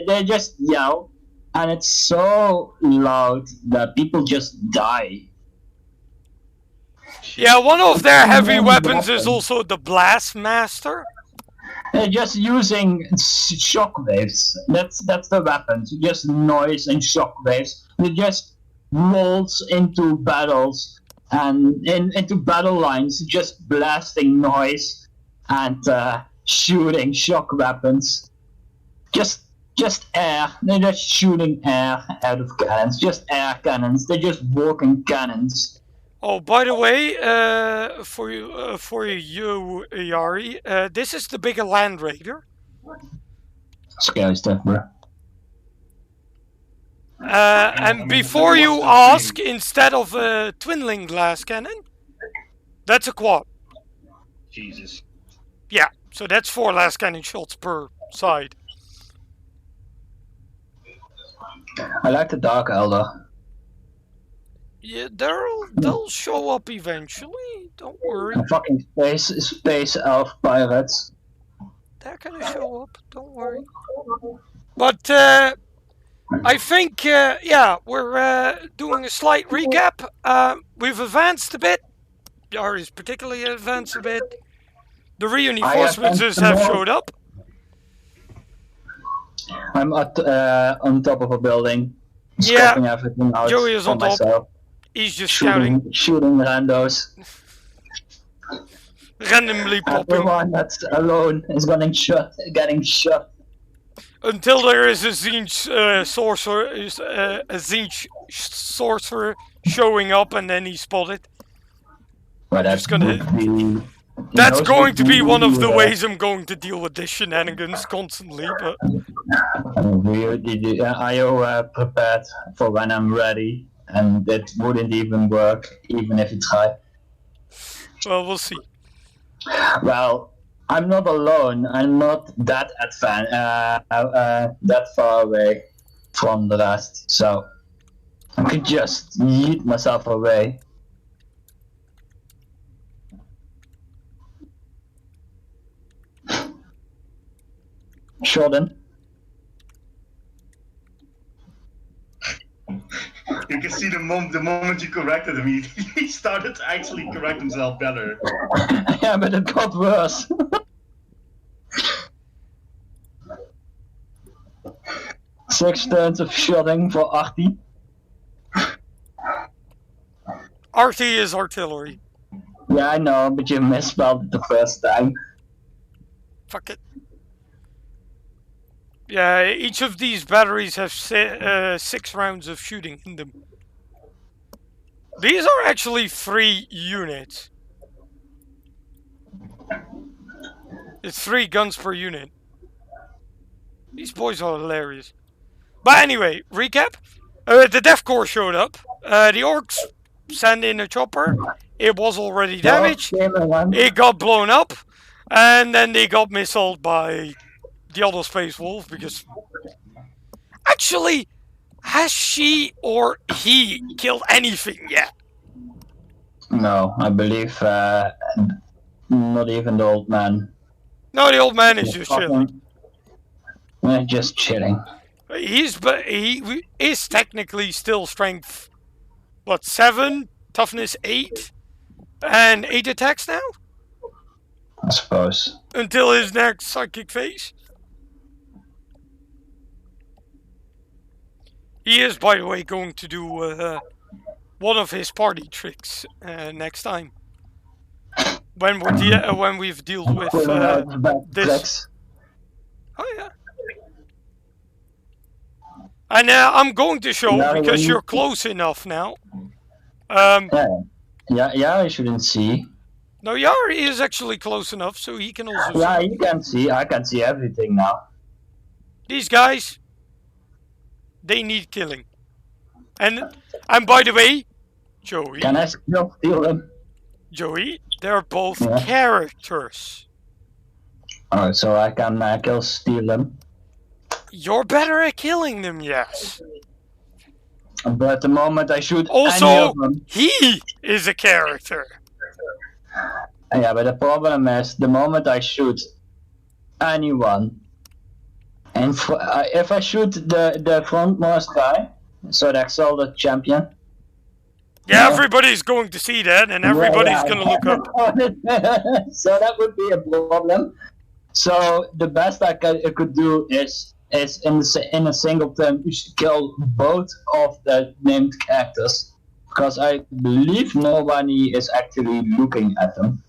they just yell, and it's so loud that people just die. Yeah, one of their heavy One weapons is weapon. also the Blast Master. They're just using shockwaves. That's the weapon. Just noise and shockwaves. They just rolls into battles and into battle lines, just blasting noise and shooting shock weapons. Just air. They're just shooting air out of cannons. Just air cannons. They're just walking cannons. Oh, by the way, for you, Yari, this is the bigger Land Raider. Scary stuff, bro. And before you ask, instead of a twin-link glass cannon, that's a quad. Jesus. Yeah, so that's 4 glass cannon shots per side. I like the Dark Elder. Yeah, they'll show up eventually. Don't worry. The fucking space elf pirates. They're gonna show up. Don't worry. But I think yeah, we're doing a slight recap. We've advanced a bit. Yari's particularly advanced a bit. The reinforcements have showed up. I'm on top of a building, Yeah, scoping everything out Joey is for on top. myself. He's just scouting, Shooting randos. randomly popping. Everyone that's alone is getting shot. Until there is a Zinch sorcerer showing up, and then he's spotted. But Just gonna- That's going to be one of the ways I'm going to deal with this shenanigans constantly. But Are you prepared for when I'm ready? And it wouldn't even work, even if you try. well, we'll see. Well, I'm not alone. I'm not that that far away from the rest, so I could just yeet myself away. Jordan. You can see the moment you corrected him, he started to actually correct himself better. Yeah, but it got worse. 6 turns of shooting for Artie. RT is artillery. Yeah, I know, but you misspelled it the first time. Fuck it. Yeah, each of these batteries have 6 rounds of shooting in them. These are actually 3 units. It's 3 guns per unit. These boys are hilarious. But anyway, recap. The Death Corps showed up. The Orcs sent in a chopper. It was already damaged. It got blown up. And then they got missiled by the other Space Wolf because... Actually, has she or he killed anything yet? No, I believe not even the old man. No, the old man is just chilling. Just chilling. He is technically still strength, what, 7, toughness 8, and 8 attacks now? I suppose. Until his next psychic phase. He is, by the way, going to do one of his party tricks next time. When we've dealt with this. Oh yeah. And I'm going to show because you're close enough now. Yeah, I shouldn't see. No, Yari is actually close enough, so he can also Yeah, see. you can see. I can see everything now. These guys, they need killing. And by the way, Joey. Can I still steal them? Joey, they're both characters. Oh, so I can steal them. You're better at killing them, yes. But the moment I shoot any Also, of them, he is a character. yeah. But the problem is the moment I shoot anyone, and if I shoot the frontmost guy, so the Exalted Champion. Yeah, Yeah. everybody's going to see that, and everybody's Yeah, going to look up. So that would be a problem. So the best I could do is in a single turn kill both of the named characters, because I believe nobody is actually looking at them.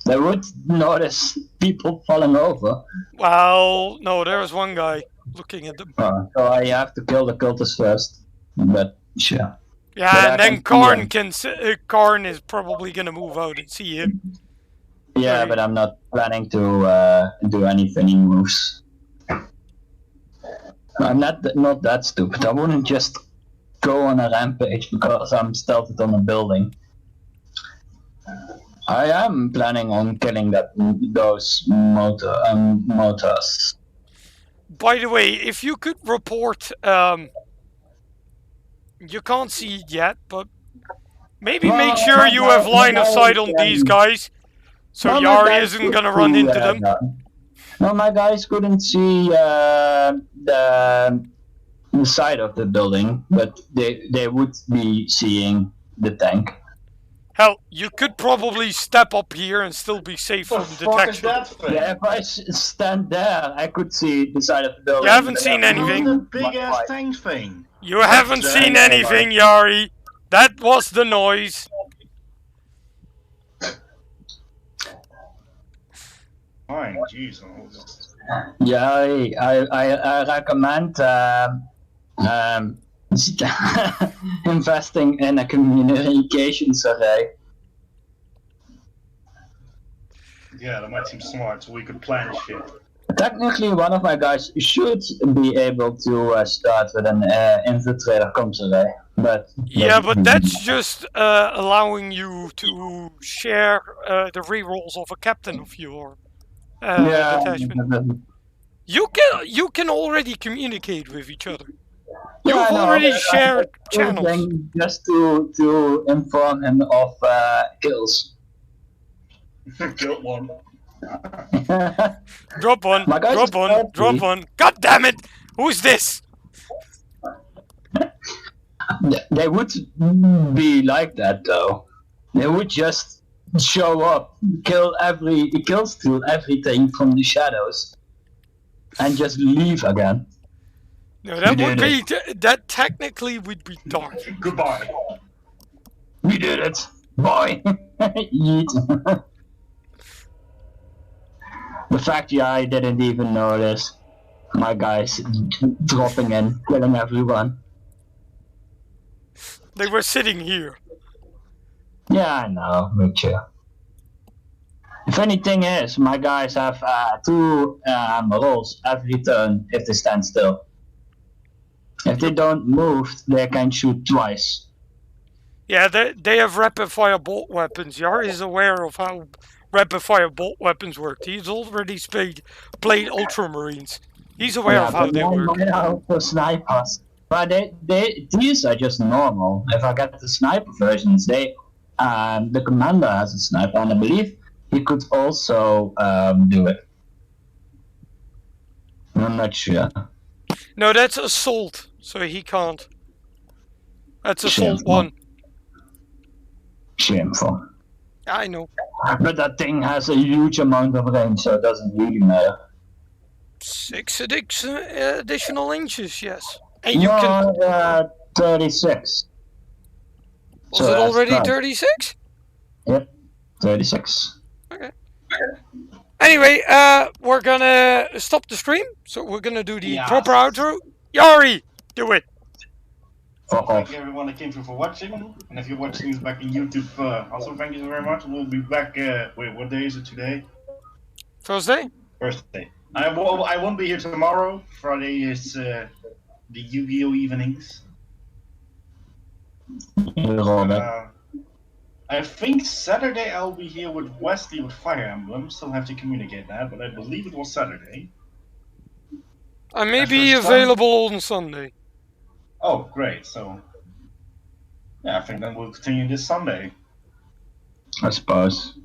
They would notice people falling over. Well, no, there's one guy looking at them. So I have to kill the cultists first. But sure. Yeah, But I and then can- Karn Karn is probably going to move out and see him. Yeah, Right. but I'm not planning to do any finishing moves. I'm not that stupid. I wouldn't just go on a rampage because I'm stealthed on a building. I am planning on killing those motors. By the way, if you could report, you can't see it yet, but maybe Well, make sure you have line of sight on these guys, so Well, my Yari guys isn't could gonna run see, into them. No, my guys couldn't see the side of the building, but they would be seeing the tank. Hell, you could probably step up here and still be safe What from the fuck is detection. that thing? Yeah, if I stand there, I could see the side of the building. You haven't but seen I- anything. The big ass tank thing. You haven't That's, seen uh, anything, Yari. That was the noise. Fine, jeez. I'll just- Yeah, I recommend investing in a communications array. Yeah, that might seem smart, so we could plan shit. Technically, one of my guys should be able to start with an infiltrator comms array, but Yeah, but that's just allowing you to share the rerolls of a captain of your detachment. You can already communicate with each other. You've I know, already but shared I'm channels. using just to inform him of kills. Killed one. Drop one, My guys drop are one, healthy. drop one. God damn it! Who's this? They would be like that though. They would just show up, kill steal everything from the shadows, and just leave again. No, that You would did be that technically would be dark. Goodbye. We did it, boy. Yeet. The fact I didn't even notice my guys dropping in, killing everyone. They were sitting here. Yeah, I know, me too. If anything is, my guys have 2 rolls every turn if they stand still. If they don't move, they can shoot twice. Yeah, they have rapid fire bolt weapons. Yar is aware of how rapid fire bolt weapons work. He's already played Ultramarines. He's aware of how but they mine work. are for snipers. But these are just normal. If I get the sniper versions, the commander has a sniper, and I believe he could also do it. I'm not sure. No, that's assault, so he can't. That's assault Shameful. 1. Shameful. I know. But that thing has a huge amount of range, so it doesn't really matter. 6 additional inches, yes. And you can. No, 36. Was so it that's already fine. 36? Yep, 36. Anyway, we're gonna stop the stream, so we're gonna do the Yes. proper outro. Yari, do it. Fuck Thank off. you everyone that came through for watching. And if you're watching this back in YouTube, also thank you very much. We'll be back, wait, what day is it today? Thursday? Thursday. I won't be here tomorrow. Friday is the Yu-Gi-Oh! Evenings. I think Saturday I'll be here with Wesley with Fire Emblem. Still have to communicate that, but I believe it was Saturday. I may That's be first time. available on Sunday. Oh, great. So, yeah, I think then we'll continue this Sunday. I suppose.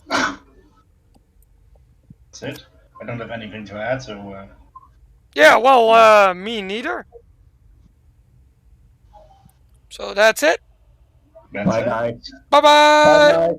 That's it. I don't have anything to add, so Yeah, well, me neither. So that's it. that's Bye it. guys. Bye Bye bye. guys.